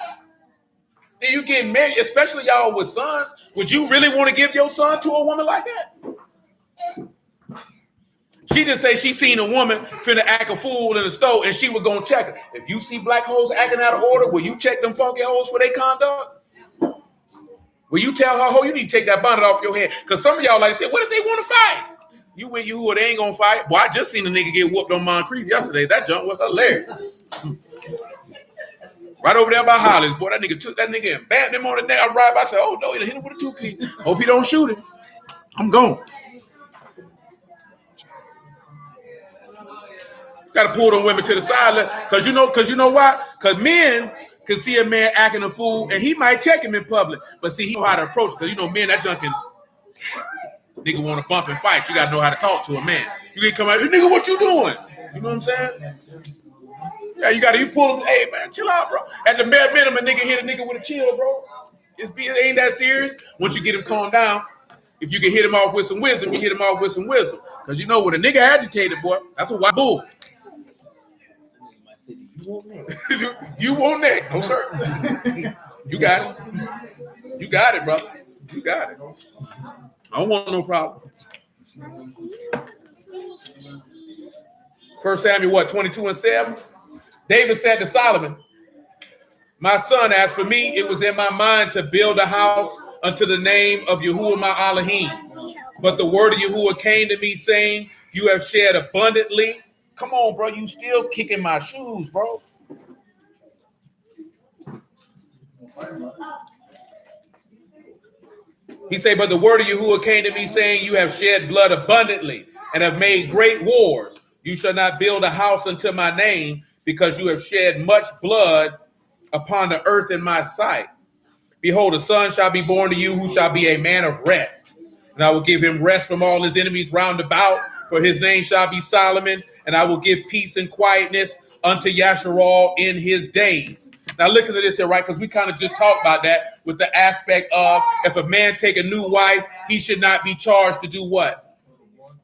Speaker 1: then you get married, especially y'all with sons. Would you really want to give your son to a woman like that? She just say she seen a woman finna act a fool in the store, and she was gonna check her. If you see black hoes acting out of order, will you check them funky hoes for their conduct? Will you tell her, you need to take that bonnet off your head? Because some of y'all like to say, what if they want to fight? You with Yahuah, they ain't gonna fight. Boy, I just seen a nigga get whooped on Moncrief yesterday. That jump was hilarious. Right over there by Hollis, boy, that nigga took that nigga and batted him on the neck. I ride by, I said, oh no, he hit him with a 2-piece. Hope he don't shoot him. I'm going. Got to pull them women to the side, because you know why? Because men can see a man acting a fool, and he might check him in public, but see, he know how to approach it. Because you know, men, that junk can nigga want to bump and fight. You got to know how to talk to a man. You can come out, hey, nigga, what you doing? You know what I'm saying? Yeah, you pull him. Hey man, chill out, bro. At the bare minimum, nigga hit a nigga with a chill, bro. It ain't that serious. Once you get him calmed down, if you can hit him off with some wisdom, you hit him off with some wisdom. Because you know, when a nigga agitated, boy, that's a white bull. You want that? No, sir. You got it. You got it, brother. You got it. I don't want no problem. 1 Samuel, 22:7? David said to Solomon, my son, as for me, it was in my mind to build a house unto the name of Yahuah my Elohim. But the word of Yahuah came to me, saying, you have shed abundantly. Come on, bro. You still kicking my shoes, bro. He said, but the word of Yahuah came to me, saying, you have shed blood abundantly and have made great wars. You shall not build a house unto my name, because you have shed much blood upon the earth in my sight. Behold, a son shall be born to you, who shall be a man of rest. And I will give him rest from all his enemies round about, for his name shall be Solomon, and I will give peace and quietness unto Yasharal in his days. Now look at this here, right? Because we kind of just talked about that with the aspect of, if a man take a new wife, he should not be charged to do what?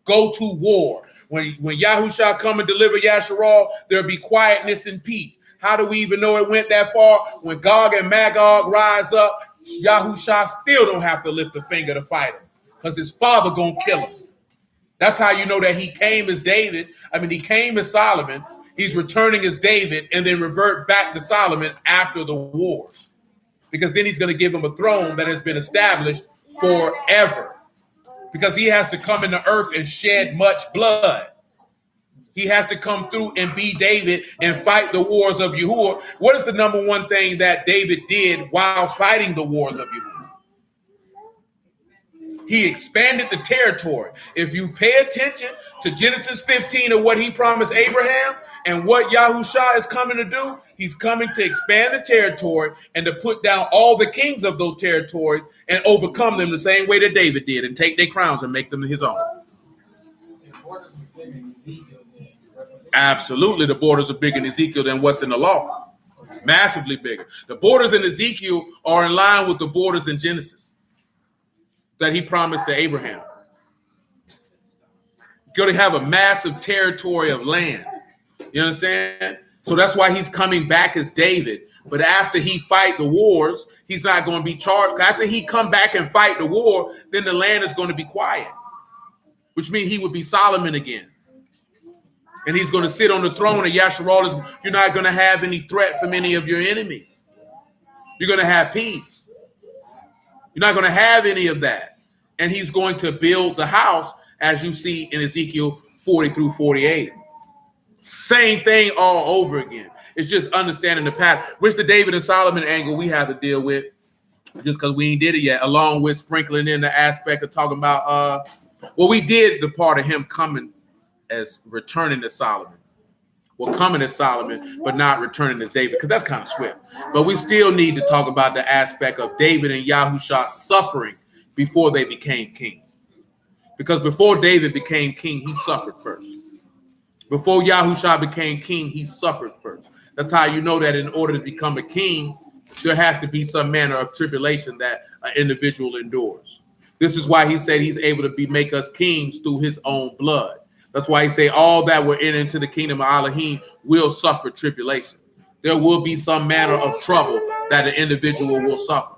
Speaker 1: Go to war. When Yahuah shall come and deliver Yasharal, there'll be quietness and peace. How do we even know it went that far? When Gog and Magog rise up, Yahuah still don't have to lift a finger to fight him, because his father gonna kill him. That's how you know that he came as David. He came as Solomon. He's returning as David, and then revert back to Solomon after the war, because then he's going to give him a throne that has been established forever, because he has to come in the earth and shed much blood. He has to come through and be David and fight the wars of Yahuah. What is the number one thing that David did while fighting the wars of Yahuah? He expanded the territory. If you pay attention to Genesis 15 of what he promised Abraham and what Yahushua is coming to do, he's coming to expand the territory and to put down all the kings of those territories and overcome them the same way that David did and take their crowns and make them his own. Absolutely, the borders are bigger in Ezekiel than what's in the law. Massively bigger. The borders in Ezekiel are in line with the borders in Genesis that he promised to Abraham. You're going to have a massive territory of land. You understand? So that's why he's coming back as David. But after he fight the wars, he's not going to be charged. After he come back and fight the war, then the land is going to be quiet, which means he would be Solomon again. And he's going to sit on the throne, and Yasharal is, you're not going to have any threat from any of your enemies. You're going to have peace. You're not going to have any of that. And he's going to build the house, as you see in Ezekiel 40 through 48. Same thing all over again. It's just understanding the path, which the David and Solomon angle we have to deal with, just because we ain't did it yet, along with sprinkling in the aspect of talking about, well, we did the part of him coming as returning to Solomon. Well, coming as Solomon, but not returning as David, because that's kind of swift. But we still need to talk about the aspect of David and Yahushua suffering before they became king. Because before David became king, he suffered first. Before Yahushua became king, he suffered first. That's how you know that in order to become a king, there has to be some manner of tribulation that an individual endures. This is why he said he's able to make us kings through his own blood. That's why he say all that were into the kingdom of Elohim will suffer tribulation. There will be some manner of trouble that an individual will suffer.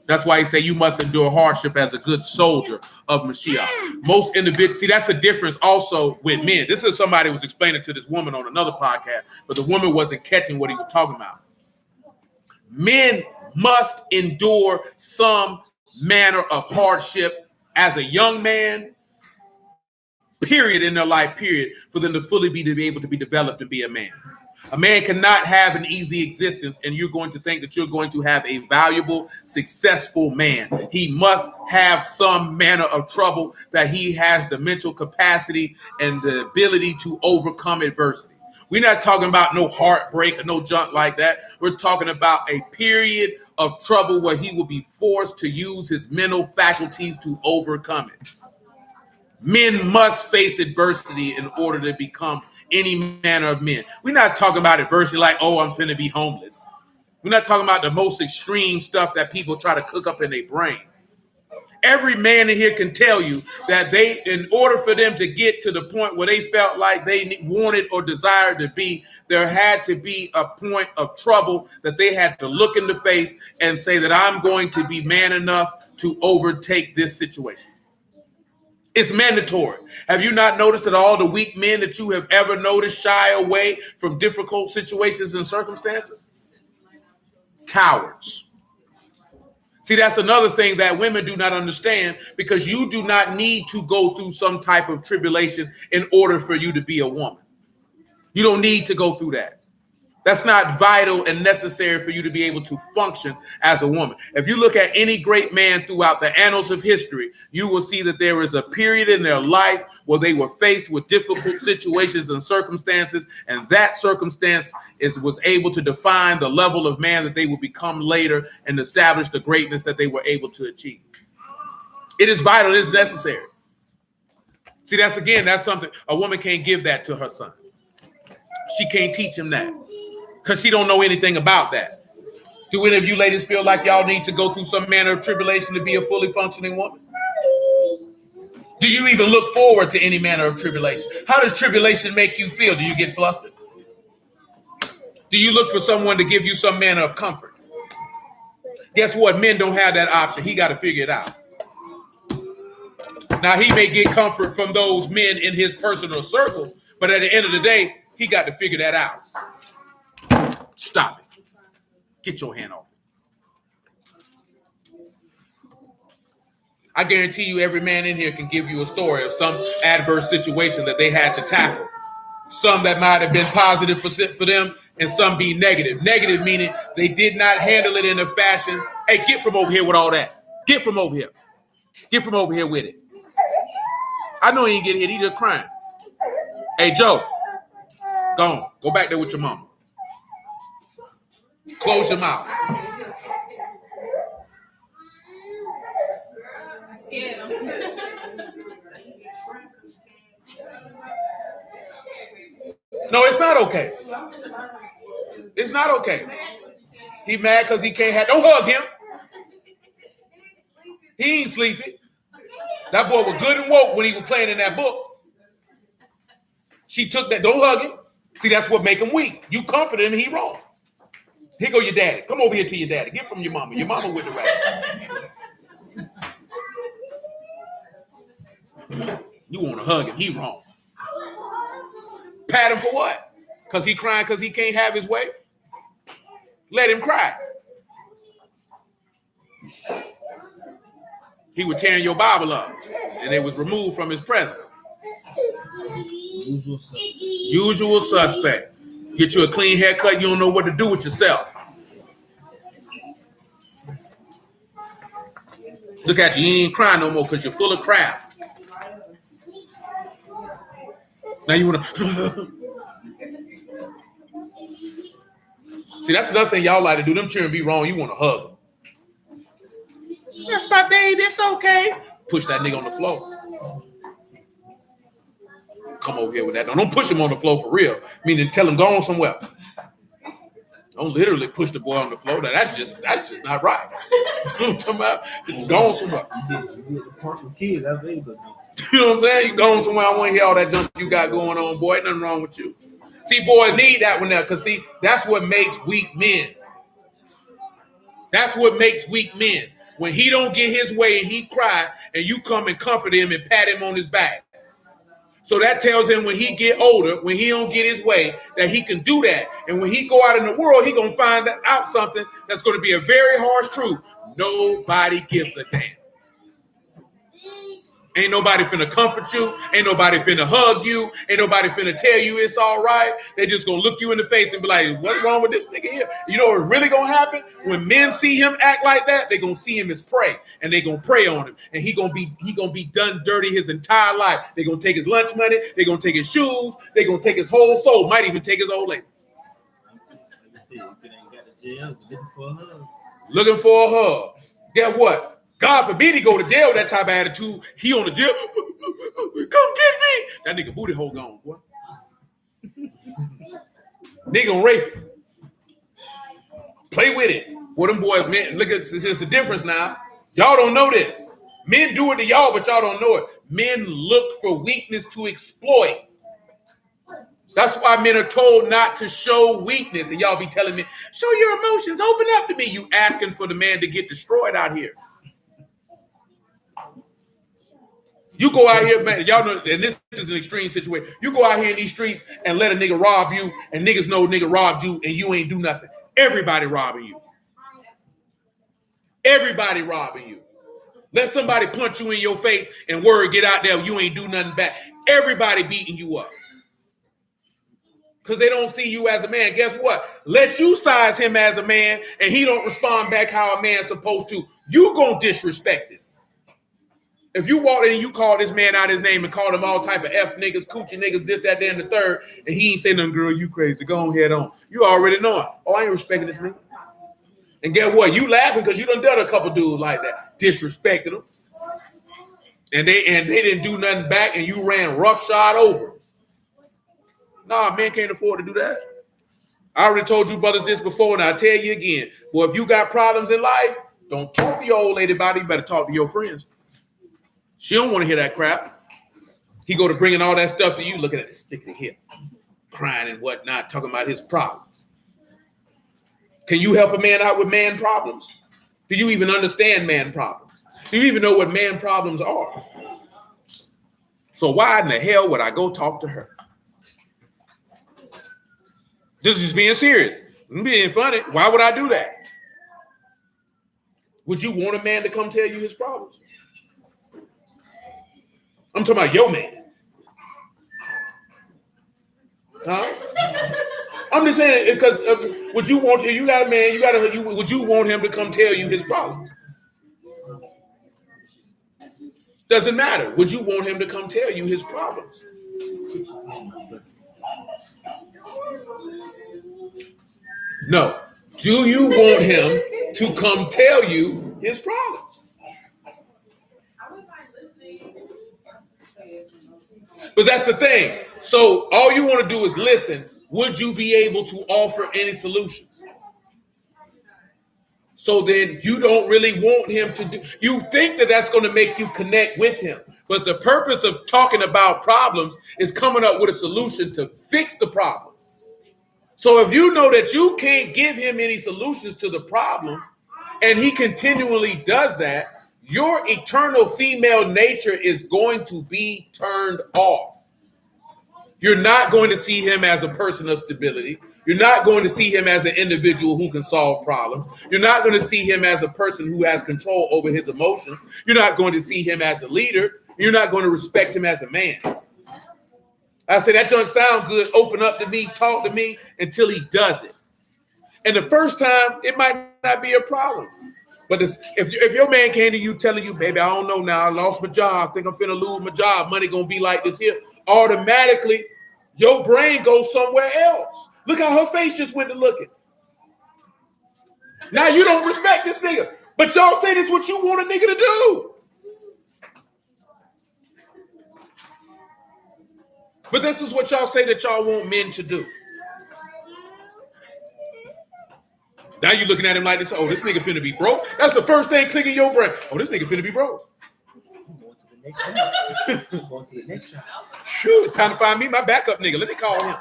Speaker 1: That's why he say you must endure hardship as a good soldier of Mashiach. Most individuals, see, that's the difference also with men. This is somebody was explaining to this woman on another podcast, but the woman wasn't catching what he was talking about. Men must endure some manner of hardship as a young man, period, in their life, period, for them to fully be able to be developed and be a man. A man cannot have an easy existence, and you're going to think that you're going to have a valuable, successful man. He must have some manner of trouble, that he has the mental capacity and the ability to overcome adversity. We're not talking about no heartbreak or no junk like that. We're talking about a period of trouble where he will be forced to use his mental faculties to overcome it. Men must face adversity in order to become any manner of men. We're not talking about adversity like, oh, I'm finna be homeless. We're not talking about the most extreme stuff that people try to cook up in their brain. Every man in here can tell you that they, in order for them to get to the point where they felt like they wanted or desired to be, there had to be a point of trouble that they had to look in the face and say that I'm going to be man enough to overtake this situation. It's mandatory. Have you not noticed that all the weak men that you have ever noticed shy away from difficult situations and circumstances? Cowards. See, that's another thing that women do not understand, because you do not need to go through some type of tribulation in order for you to be a woman. You don't need to go through that. That's not vital and necessary for you to be able to function as a woman. If you look at any great man throughout the annals of history, you will see that there is a period in their life where they were faced with difficult situations and circumstances, and that circumstance was able to define the level of man that they would become later and establish the greatness that they were able to achieve. It is vital, it is necessary. See, that's something a woman can't give that to her son. She can't teach him that, because she don't know anything about that. Do any of you ladies feel like y'all need to go through some manner of tribulation to be a fully functioning woman? Do you even look forward to any manner of tribulation? How does tribulation make you feel? Do you get flustered? Do you look for someone to give you some manner of comfort? Guess what? Men don't have that option. He got to figure it out. Now, he may get comfort from those men in his personal circle, but at the end of the day, he got to figure that out. Stop it. Get your hand off it. I guarantee you every man in here can give you a story of some adverse situation that they had to tackle. Some that might have been positive for them, and some be negative. Negative meaning they did not handle it in a fashion. Hey, get from over here with all that. Get from over here. Get from over here with it. I know he ain't get hit. He just crying. Hey, Joe. Go on. Go back there with your mama. Close your mouth.
Speaker 3: I scared him.
Speaker 1: No, it's not okay. It's not okay. He mad because he can't have. Don't hug him. He ain't sleepy. That boy was good and woke when he was playing in that book. She took that. Don't hug him. See, that's what make him weak. You comfort him, he wrong. Here go your daddy. Come over here to your daddy. Get from your mama. Your mama with the rat. You want to hug him. He wrong. Pat him for what? Because he crying because he can't have his way? Let him cry. He was tearing your Bible up, and it was removed from his presence. Usual suspect. Get you a clean haircut, you don't know what to do with yourself. Look at you, you ain't crying no more because you're full of crap. Now you want to... See, that's another thing y'all like to do. Them children be wrong, you want to hug them. That's my baby, it's okay. Push that nigga on the floor. Come over here with that. Don't push him on the floor for real. Meaning tell him go on somewhere. Don't literally push the boy on the floor. That's just not right. I'm talking about just go on somewhere.
Speaker 4: You park with kids, that's very good.
Speaker 1: You know what I'm saying? You go on somewhere. I want to hear all that junk you got going on, boy. Ain't nothing wrong with you. See, boys need that one now, because see, that's what makes weak men. That's what makes weak men. When he don't get his way and he cry, and you come and comfort him and pat him on his back. So that tells him when he get older, when he don't get his way, that he can do that. And when he go out in the world, he gonna find out something that's gonna be a very harsh truth. Nobody gives a damn. Ain't nobody finna comfort you. Ain't nobody finna hug you. Ain't nobody finna tell you it's all right. They just gonna look you in the face and be like, what's wrong with this nigga here? You know what's really gonna happen? When men see him act like that, they gonna see him as prey. And they gonna prey on him. And he gonna be done dirty his entire life. They gonna take his lunch money. They gonna take his shoes. They gonna take his whole soul. Might even take his old lady.
Speaker 4: Like I said, if it ain't got to jail, looking for a hug.
Speaker 1: Looking for a hug. Guess what? God forbid he go to jail with that type of attitude. He on the jail. Come get me. That nigga booty hole gone, boy. Nigga gonna rape you. Play with it. Boy, them boys, man, look at this. It's a difference now. Y'all don't know this. Men do it to y'all, but y'all don't know it. Men look for weakness to exploit. That's why men are told not to show weakness. And y'all be telling me, show your emotions, open up to me. You asking for the man to get destroyed out here. You go out here, man, y'all know, and this is an extreme situation. You go out here in these streets and let a nigga rob you, and niggas know nigga robbed you, and you ain't do nothing. Everybody robbing you. Everybody robbing you. Let somebody punch you in your face and word get out there, you ain't do nothing back. Everybody beating you up. Because they don't see you as a man. Guess what? Let you size him as a man, and he don't respond back how a man's supposed to. You gonna disrespect him. If you walk in and you call this man out his name and call him all type of F niggas, coochie niggas, this, that, that, and the third, and he ain't say nothing, girl, you crazy. Go on head on. You already know it. Oh, I ain't respecting this nigga. And guess what? You laughing because you done a couple dudes like that. Disrespected them. And they didn't do nothing back, and you ran roughshod over. Nah, man can't afford to do that. I already told you brothers this before, and I'll tell you again. Boy, if you got problems in life, don't talk to your old lady about it. You better talk to your friends. She don't want to hear that crap. He go to bringing all that stuff to you, looking at it, sticking hip, crying and whatnot, talking about his problems. Can you help a man out with man problems? Do you even understand man problems? Do you even know what man problems are? So why in the hell would I go talk to her? This is just being serious. I'm being funny. Why would I do that? Would you want a man to come tell you his problems? I'm talking about your man. Huh? I'm just saying because would you want you got a man, would you want him to come tell you his problems? Doesn't matter. Would you want him to come tell you his problems? No. Do you want him to come tell you his problems? But that's the thing. So all you want to do is listen. Would you be able to offer any solutions? So then you don't really want him to do. You think that that's going to make you connect with him. But the purpose of talking about problems is coming up with a solution to fix the problem. So if you know that you can't give him any solutions to the problem, and he continually does that, your eternal female nature is going to be turned off. You're not going to see him as a person of stability. You're not going to see him as an individual who can solve problems. You're not going to see him as a person who has control over his emotions. You're not going to see him as a leader. You're not going to respect him as a man. I say that junk sound good. Open up to me, talk to me until he does it. And the first time, it might not be a problem. But if your man came to you telling you, baby, I don't know now, I lost my job, I think I'm finna lose my job, money gonna be like this here, automatically your brain goes somewhere else. Look how her face just went to looking. Now you don't respect this nigga, but y'all say this is what you want a nigga to do. But this is what y'all say that y'all want men to do. Now you looking at him like this, oh, this nigga finna be broke. That's the first thing clicking your brain. Oh, this nigga finna be broke.
Speaker 4: Going to the next shot.
Speaker 1: Shoot, it's time to find me my backup nigga. Let me call him.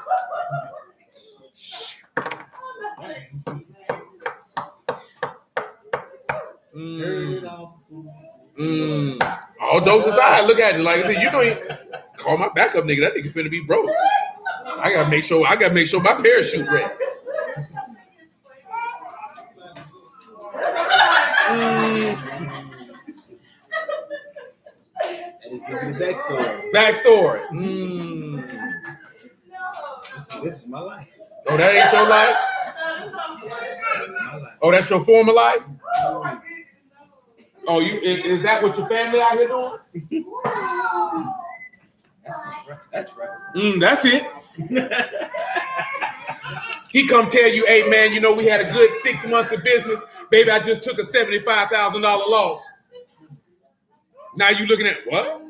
Speaker 1: All jokes aside, look at it. Like I said, you know, call my backup nigga. That nigga finna be broke. I gotta make sure my parachute ready. Backstory.
Speaker 4: This is my life.
Speaker 1: Oh, that ain't your life? Oh, that's your former life? Oh, is that what your family out here doing?
Speaker 4: That's right.
Speaker 1: That's it. He come tell you, hey man, you know we had a good 6 months of business. Baby, I just took a $75,000 loss. Now you looking at what?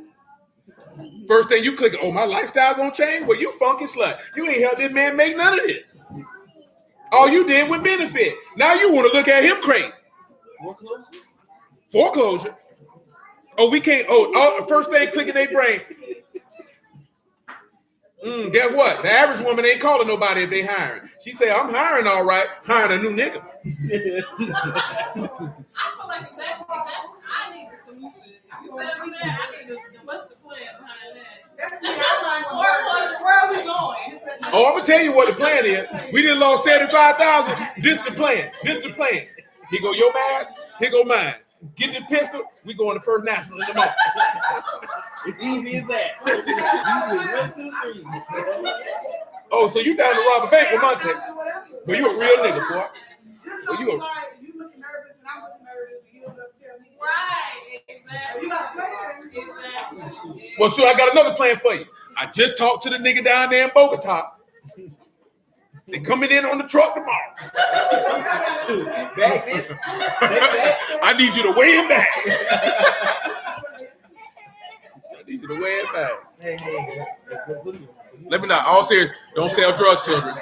Speaker 1: First thing you click, oh, my lifestyle gonna change? Well, you funky slut. You ain't helped this man make none of this. All you did was benefit. Now you want to look at him crazy. Foreclosure. Oh, we can't. Oh, first thing clicking their brain. Guess what? The average woman ain't calling nobody if they hiring. She say, I'm hiring all right, hiring a new nigga.
Speaker 3: I feel like exactly I need the solution. You tell me that, I need what's the plan behind that? Where are we going?
Speaker 1: Oh, I'm gonna tell you what the plan is. We done lost 75,000. This the plan. Here go your mask. Here go mine. Get the pistol. We going to First National in the morning.
Speaker 4: It's easy as that. 1, 2, 3.
Speaker 1: Oh, so you down to rob a bank with Monte? But you a real nigga, boy.
Speaker 7: Just
Speaker 1: Well,
Speaker 7: you looking nervous and I'm looking nervous and you don't tell me.
Speaker 3: Right, exactly.
Speaker 7: You got a plan.
Speaker 3: Exactly.
Speaker 1: Well, sure, I got another plan for you. I just talked to the nigga down there in Bogota. They coming in on the truck tomorrow.
Speaker 4: Back this.
Speaker 1: I need you to weigh him back. I need you to weigh him back.
Speaker 4: Hey.
Speaker 1: Let me know. All serious. Don't sell drugs, children.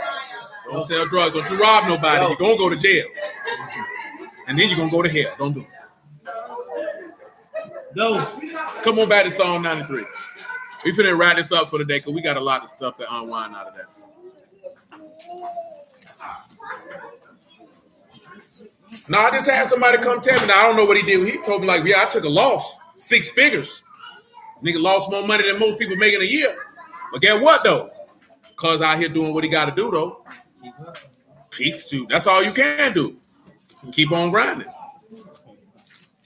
Speaker 1: Don't sell drugs. Don't you rob nobody. You're going to go to jail. And then you're going to go to hell. Don't do it.
Speaker 4: No.
Speaker 1: Come on back to Psalm 93. We finna wrap this up for the day because we got a lot of stuff to unwind out of that. Now, I just had somebody come tell me. Now, I don't know what he did. He told me, like, yeah, I took a loss. 6 figures. Nigga lost more money than most people make in a year. But guess what, though? Cuz out here doing what he got to do, though. That's all you can do. Keep on grinding.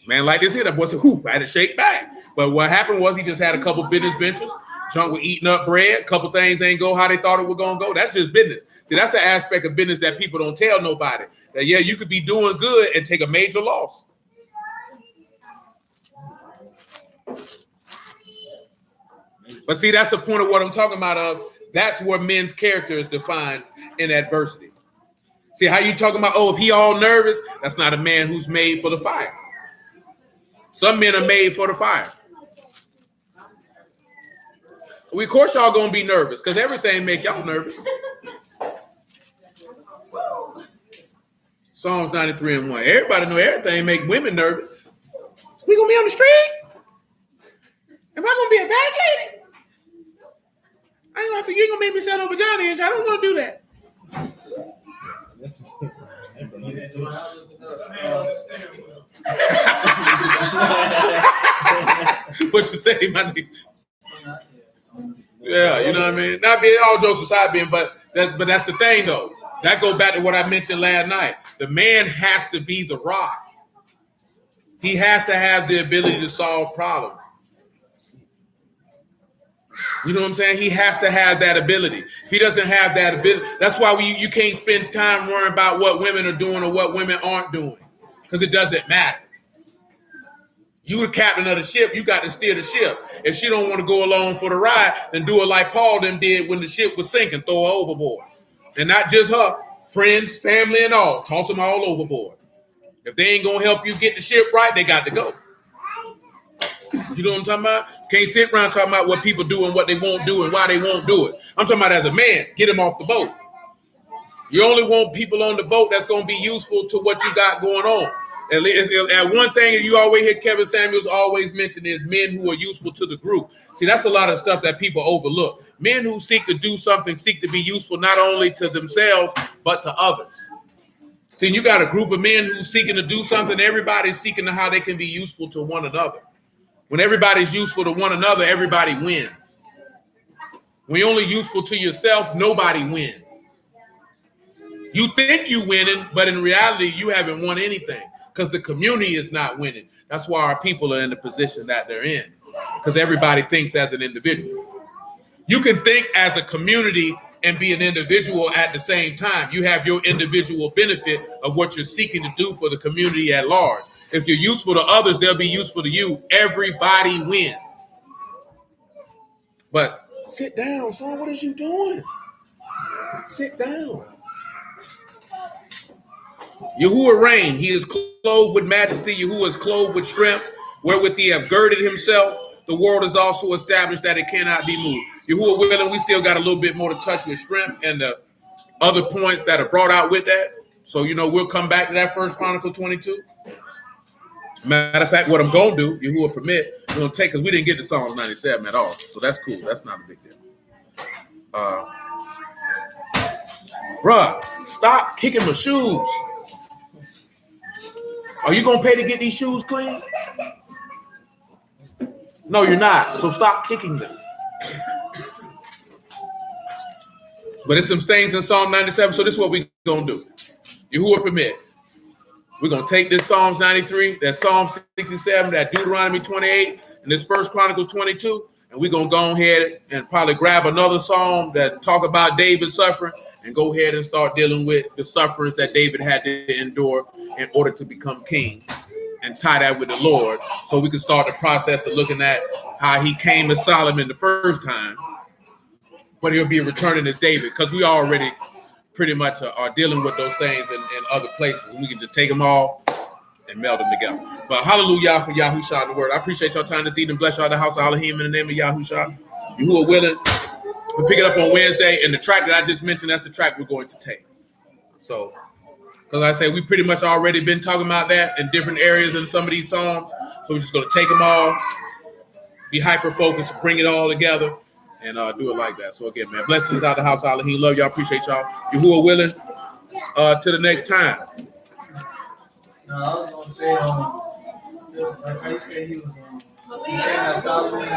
Speaker 1: Man, like this here, that boy said, whoo, I had to shake back. But what happened was he just had a couple business ventures. Chunk was eating up bread. Couple things ain't go how they thought it was going to go. That's just business. See, that's the aspect of business that people don't tell nobody. That, yeah, you could be doing good and take a major loss. But see, that's the point of what I'm talking about. That's where men's character is defined in adversity. See how you talking about? Oh, if he all nervous, that's not a man who's made for the fire. Some men are made for the fire. Of course, y'all gonna be nervous because everything make y'all nervous. Psalms 93:1. Everybody know everything make women nervous. We gonna be on the street? Am I gonna be a bad lady? I ain't gonna say you ain't gonna make me sell no vagina inch. I don't want to do that. What you say, my nigga? Yeah, you know what I mean. Not being all jokes aside, but that's the thing though. That goes back to what I mentioned last night. The man has to be the rock. He has to have the ability to solve problems. You know what I'm saying? He has to have that ability. If he doesn't have that ability, that's why you can't spend time worrying about what women are doing or what women aren't doing, because it doesn't matter. You the captain of the ship. You got to steer the ship. If she don't want to go along for the ride, then do it like Paul them did when the ship was sinking, throw her overboard. And not just her, friends, family, and all. Toss them all overboard. If they ain't going to help you get the ship right, they got to go. You know what I'm talking about? Can't sit around talking about what people do and what they won't do and why they won't do it. I'm talking about as a man, get them off the boat. You only want people on the boat that's going to be useful to what you got going on. And one thing you always hear Kevin Samuels always mention is men who are useful to the group. See, that's a lot of stuff that people overlook. Men who seek to do something seek to be useful not only to themselves, but to others. See, you got a group of men who's seeking to do something. Everybody's seeking to how they can be useful to one another. When everybody's useful to one another, everybody wins. When you're only useful to yourself, nobody wins. You think you're winning, but in reality, you haven't won anything because the community is not winning. That's why our people are in the position that they're in, because everybody thinks as an individual. You can think as a community and be an individual at the same time. You have your individual benefit of what you're seeking to do for the community at large. If you're useful to others, they'll be useful to you. Everybody wins. But sit down, son. What is you doing? Sit down. Yahuah reign. He is clothed with majesty. Yahuah is clothed with strength, wherewith he have girded himself. The world is also established that it cannot be moved. Yahuah willing, we still got a little bit more to touch with strength and the other points that are brought out with that. So, we'll come back to that 1 Chronicles 22. Matter of fact, what I'm going to do, Yahuah permit, we're going to take, because we didn't get to Psalms 97 at all. So that's cool. That's not a big deal. Bruh, stop kicking my shoes. Are you going to pay to get these shoes clean? No, you're not. So stop kicking them. But there's some things in Psalm 97. So this is what we're going to do. Yahuah permit. We're going to take this Psalms 93, that Psalm 67, that Deuteronomy 28, and this 1 Chronicles 22, and we're going to go ahead and probably grab another psalm that talk about David's suffering and go ahead and start dealing with the sufferings that David had to endure in order to become king and tie that with the Lord, so we can start the process of looking at how he came as Solomon the first time, but he'll be returning as David, because we already pretty much are dealing with those things in other places. We can just take them all and meld them together. But hallelujah for Yahushua in the word. I appreciate y'all time this evening. Bless y'all in the house of Elohim in the name of Yahushua. You who are willing, we'll pick it up on Wednesday. And the track that I just mentioned, that's the track we're going to take. So, because I say we pretty much already been talking about that in different areas in some of these songs. So we're just going to take them all, be hyper-focused, bring it all together, and do it like that. So again, man, blessings out the house, Elohim. Love y'all, appreciate y'all. You who are willing, to the next time.
Speaker 5: No, I was gonna say, like how you said he was, he came out Solomon.